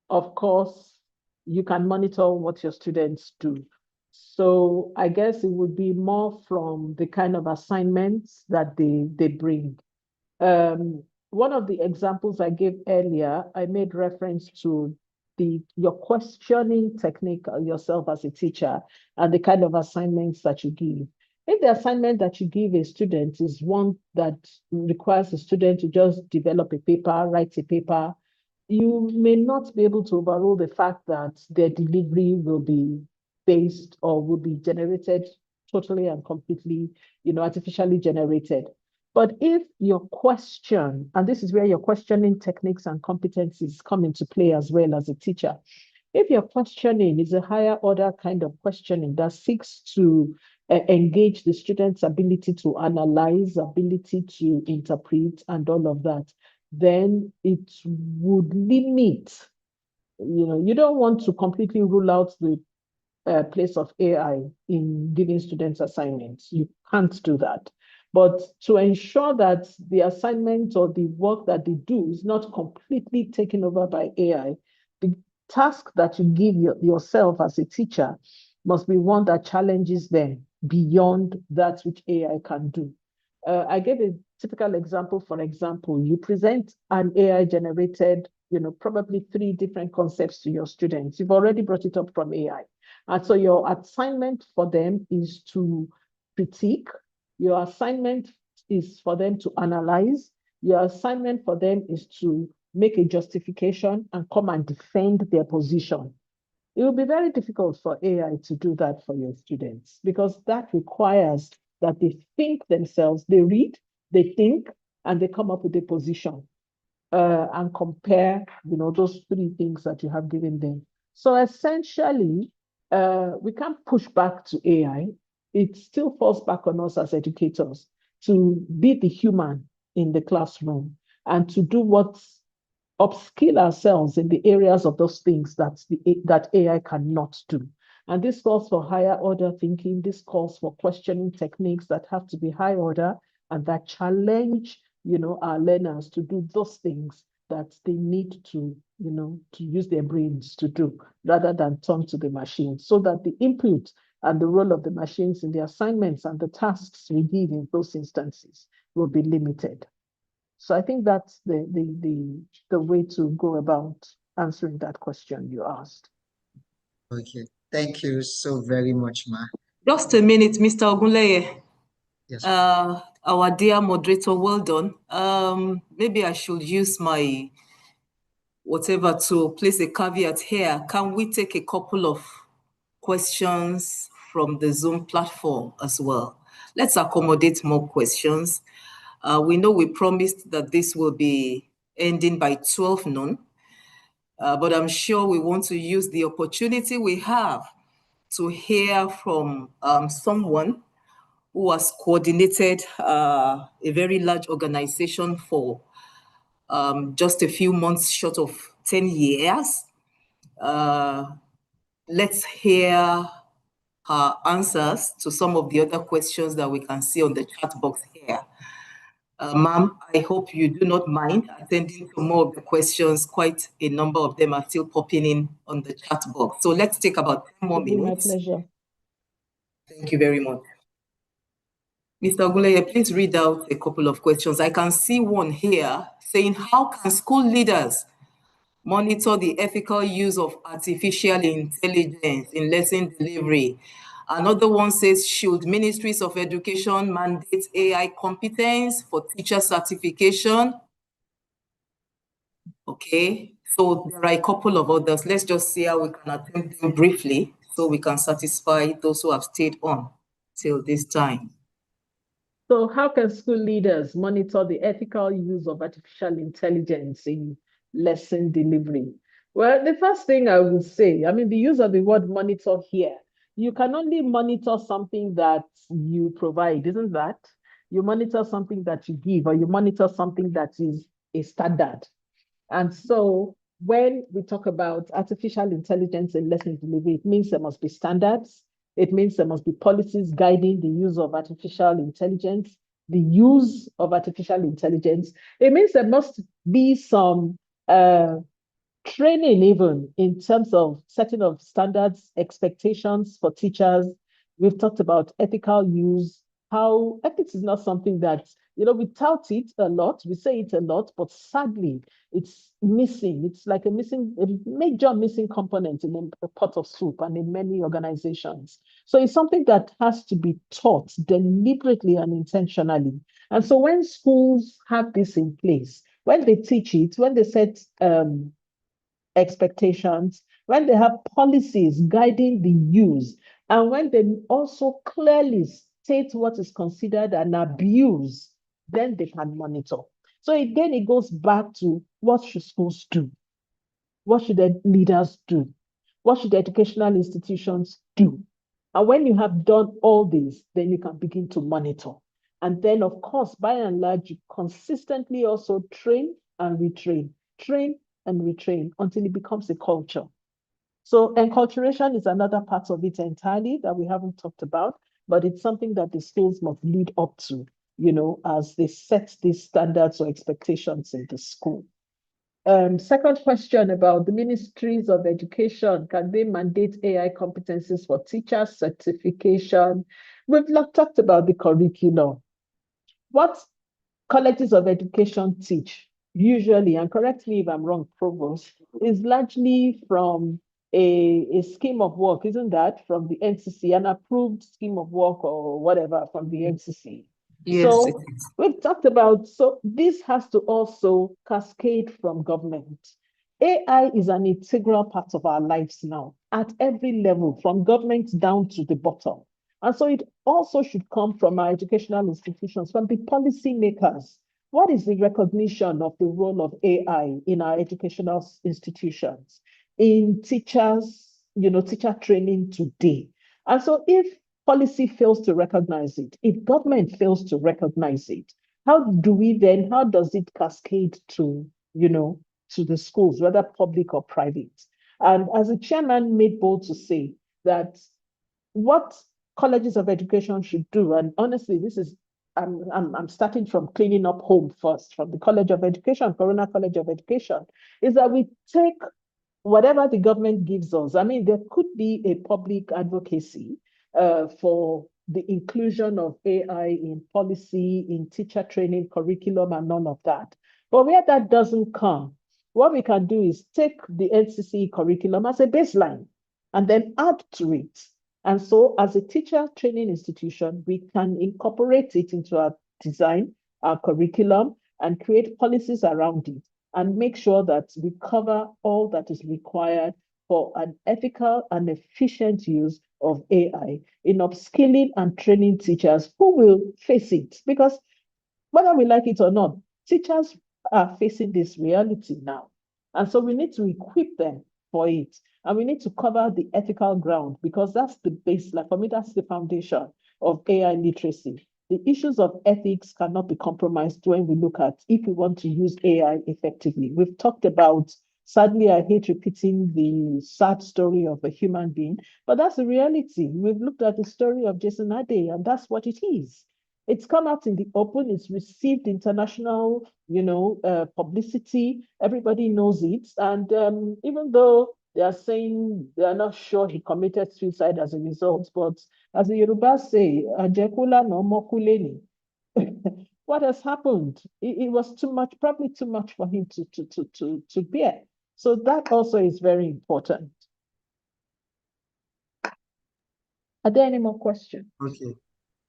of course, you can monitor what your students do. So I guess it would be more from the kind of assignments that they bring. One of the examples I gave earlier, I made reference to your questioning technique yourself as a teacher and the kind of assignments that you give. If the assignment that you give a student is one that requires a student to just develop a paper, write a paper, you may not be able to overrule the fact that their delivery will be based or will be generated totally and completely, artificially generated. But if your question, and this is where your questioning techniques and competencies come into play as well as a teacher, if your questioning is a higher order kind of questioning that seeks to engage the student's ability to analyze, ability to interpret, and all of that, then it would limit, you don't want to completely rule out the place of AI in giving students assignments. You can't do that. But to ensure that the assignment or the work that they do is not completely taken over by AI, the task that you give yourself as a teacher must be one that challenges them beyond that which AI can do. I gave a typical example. For example, you present an AI-generated, probably 3 different concepts to your students. You've already brought it up from AI. And so your assignment for them is to critique. Your assignment is for them to analyze. Your assignment for them is to make a justification and come and defend their position. It will be very difficult for AI to do that for your students because that requires that they think themselves, they read, they think, and they come up with a position and compare, those 3 things that you have given them. So essentially, we can't push back to AI. It still falls back on us as educators to be the human in the classroom and to do what's upskill ourselves in the areas of those things that AI cannot do. And this calls for higher order thinking. This calls for questioning techniques that have to be high order and that challenge, our learners to do those things that they need to, to use their brains to do, rather than turn to the machine, so that the input and the role of the machines in the assignments and the tasks we give in those instances will be limited. So I think that's the way to go about answering that question you asked. Okay, thank you so very much, Ma. Just a minute, Mr. Ogunleye. Yes. Our dear moderator, well done. Maybe I should use my whatever to place a caveat here. Can we take a couple of questions from the Zoom platform as well? Let's accommodate more questions. We know we promised that this will be ending by 12 noon, but I'm sure we want to use the opportunity we have to hear from someone who has coordinated a very large organization for just a few months short of 10 years. Let's hear her answers to some of the other questions that we can see on the chat box here. Ma'am, I hope you do not mind attending to more of the questions. Quite a number of them are still popping in on the chat box. So let's take about 10 more minutes. My pleasure. Thank you very much. Mr. Ogunleye, please read out a couple of questions. I can see one here saying, how can school leaders monitor the ethical use of artificial intelligence in lesson delivery? Another one says, should ministries of education mandate AI competence for teacher certification? Okay, so there are a couple of others. Let's just see how we can attempt them briefly so we can satisfy those who have stayed on till this time. So how can school leaders monitor the ethical use of artificial intelligence in lesson delivery? Well, the first thing I would say, the use of the word monitor here, you can only monitor something that you provide, isn't that? You monitor something that you give, or you monitor something that is a standard. And so when we talk about artificial intelligence in lesson delivery, it means there must be standards. It means there must be policies guiding the use of artificial intelligence, the use of artificial intelligence. It means there must be some training even in terms of setting of standards, expectations for teachers. We've talked about ethical use, how ethics is not something that, we tout it a lot, we say it a lot, but sadly, it's missing. It's like a major missing component in a pot of soup and in many organizations. So it's something that has to be taught deliberately and intentionally. And so when schools have this in place, when they teach it, when they set expectations, when they have policies guiding the use, and when they also clearly state what is considered an abuse, then they can monitor. So again, it goes back to what should schools do? What should the leaders do? What should the educational institutions do? And when you have done all this, then you can begin to monitor. And then, of course, by and large, you consistently also train and retrain until it becomes a culture. So enculturation is another part of it entirely that we haven't talked about, but it's something that the schools must lead up to, as they set these standards or expectations in the school. Second question about the ministries of education. Can they mandate AI competencies for teachers, certification? We've talked about the curriculum. What colleges of education teach usually, and correct me if I'm wrong, Provost, is largely from a scheme of work, isn't that? From the NCC, an approved scheme of work or whatever from the NCC. Yes, so we've talked about, so this has to also cascade from government. AI is an integral part of our lives now at every level, from government down to the bottom. And so it also should come from our educational institutions, from the policy makers. What is the recognition of the role of AI in our educational institutions, in teachers, teacher training today? And so if policy fails to recognize it, if government fails to recognize it, how does it cascade to, to the schools, whether public or private? And as the chairman made bold to say that what colleges of education should do, and honestly, I'm starting from cleaning up home first, from the College of Education, Corona College of Education, is that we take whatever the government gives us. I mean, there could be a public advocacy for the inclusion of AI in policy, in teacher training, curriculum, and none of that. But where that doesn't come, what we can do is take the NCC curriculum as a baseline and then add to it. And so as a teacher training institution, we can incorporate it into our design, our curriculum, and create policies around it and make sure that we cover all that is required for an ethical and efficient use of AI in upskilling and training teachers who will face it. Because whether we like it or not, teachers are facing this reality now. And so we need to equip them for it. And we need to cover the ethical ground, because that's the baseline. For me, that's the foundation of AI literacy. The issues of ethics cannot be compromised when we look at if we want to use AI effectively. We've talked about, sadly, I hate repeating the sad story of a human being, but that's the reality. We've looked at the story of Jason Ade, and that's what it is. It's come out in the open. It's received international, publicity. Everybody knows it. And even though they are saying they are not sure he committed suicide as a result, but as the Yorubas say, "Ajekula no mokuleni." What has happened? It was too much, probably too much for him to bear. So that also is very important. Are there any more questions? Okay.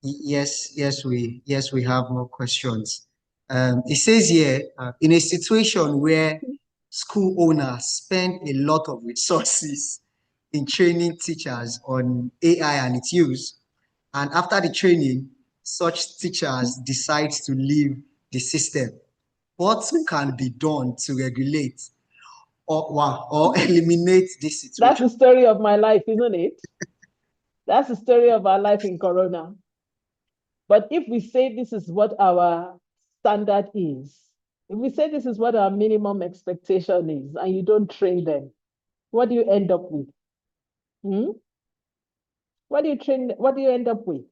Yes, we have more questions. It says here, in a situation where school owners spend a lot of resources in training teachers on AI and its use, and after the training, such teachers decide to leave the system, what can be done to regulate or eliminate this situation? That's the story of my life, isn't it? That's the story of our life in Corona. But if we say this is what our standard is, if we say this is what our minimum expectation is, and you don't train them, what do you end up with? What do you end up with?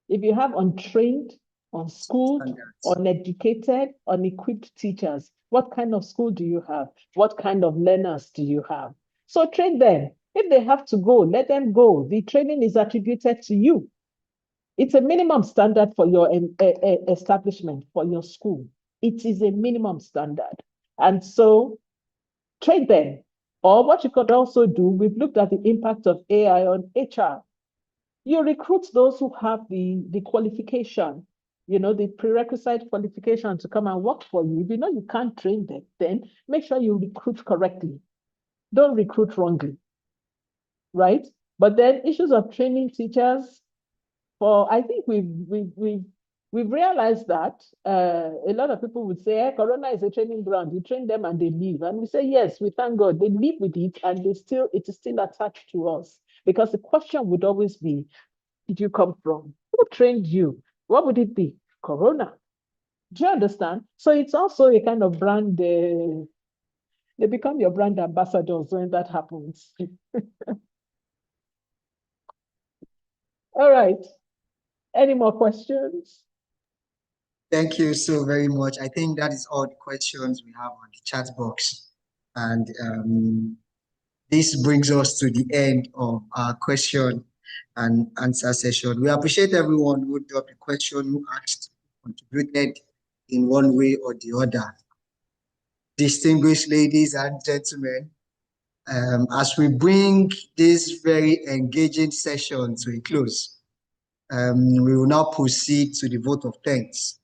If you have untrained, unschooled, uneducated, unequipped teachers, what kind of school do you have? What kind of learners do you have? So train them. If they have to go, let them go. The training is attributed to you. It's a minimum standard for your establishment, for your school. It is a minimum standard. And so train them. Or what you could also do, we've looked at the impact of AI on HR. You recruit those who have the qualification, the prerequisite qualification to come and work for you. If you know you can't train them, then make sure you recruit correctly. Don't recruit wrongly, right? But then issues of training teachers, I think we've realized that a lot of people would say, Corona is a training ground. You train them and they leave. And we say, yes, we thank God. They live with it and it is still attached to us. Because the question would always be, did you come from? Who trained you? What would it be? Corona. Do you understand? So it's also a kind of brand, they become your brand ambassadors when that happens. All right. Any more questions? Thank you so very much. I think that is all the questions we have on the chat box. And this brings us to the end of our question and answer session. We appreciate everyone who dropped a question, who asked, contributed in one way or the other. Distinguished ladies and gentlemen, as we bring this very engaging session to a close, we will now proceed to the vote of thanks.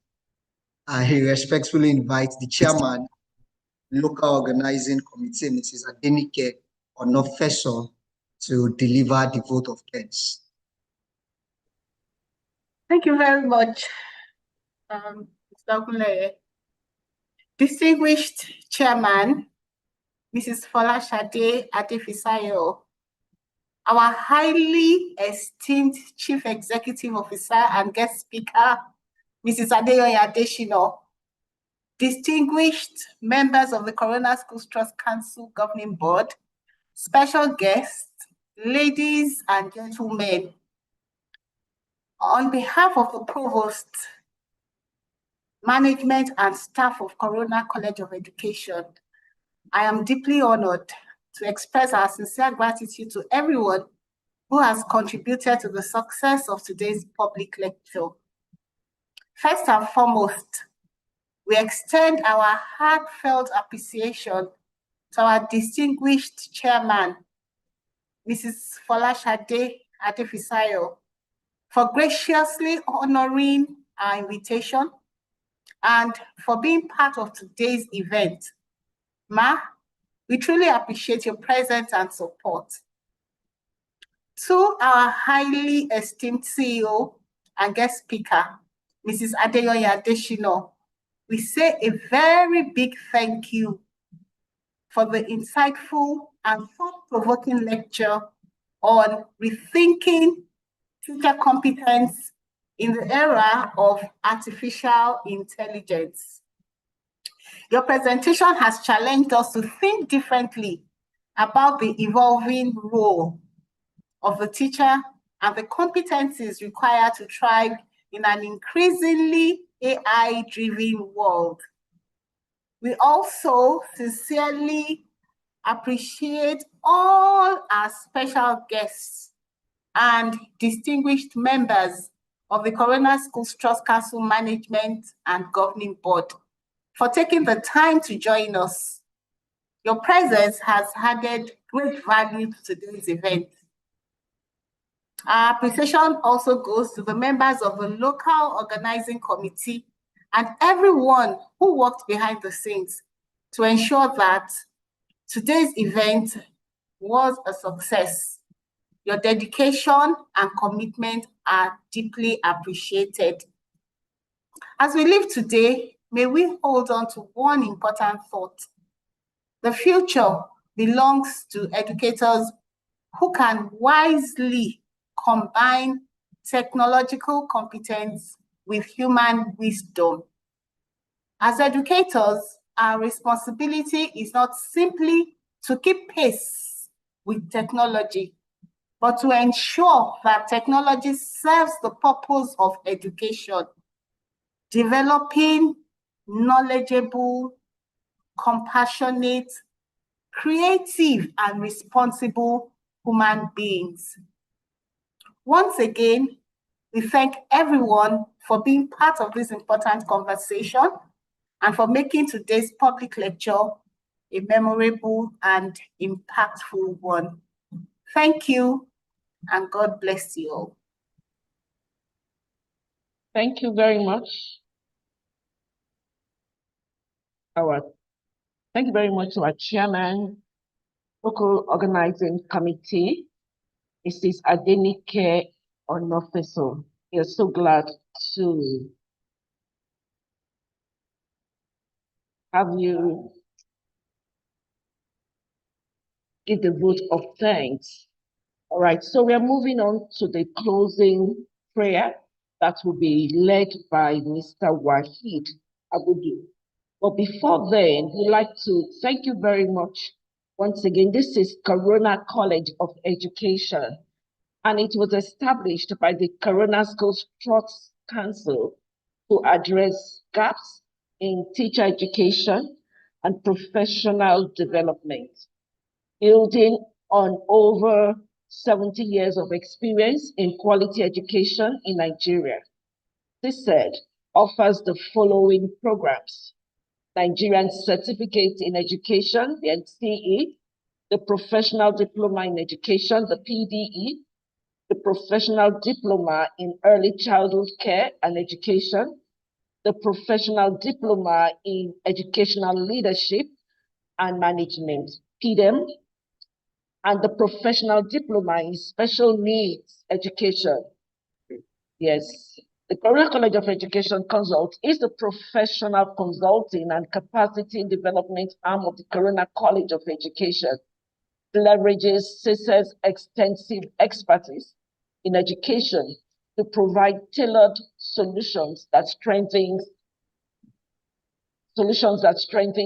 I respectfully invite the chairman, Local Organizing Committee, Mrs. Adenike Onofeso, to deliver the vote of thanks. Thank you very much, Mr. Ogunleye. Distinguished Chairman, Mrs. Folashade Adefisayo, our highly esteemed Chief Executive Officer and guest speaker, Mrs. Adeyoye Adeshino, distinguished members of the Corona Schools Trust Council Governing Board, special guests, ladies and gentlemen, on behalf of the Provost, management and staff of Corona College of Education, I am deeply honored to express our sincere gratitude to everyone who has contributed to the success of today's public lecture. First and foremost, we extend our heartfelt appreciation to our distinguished chairman, Mrs. Folashade Adefisayo, for graciously honoring our invitation and for being part of today's event. Ma, we truly appreciate your presence and support. To our highly esteemed CEO and guest speaker, Mrs. Adeyoye Adeshino, we say a very big thank you for the insightful and thought-provoking lecture on rethinking teacher competence in the era of artificial intelligence. Your presentation has challenged us to think differently about the evolving role of the teacher and the competencies required to thrive in an increasingly AI-driven world. We also sincerely appreciate all our special guests and distinguished members of the Corona Schools Trust Council Management and Governing Board for taking the time to join us. Your presence has added great value to today's event. Our appreciation also goes to the members of the local organizing committee and everyone who worked behind the scenes to ensure that today's event was a success. Your dedication and commitment are deeply appreciated. As we live today, may we hold on to one important thought. The future belongs to educators who can wisely combine technological competence with human wisdom. As educators, our responsibility is not simply to keep pace with technology, but to ensure that technology serves the purpose of education, developing knowledgeable, compassionate, creative, and responsible human beings. Once again, we thank everyone for being part of this important conversation and for making today's public lecture a memorable and impactful one. Thank you, and God bless you all. Thank you very much. Thank you very much to our chairman, local organizing committee, Mrs. Adenike Onofeso. We are so glad to have you give the vote of thanks. All right, so we are moving on to the closing prayer that will be led by Mr. Wahid Abudu. But before then, we'd like to thank you very much. Once again, this is Corona College of Education, and it was established by the Corona Schools Trust Council to address gaps in teacher education and professional development, building on over 70 years of experience in quality education in Nigeria. This said, offers the following programs: Nigerian Certificate in Education, the NCE, the Professional Diploma in Education, the PDE, the Professional Diploma in Early Childhood Care and Education, the Professional Diploma in Educational Leadership and Management, PDEM, and the Professional Diploma in Special Needs Education. Yes. The Corona College of Education Consult is the professional consulting and capacity development arm of the Corona College of Education. It leverages CSE's extensive expertise in education to provide tailored solutions that strengthen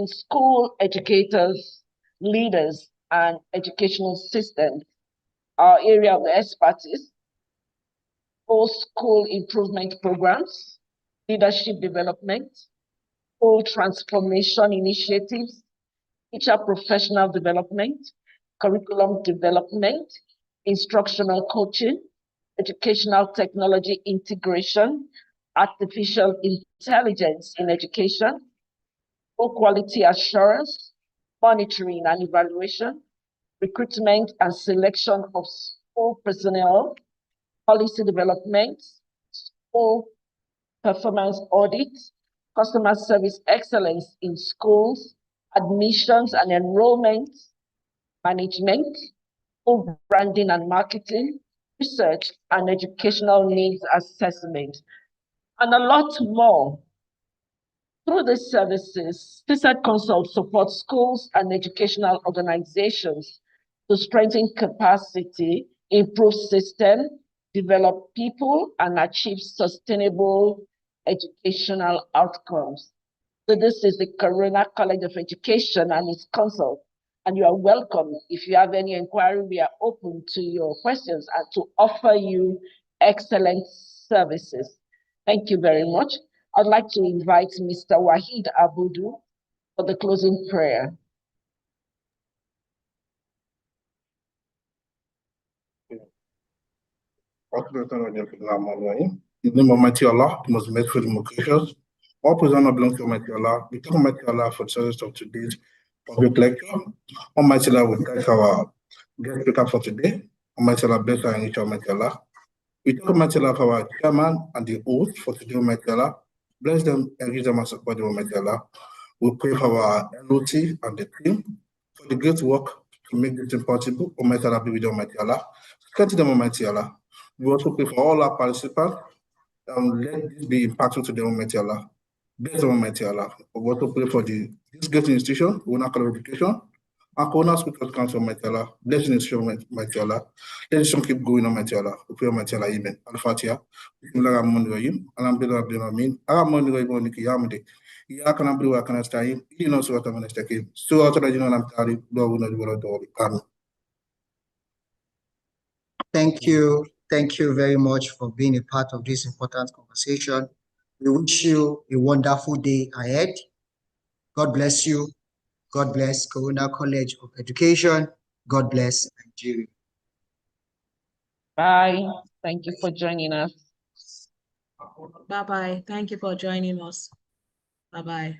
school educators, leaders, and educational systems. Our area of expertise: school improvement programs, leadership development, school transformation initiatives, teacher professional development, curriculum development, instructional coaching, educational technology integration, artificial intelligence in education, school quality assurance, monitoring and evaluation, recruitment and selection of school personnel, policy development, school performance audit, customer service excellence in schools, admissions and enrollment management, school branding and marketing, research and educational needs assessment, and a lot more. Through these services, CSED Consult supports schools and educational organizations to strengthen capacity, improve system, develop people, and achieve sustainable educational outcomes. So this is the Corona College of Education and its consult, and you are welcome. If you have any inquiry, we are open to your questions and to offer you excellent services. Thank you very much. I'd like to invite Mr. Wahid Abudu for the closing prayer. In the name of Almighty Allah, the most merciful, the most gracious, all praise and honor belongs to Almighty Allah. We thank Almighty Allah for the service of today's public lecture. Almighty Allah will guide our guest speaker for today. Almighty Allah bless our nature, Almighty Allah. We thank Almighty Allah for our chairman and the host for today, Almighty Allah. Bless them and give them and support them, Almighty Allah. We pray for our LOT and the team for the great work to make this possible. Almighty Allah be with them, Almighty Allah. Strengthen them, Almighty Allah. We also pray for all our participants. Let this be impactful to them, Almighty Allah. Bless them, Almighty Allah. We also pray for this great institution, Corona College of Education, and Corona School Trust Council, Almighty Allah. Bless the institution, Almighty Allah. Let this keep going, Almighty Allah. We pray, Almighty Allah. Amen. Al-Fatiha. Bismillahirrahmanirrahim. Alhamdulillah, Amin. Ar-Rahmanirrahim. Qiyamati. Iyyaka na'budu wa iyyaka nasta'in. Ihdinas siratal mustaqim. Siratal ladzina an'amta alaihim ghayril maghdubi alaihim. Thank you. Thank you very much for being a part of this important conversation. We wish you a wonderful day ahead. God bless you. God bless Corona College of Education. God bless Nigeria. Bye. Thank you for joining us. Bye-bye. Thank you for joining us. Bye-bye.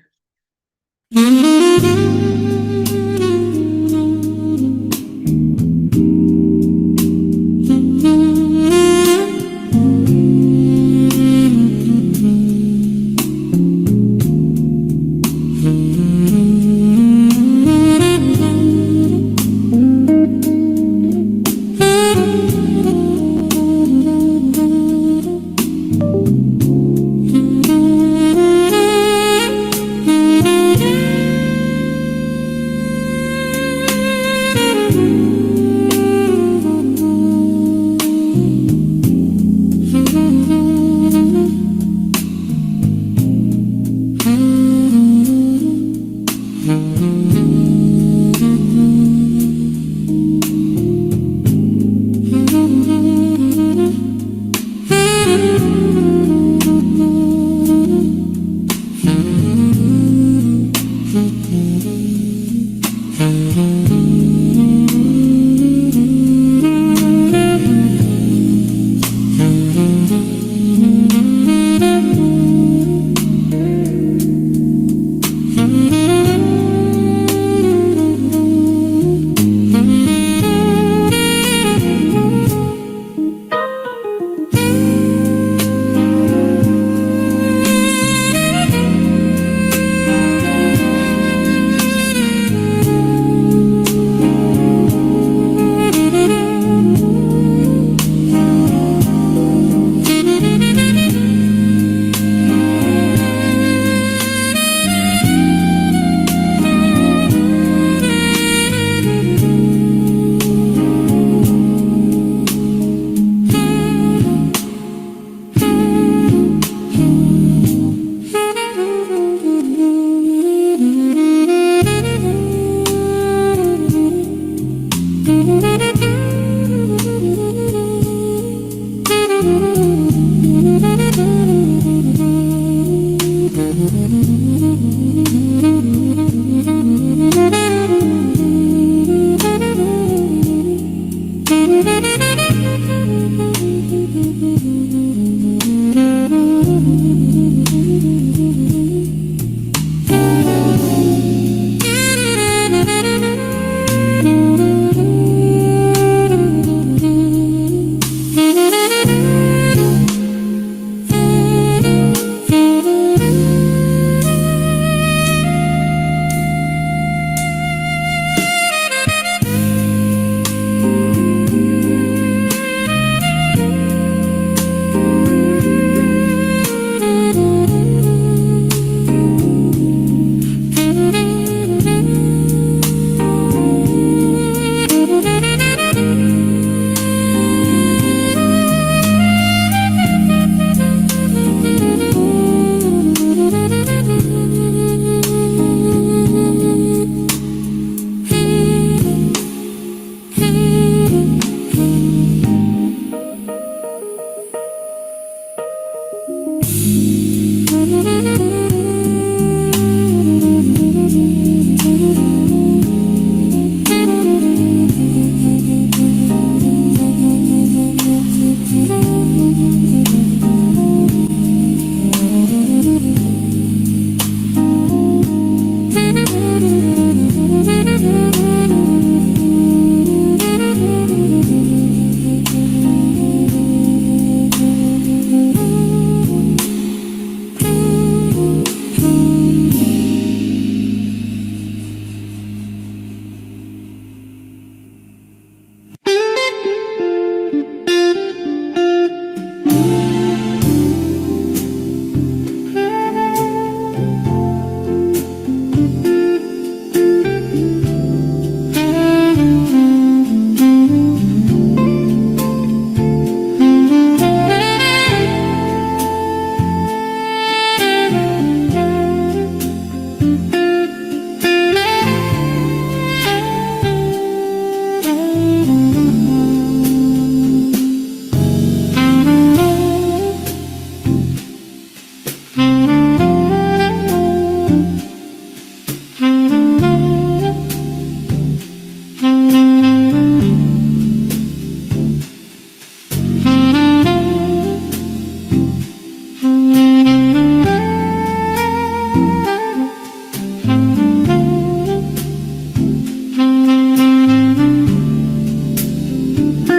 you.